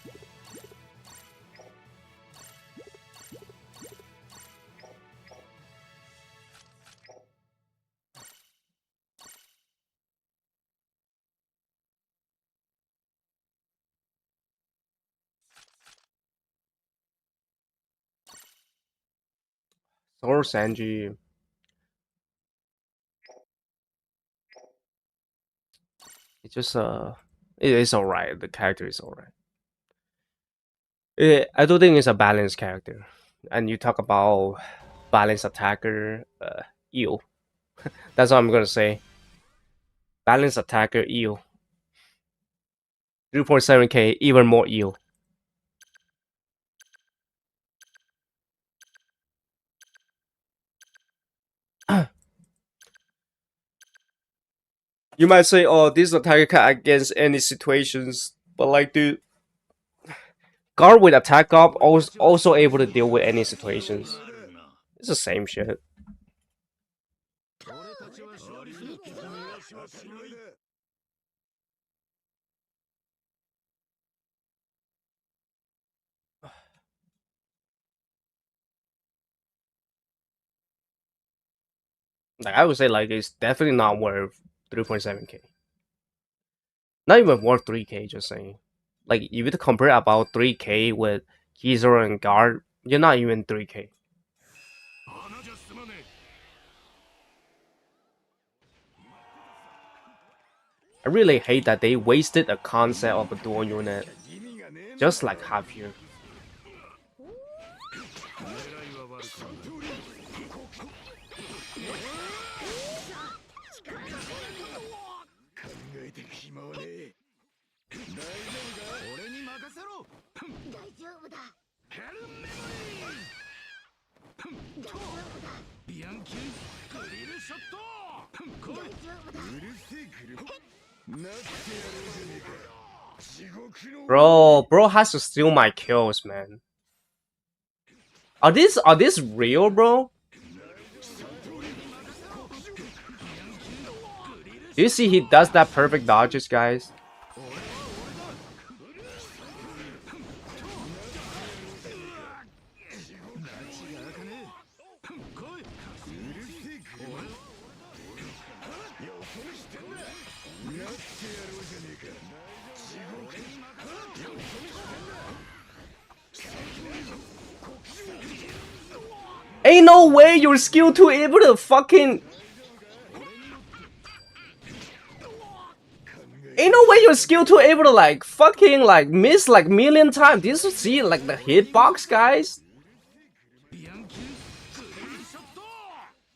Zoro Sanji... It's just, it is alright. The character is alright. I do think it's a balanced character. and you talk about balance attacker, eel. That's what I'm gonna say. Balance attacker, eel. 3.7k, even more eel. You might say, "Oh, this attacker can against any situations," but like, dude, guard with attack up also able to deal with any situations. It's the same shit. Like I would say, like it's definitely not worth 3.7k. Not even worth 3k. Just saying. Like if you compare about 3k with Kizoro and guard, you're not even 3k. I really hate that they wasted a concept of a dual unit just like half here. Bro has to steal my kills, man. Are these real, bro? Do you see he does that perfect dodges, guys? Ain't no way your skill 2 able to fucking... Ain't no way your skill 2 able to like fucking like miss like million times. Do you see like the hitbox, guys?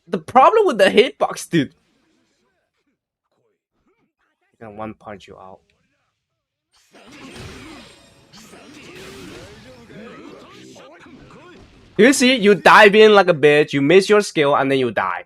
The problem with the hitbox, dude. Can one punch you out. You see, you dive in like a bitch, you miss your skill, and then you die.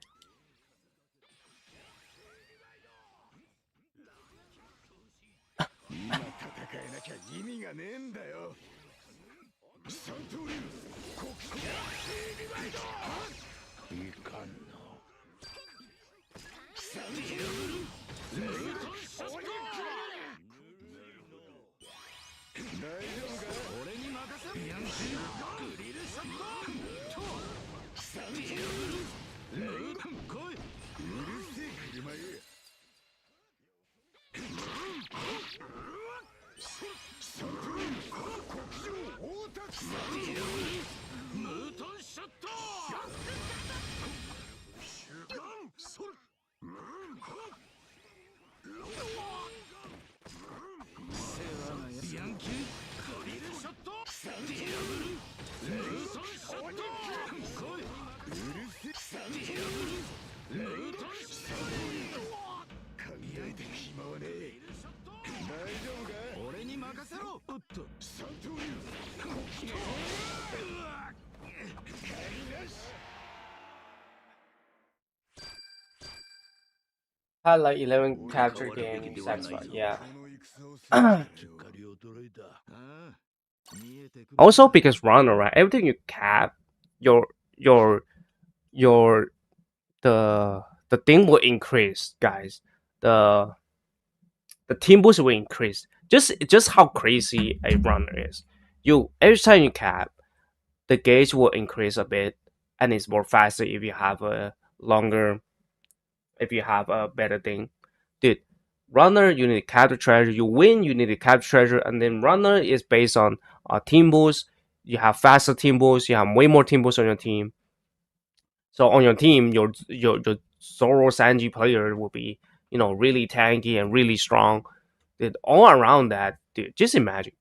Had like 11 capture game satisfied, yeah. Also because runner, right? Everything you cap, your your your the thing will increase, guys. The the team boost will increase. Just how crazy a runner is. You every time you cap, the gauge will increase a bit, and it's more faster if you have a longer, if you have a better thing. Dude, runner you need to capture treasure. You win, you need to capture treasure, and then runner is based on team boost. You have faster team boost. You have way more team boost on your team. So on your team, your Zoro Sanji player will be, really tanky and really strong. Dude, all around that, dude, just imagine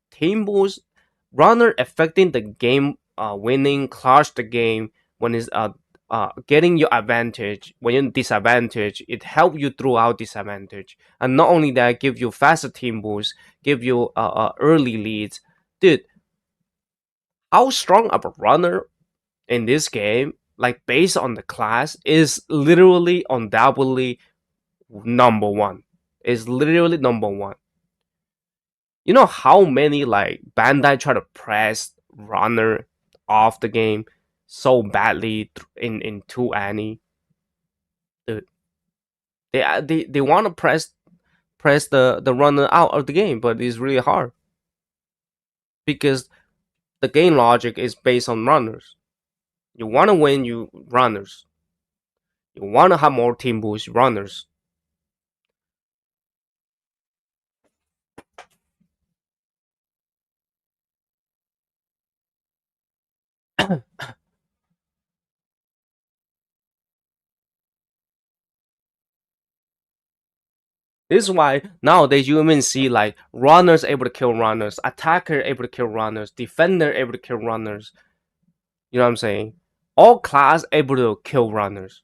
team boost runner affecting the game winning, clutch the game, when it's getting your advantage, when you're in disadvantage, it help you throughout disadvantage, and not only that, give you faster team boost, give you early leads, dude. How strong of a runner in this game, like based on the class, is literally undoubtedly number one. Is literally number one. You know how many like Bandai try to press runner off the game so badly in two Annie. Dude, they want to press the runner out of the game, but it's really hard because the game logic is based on runners. You want to win, you runners. You want to have more team boost, runners. This is why nowadays you even see like runners able to kill runners, attacker able to kill runners, defender able to kill runners. You know what I'm saying? All class able to kill runners,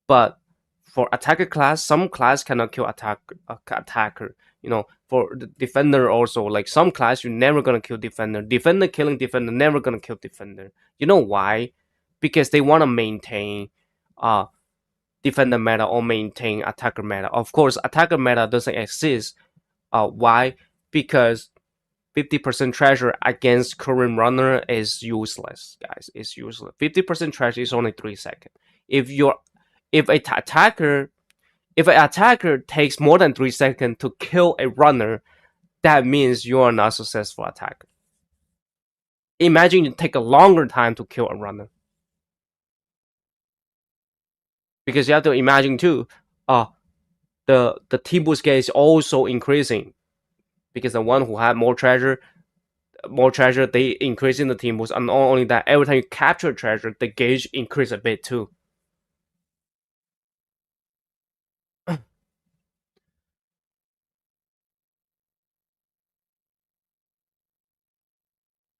but for attacker class, some class cannot kill attacker. You know, for the defender also, like some class you're never gonna kill defender. Defender killing defender, never gonna kill defender. You know why? Because they want to maintain uh defender meta or maintain attacker meta. Of course, attacker meta doesn't exist. Why? Because 50% treasure against current runner is useless, guys. It's useless. 50% treasure is only 3 seconds. If you're if a attacker if an attacker takes more than 3 seconds to kill a runner, that means you are not a successful attacker. Imagine you take a longer time to kill a runner. Because you have to imagine too, uh the team boost gauge is also increasing because the one who had more treasure, they increasing the team boost, and not only that, every time you capture treasure, the gauge increase a bit too.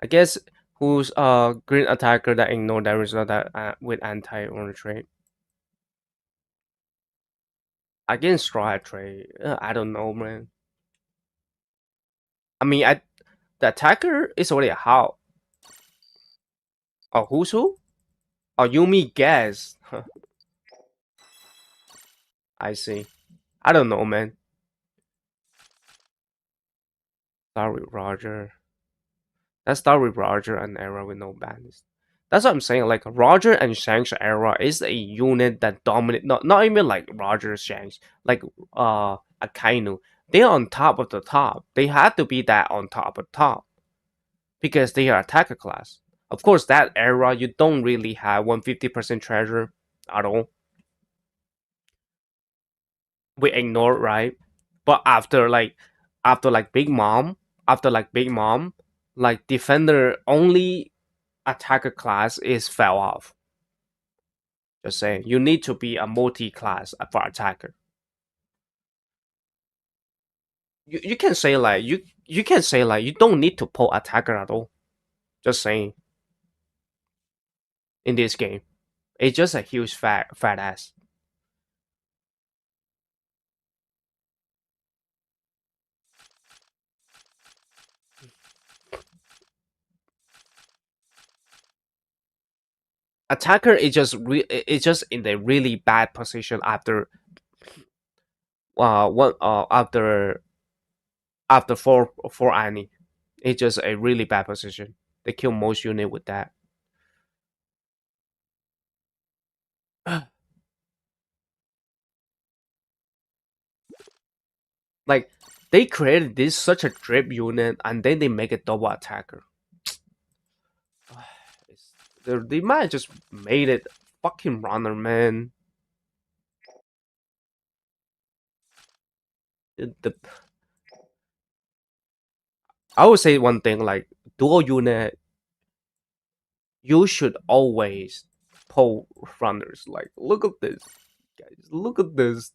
I guess who's green attacker that ignore that result that with anti on trade against straw hat trade. I don't know, man. I mean, the attacker is already a how. Oh, who's who? Oh, Yumi guess. I see. I don't know, man. Sorry, Roger. Let's start with Roger and Era with no bans. That's what I'm saying. Like Roger and Shanks era is a unit that dominate. Not even like Roger Shanks. Like Akainu. They're on top of the top. They had to be that on top of top because they are attacker class. Of course, that era you don't really have 150% treasure at all. We ignore, right? But after like Big Mom, like defender only attacker class is fell off. Just saying, you need to be a multi-class for attacker. You can say like you can say like you don't need to pull attacker at all. Just saying, in this game, it's just a huge fat ass. Attacker is it's just in a really bad position after one after four Annie. It's just a really bad position. They kill most unit with that. Like they created this such a drip unit and then they make a double attacker. They might have just made it fucking runner, man. The I would say one thing like dual unit, you should always pull runners. Like look at this, guys. Look at this.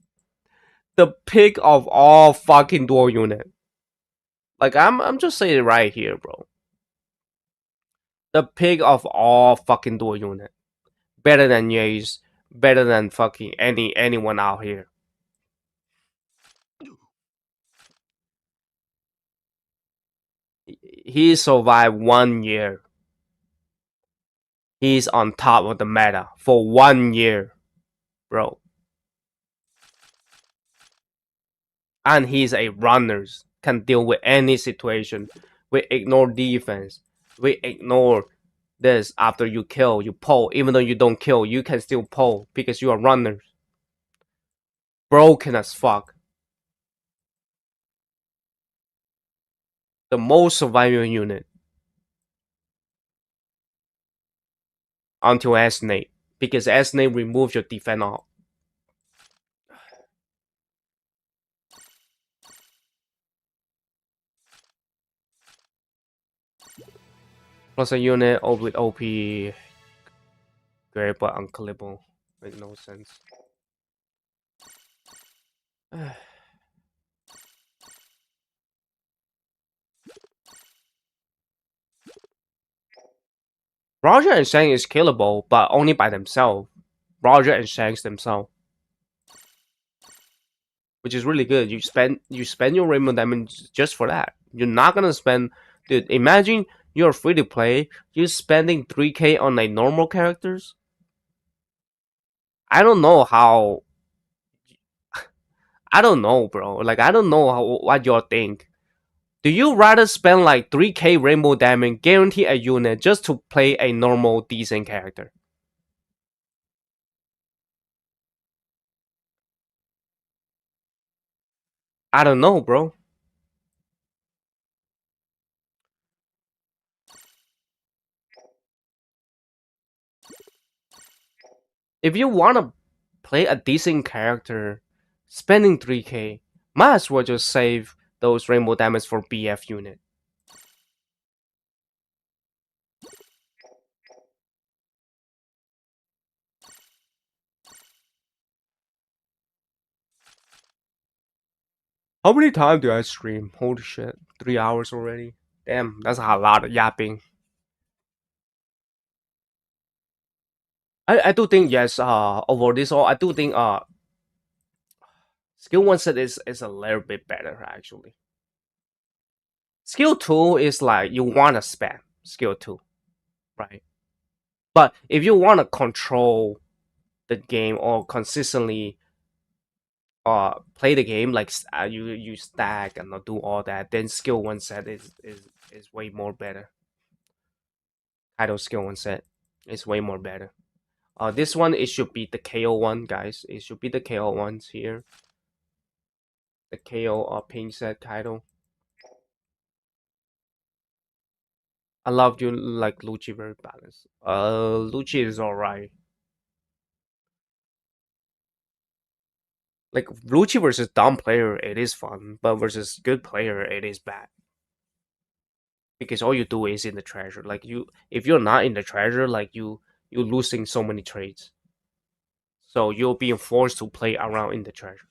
The pick of all fucking dual unit. Like I'm just saying it right here, bro. The pick of all fucking dual unit. Better than Yace. Better than fucking anyone out here. He survived 1 year. He's on top of the meta for 1 year, bro. And he's a runner. Can deal with any situation. We ignore defense. We ignore this after you kill. You pull. Even though you don't kill, you can still pull because you are runners. Broken as fuck. The most surviving unit until S-Nate. Because S-Nate removes your defense off. Plus a unit with OP, great but unkillable. Make no sense. Roger and Shanks is killable, but only by themselves. Roger and Shanks themselves, which is really good. You spend your rainbow diamond just for that. You're not gonna spend, dude. Imagine you're free to play. You're spending 3K on like normal characters. I don't know how. I don't know, bro. Like I don't know what y'all think. Do you rather spend like 3K rainbow diamond, guarantee a unit just to play a normal decent character? I don't know, bro. If you wanna play a decent character, spending 3K, might as well just save those rainbow diamonds for BF unit. How many times do I stream? Holy shit, 3 hours already. Damn, that's a lot of yapping. I do think yes. Over this all, I do think skill one set is a little bit better actually. Skill two is like you wanna spam skill two, right? But if you wanna control the game or consistently play the game like you stack and do all that, then skill one set is way more better. Idle skill one set is way more better. This one it should be the KO one, guys. It should be the KO ones here. The KO ping set title. I love you like Lucci very balanced. Lucci is alright. Like Lucci versus dumb player, it is fun, but versus good player, it is bad. Because all you do is in the treasure. Like if you're not in the treasure, like you're losing so many trades. So you're being forced to play around in the treasure.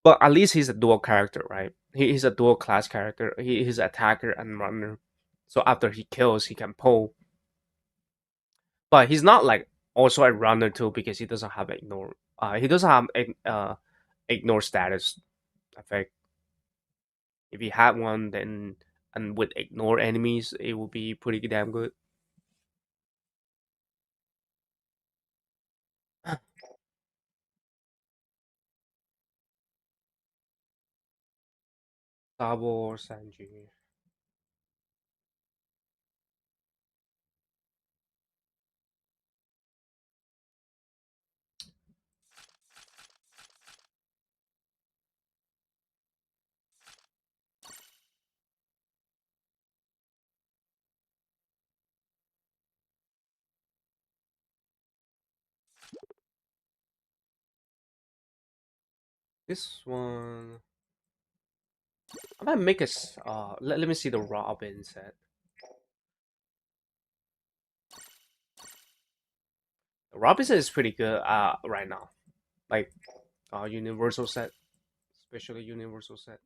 But at least he's a dual character, right? He's a dual class character. He's attacker and runner. So after he kills, he can pull. But he's not like also a runner too because he doesn't have ignore. He doesn't have ignore status effect. If he had one, then and would ignore enemies, it would be pretty damn good. Zoro Sanji. This one, I might make us. Let me see the Robin set. The Robin set is pretty good. Right now, like Universal set, especially universal set.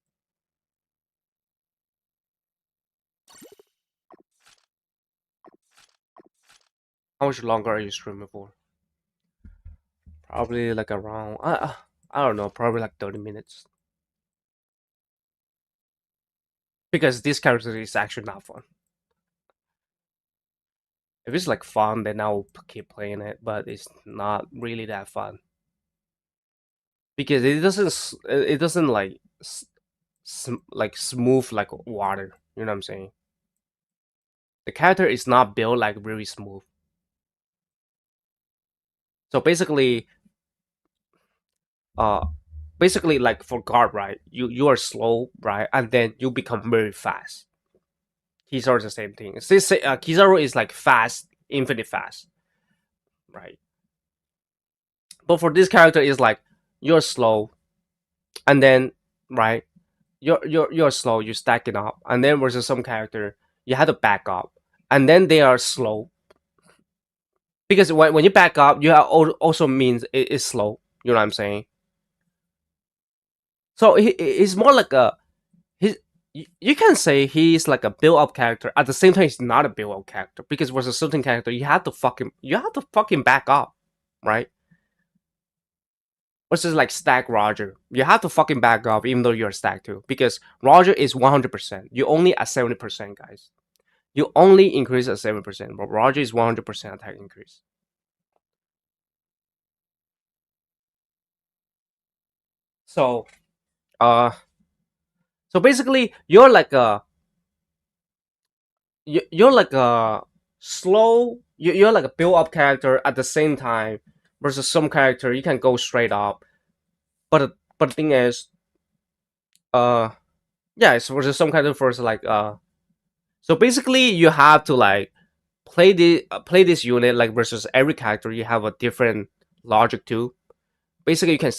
How much longer are you streaming for? Probably like around I don't know, probably like 30 minutes. Because this character is actually not fun. If it's like fun, then I'll keep playing it, but it's not really that fun because it doesn't like like smooth like water. You know what I'm saying? The character is not built like really smooth. So uh, basically like for guard, right? You are slow, right, and then you become very fast. Kizaru is the same thing. Kizaru is like fast, infinite fast, right? But for this character, is like you're slow, and then right, you're slow, you stack it up, and then versus some character, you have to back up, and then they are slow because when you back up, you also means it is slow. You know what I'm saying? So he's more like a he. You can say he's like a build up character. At the same time, he's not a build up character because versus certain character, you have to fucking back up, right? Versus like stack Roger, you have to fucking back up even though you're stack too because Roger is 100%. You only at 70%, guys. You only increase at 7%, but Roger is 100% attack increase. So, uh, so basically, you're like a slow. You're like a build up character at the same time versus some character you can go straight up. But the thing is, uh, yeah, it's versus some character first like So basically, you have to like play this unit like versus every character. You have a different logic too. Basically, you can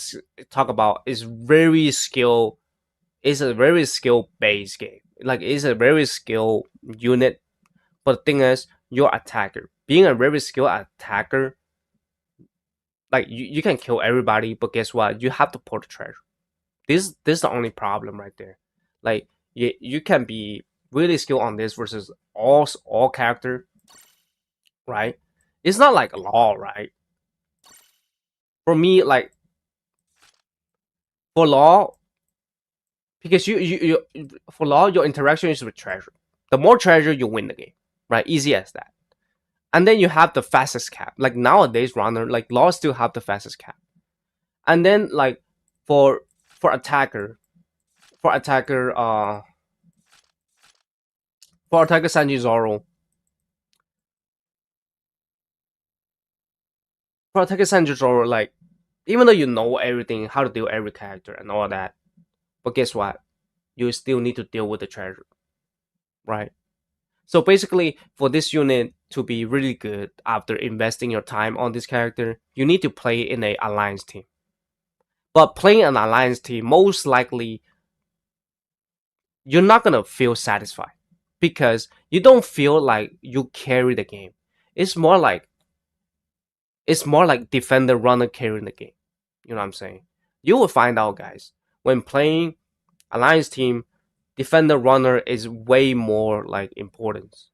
talk about is very skill. It's a very skill based game. Like it's a very skill unit. But the thing is, you're attacker. Being a very skilled attacker, like you can kill everybody, but guess what? You have to pull the treasure. This is the only problem right there. Like you can be really skilled on this versus all character, right? It's not like a law, right? For me, like for law, because you for law your interaction is with treasure. The more treasure, you win the game, right? Easy as that. And then you have the fastest cap. Like nowadays, runner like law still have the fastest cap. And then like for for attacker, for attacker, uh, for attacker Sanji Zoro, for attacker Sanji Zoro, like even though you know everything, how to deal every character and all that, but guess what? You still need to deal with the treasure, right? So basically, for this unit to be really good after investing your time on this character, you need to play in a alliance team. But playing an alliance team, most likely you're not gonna feel satisfied because you don't feel like you carry the game. It's more like it's more like defender runner carrying the game. You know what I'm saying? You will find out, guys, when playing alliance team, defender runner is way more like importance.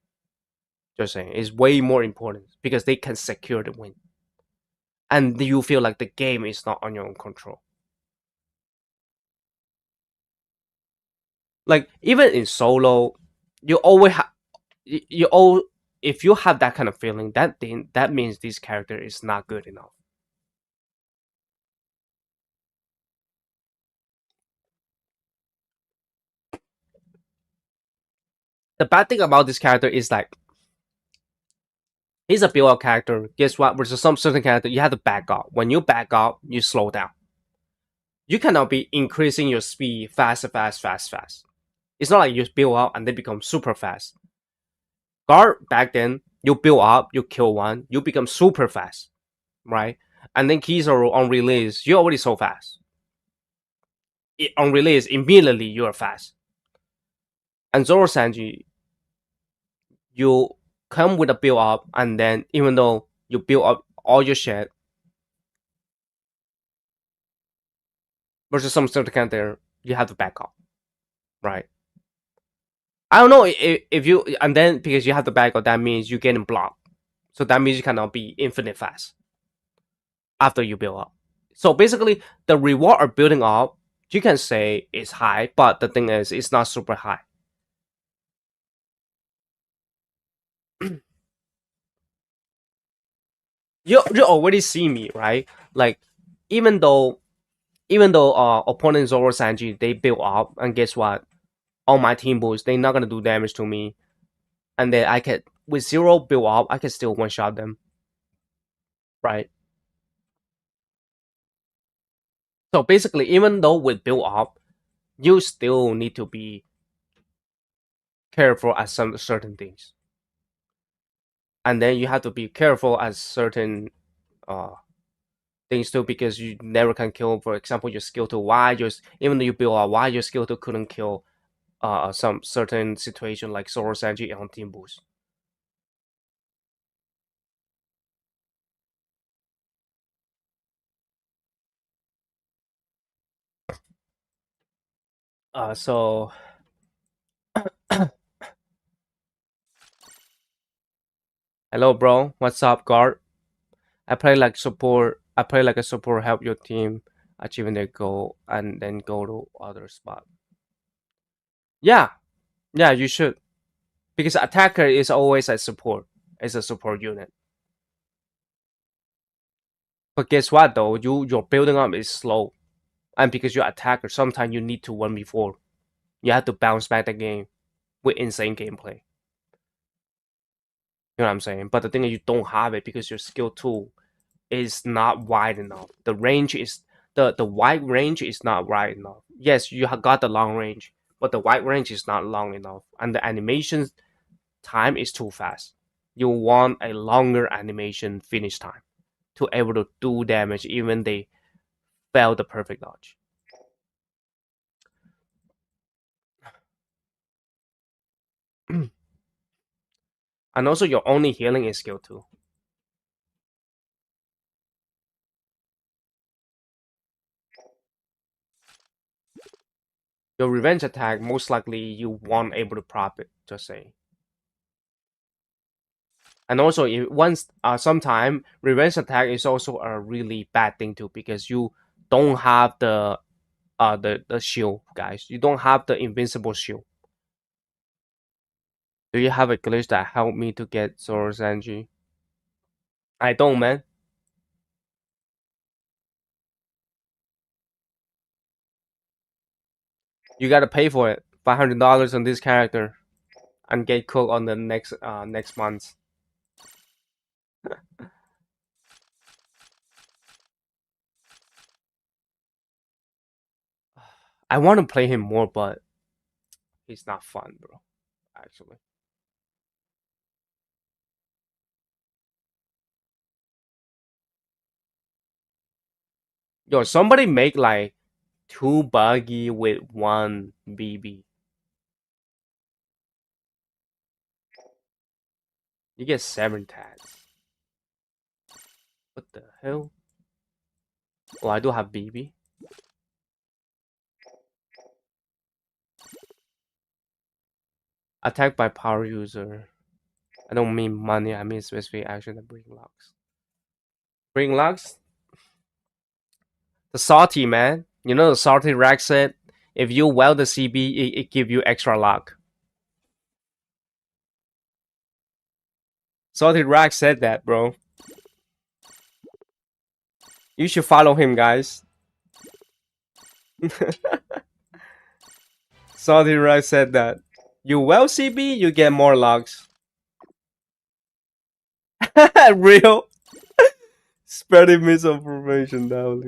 Just saying, is way more important because they can secure the win, and you feel like the game is not on your own control. Like even in solo, you always have you all if you have that kind of feeling, that means this character is not good enough. The bad thing about this character is like he's a build up character. Guess what? Versus some certain character, you have to back up. When you back up, you slow down. You cannot be increasing your speed fast. It's not like you build up and then become super fast. Guard back then, you build up, you kill one, you become super fast, right? And then Kizaru on release, you're already so fast. On release, immediately you are fast. And Zoro Sanji, you come with a build up, and then even though you build up all your shit, versus some certain character you have to back up, right? I don't know if you and then because you have to back up, that means you're getting blocked. So that means you cannot be infinite fast after you build up. So basically, the reward of building up, you can say is high, but the thing is, it's not super high. You already see me, right? Like even though opponent Zoro Sanji they build up, and guess what? All my team boosts, they're not gonna do damage to me, and then I can with zero build up, I can still one shot them, right? So basically, even though with build up, you still need to be careful at some certain things, and then you have to be careful at certain uh things too because you never can kill. For example, your skill to Y, just even though you build up Y, your skill to couldn't kill some certain situation like Zoro Sanji on team boost. So hello, bro. What's up, guard? I play like support. I play like a support, help your team achieving their goal, and then go to other spot. Yeah, yeah, you should because attacker is always a support. It's a support unit. But guess what though? Your building up is slow, and because you're attacker, sometimes you need to win before. You have to bounce back the game with insane gameplay. You know what I'm saying? But the thing is, you don't have it because your skill tool is not wide enough. The range is the wide range is not wide enough. Yes, you have got the long range, but the wide range is not long enough, and the animation time is too fast. You want a longer animation finish time to able to do damage, even they fail the perfect dodge. And also, your only healing is skill two. Your revenge attack most likely you won't able to prop it. Just say. And also, if once sometime revenge attack is also a really bad thing too because you don't have the shield, guys. You don't have the invincible shield. Do you have a glitch that helped me to get Zoro Sanji? I don't, man. You gotta pay for it. $500 on this character and get cooked on the next month. I want to play him more, but he's not fun, bro. Actually, yo, somebody make like two buggy with one BB. You get 7 tats. What the hell? Oh, I do have BB. Attack by power user. I don't mean money. I mean specific action that bring locks. Bring locks. The salty man. You know the salty rack said if you weld the CB, it give you extra lock. Salty rack said that, bro. You should follow him, guys. Salty rack said that. You weld CB, you get more locks. Real. Spreading misinformation now.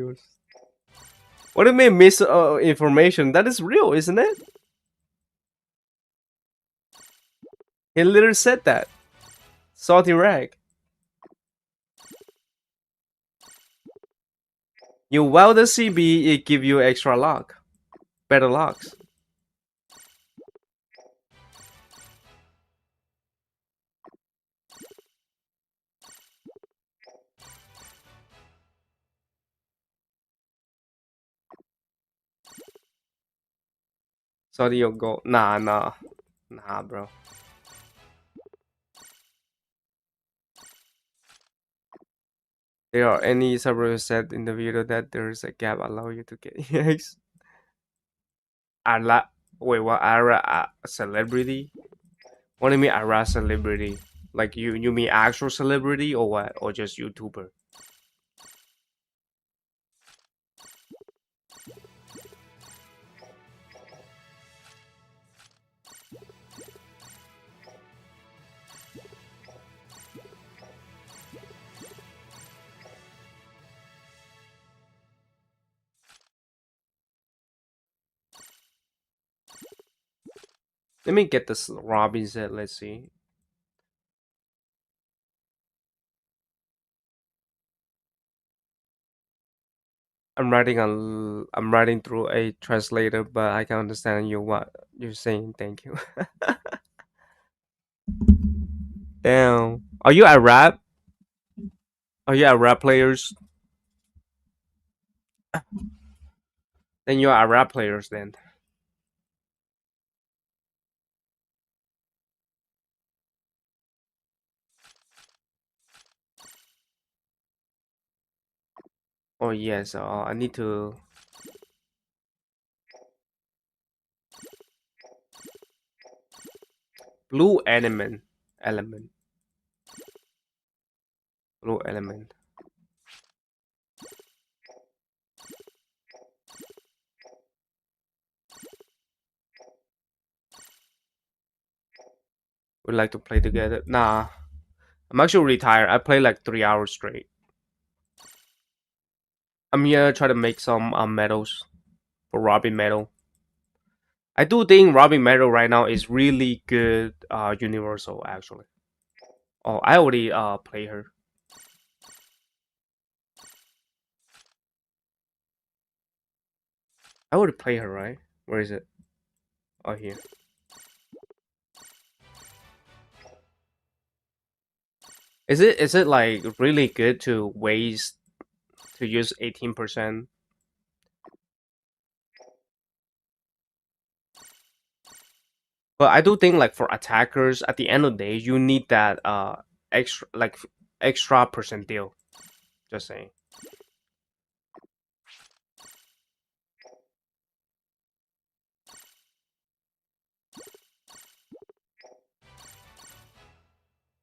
What do you mean misinformation? That is real, isn't it? He literally said that. Salty rag. You weld the CB, it give you extra lock. Better locks. Study your goal. Nah, nah, nah, bro. There are any servers said in the video that there is a gap allow you to get EX. Ara, wait, what? Ara celebrity? What do you mean Ara celebrity? Like you mean actual celebrity or what? Or just YouTuber? Let me get this Robin set. Let's see. I'm writing through a translator, but I can understand you what you're saying. Thank you. Damn. Are you a rap? Are you a rap players? Then you are a rap players then. Oh yes. I need to blue element blue element. Would like to play together. Nah, I'm actually retired. I play like 3 hours straight. I'm here try to make some medals for Robin medal. I do think Robin medal right now is really good. Universal actually. Oh, I already play her. I already play her, right? Where is it? Oh, here. Is it like really good to waste to use 18%? But I do think like for attackers, at the end of the day, you need that extra like extra percent deal. Just saying.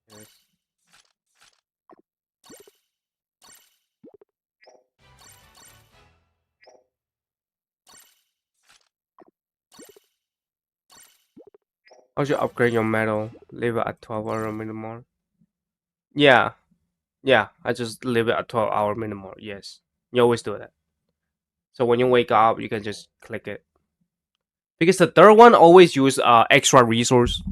Yes. How should you upgrade your metal? Leave it at 12-hour minimum. Yeah, yeah. I just leave it at 12-hour minimum. Yes, you always do that. So when you wake up, you can just click it. Because the third one always use extra resource.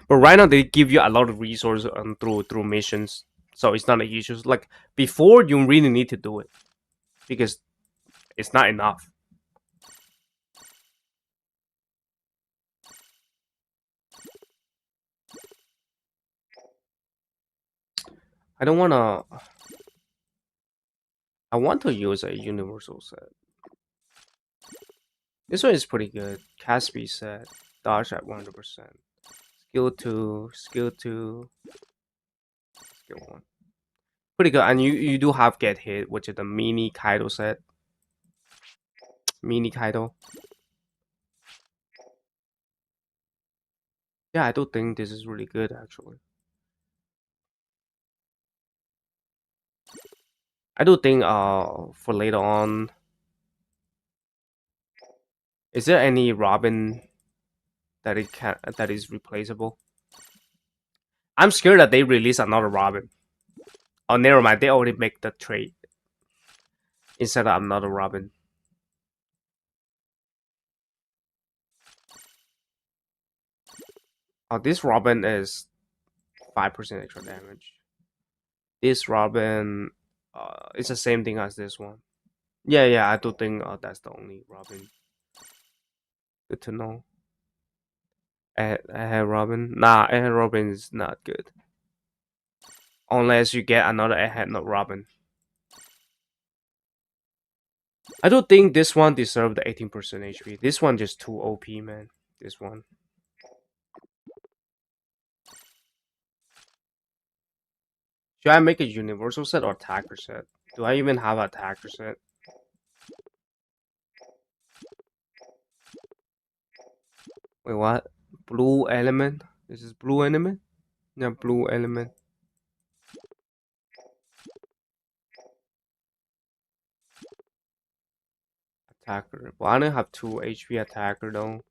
But right now they give you a lot of resource through missions, so it's not an issue. Like before, you really need to do it because it's not enough. I don't wanna. I want to use a universal set. This one is pretty good. Caspi set, dodge at 100%. Skill two, skill one. Pretty good, and you do have get hit, which is the mini Kaido set. Mini Kaido. Yeah, I do think this is really good actually. I do think for later on, is there any Robin that is replaceable? I'm scared that they release another Robin. Oh, never mind. They already make the trade instead of another Robin. Oh, this Robin is 5% extra damage. This Robin, it's the same thing as this one. Yeah, yeah. I do think that's the only Robin. Good to know. Ahead Robin. Nah, ahead Robin is not good unless you get another ahead not Robin. I don't think this one deserved the 18% HP. This one just too OP, man. This one. Should I make a universal set or attacker set? Do I even have an attacker set? Wait, what? Blue element? This is blue element? Yeah, blue element. Attacker. Well, I don't have 2 HP attacker though.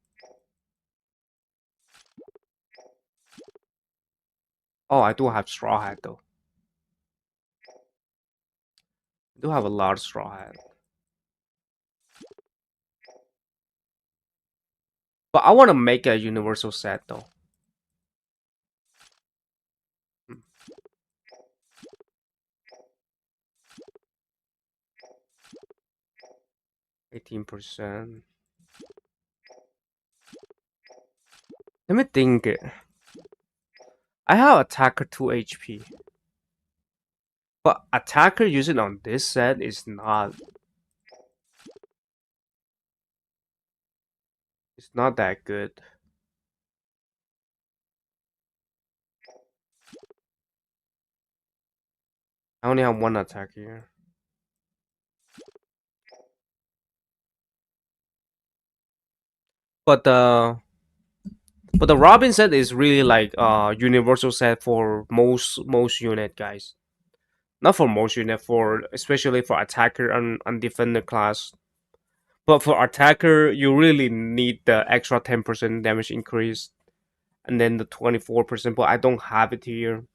Oh, I do have straw hat though. I do have a lot of straw hat. But I want to make a universal set though. Hmm, 18%. Let me think. I have attacker 2 HP. But attacker using on this set is not, it's not that good. I only have one attack here. But the Robin set is really like universal set for most unit guys. Not for most unit, for especially for attacker and defender class. But for attacker, you really need the extra 10% damage increase and then the 24%. But I don't have it here,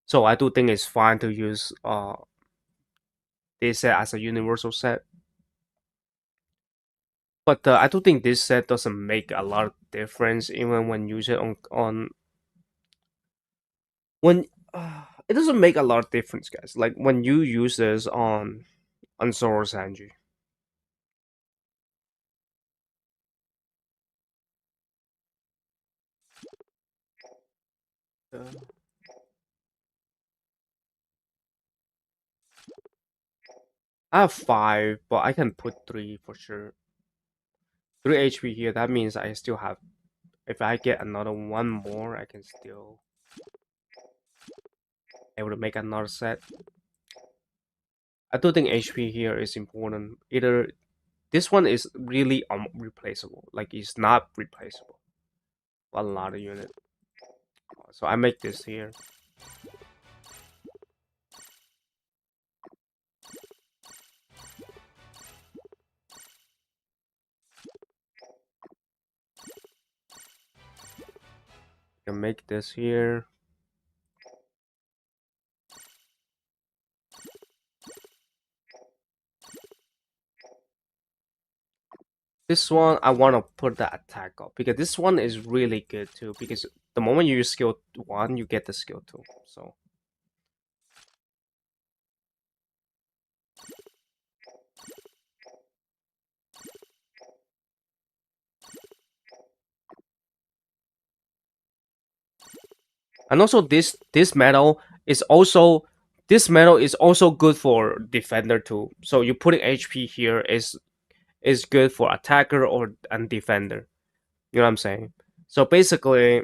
so I do think it's fine to use this set as a universal set. But I do think this set doesn't make a lot of difference even when use it on when it doesn't make a lot of difference, guys. Like when you use this on Zoro Sanji. Uh, I have 5, but I can put 3 for sure. 3 HP here. That means I still have. If I get another one more, I can still able to make another set. I do think HP here is important. Either this one is really unreplaceable. Like it's not replaceable. A lot of unit. So I make this here. I can make this here. This one I want to put the attack up because this one is really good too. Because the moment you use skill 1, you get the skill 2. So and also this metal is also this metal is also good for defender too. So you putting HP here is good for attacker or and defender. You know what I'm saying? So basically,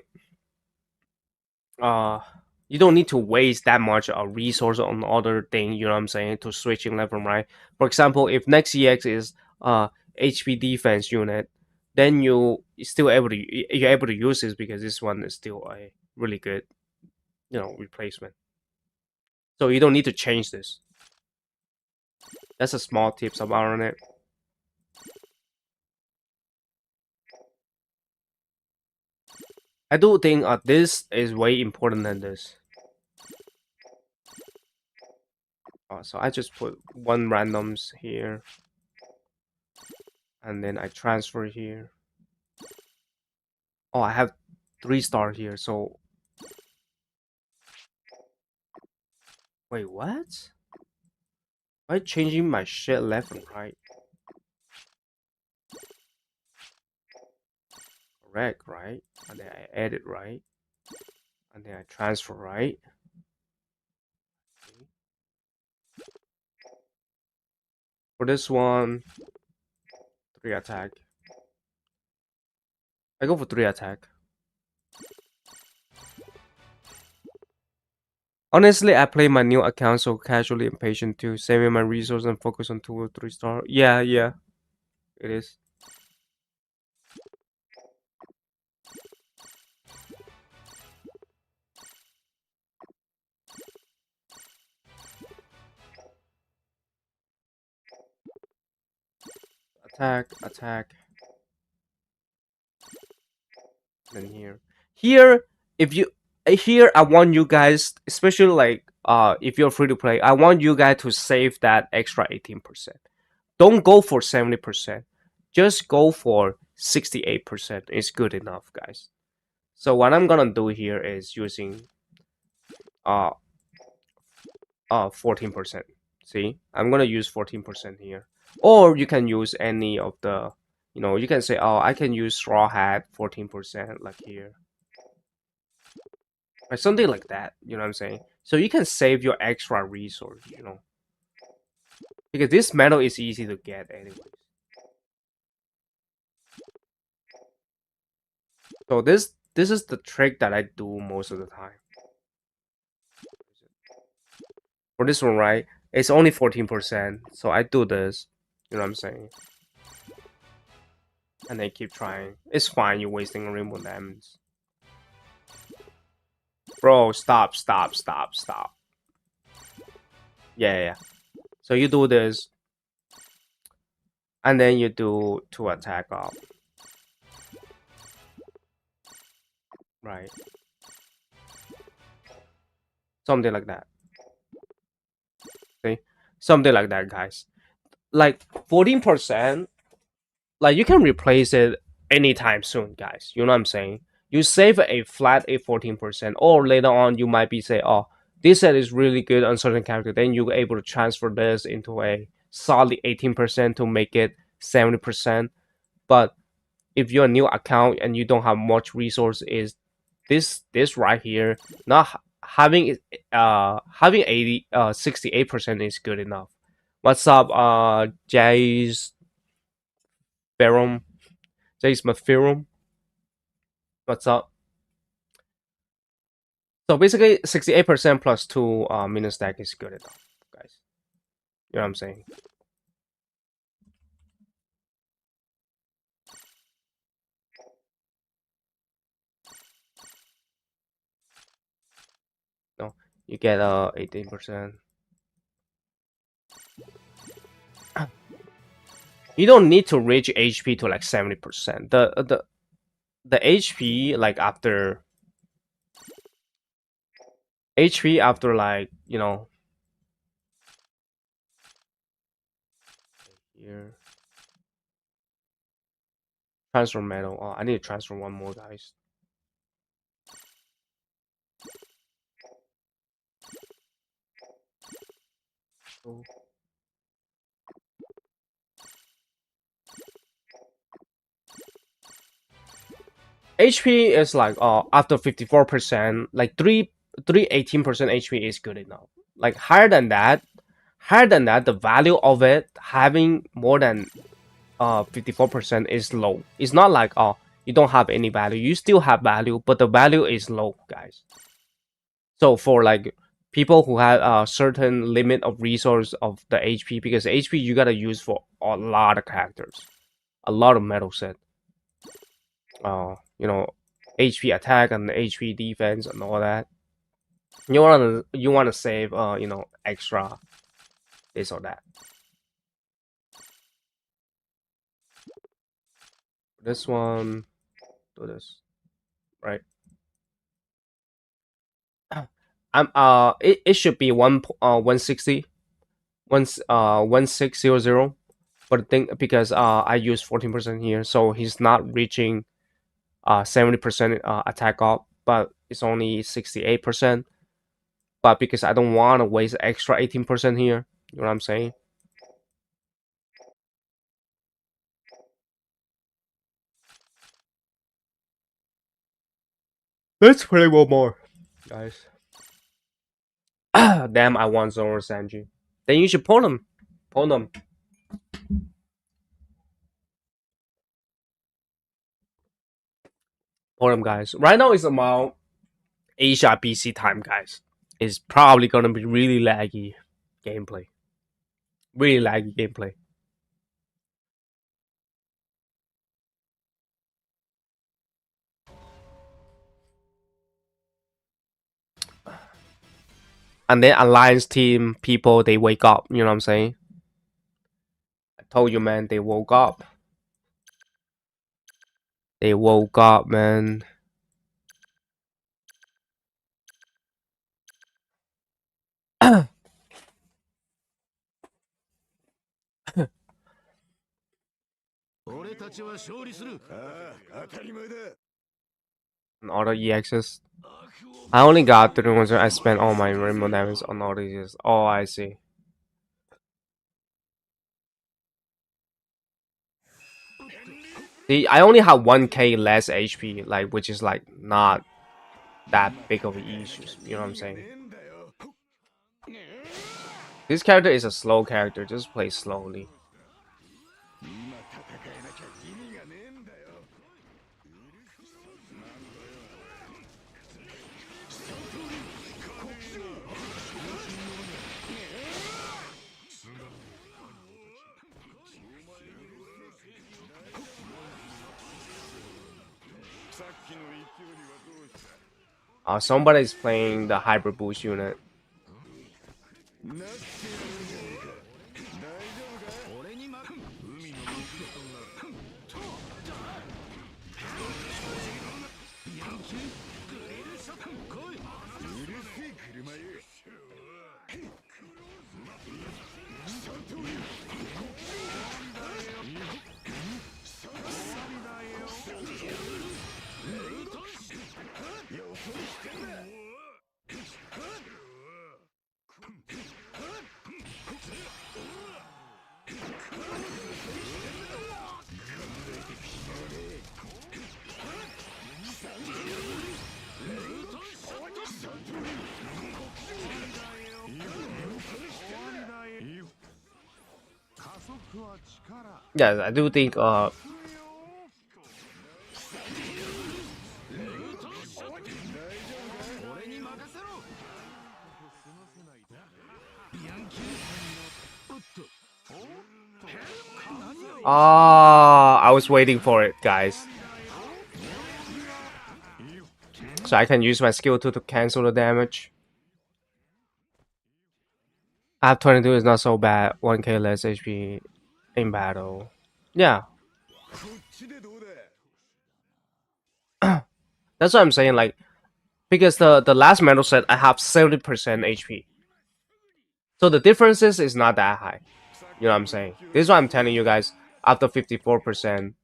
uh, you don't need to waste that much resource on other thing. You know what I'm saying? To switching left and right. For example, if next EX is HP defense unit, then you're able to use this because this one is still a really good replacement. So you don't need to change this. That's a small tips about it. I do think this is way important than this. So I just put one randoms here, and then I transfer here. Oh, I have 3 star here. So wait, what? Am I changing my shit left and right? Correct, right? And then I edit right, and then I transfer right. Okay. For this one, 3 attack. I go for 3 attack. Honestly, I play my new account so casually and patient too, saving my resources and focus on 2 or 3 star. Yeah, yeah, it is. Attack, attack. Then here. Here, if you here I want you guys, especially like if you're free to play, I want you guys to save that extra 18%. Don't go for 70%. Just go for 68%. It's good enough, guys. So what I'm gonna do here is using uh 14%. See, I'm gonna use 14% here, or you can use any of the, you can say, oh, I can use straw hat 14%, like here, or something like that. You know what I'm saying? So you can save your extra resource, because this metal is easy to get anyways. So this is the trick that I do most of the time. For this one, right? It's only 14%, so I do this. You know what I'm saying? And they keep trying. It's fine. You're wasting rainbow diamonds. Bro, stop, stop, stop, stop. Yeah, yeah. So you do this, and then you do 2 attack up, right? Something like that. See? Something like that, guys. Like 14%, like you can replace it anytime soon, guys. You know what I'm saying? You save a flat a 14%, or later on you might be say, oh, this set is really good on certain character. Then you're able to transfer this into a solid 18% to make it 70%. But if you're a new account and you don't have much resource, is this right here, not having 68% is good enough. What's up, Jay's Ferrum? Jay's Mafirum? What's up? So basically 68% plus 2 minion stack is good enough, guys. You know what I'm saying? No, you get 18%. You don't need to reach HP to like 70%. The HP like after HP after, like, here, transfer metal. Oh, I need to transfer one more, guys. So, HP is like after 54%, like 18% HP is good enough. Like higher than that, the value of it having more than 54% is low. It's not like, oh, you don't have any value. You still have value, but the value is low, guys. So for like people who have a certain limit of resource of the HP, because HP you gotta use for a lot of characters, a lot of metal set. You know, HP attack and HP defense and all that. You wanna save extra this or that. This one, do this, right? It should be 160, 1600, but the thing, because I use 14% here, so he's not reaching 70% attack up, but it's only 68%. But because I don't want to waste extra 18% here, you know what I'm saying? Let's play one more, guys. Damn, I want Zoro Sanji. Then you should pull him. Pull him. Hold on, guys. Right now it's about Asia PC time, guys. It's probably gonna be really laggy gameplay. Really laggy gameplay. And then Alliance team people they wake up, you know what I'm saying? I told you man, they woke up. They woke up, man. And auto EXs. I only got 3 ones. I spent all my rainbow damage on auto EXs. Oh, I see. See, I only have 1k less HP, like which is like not that big of an issue. You know what I'm saying? This character is a slow character. Just play slowly. Somebody's playing the Hyper Boost unit. Yes, I do think I was waiting for it, guys. So I can use my skill 2 to cancel the damage. I have 22 is not so bad. 1k less HP in battle. Yeah. That's what I'm saying, like, because the last metal set I have 70% HP. So the differences is not that high. You know what I'm saying? This is what I'm telling you guys after 54%.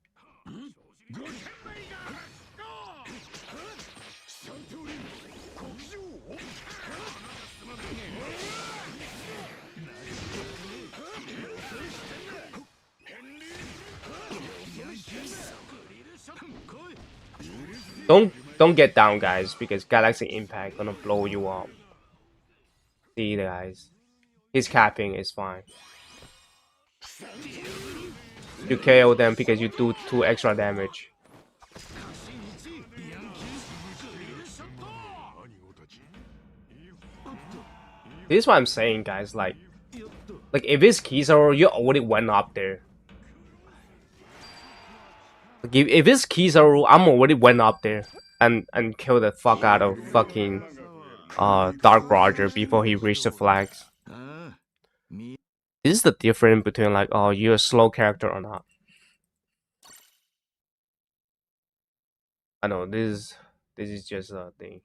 Don't get down, guys, because Galaxy Impact gonna blow you up. See, guys, his capping is fine. You KO them because you do 2 extra damage. This is what I'm saying, guys. Like if it's Kizaru, you already went up there. Like if it's Kizaru, I'm already went up there and kill the fuck out of fucking Dark Roger before he reached the flags. This is the difference between like, oh, you're a slow character or not. I know this is just a thing.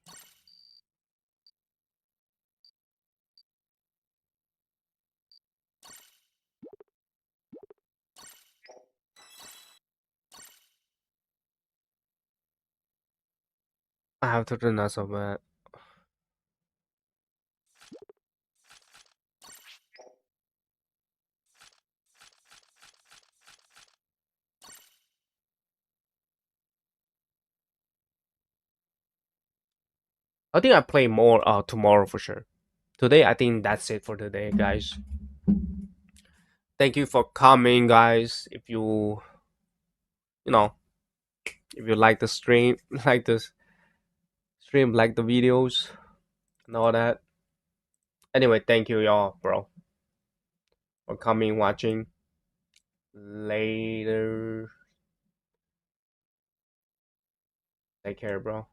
I have to do not so bad. I think I play more tomorrow for sure. Today I think that's it for today, guys. Thank you for coming, guys. If you know, If you like the stream, like the stream, like the videos and all that. Anyway, thank you y'all, bro, for coming, watching. Later. Take care, bro.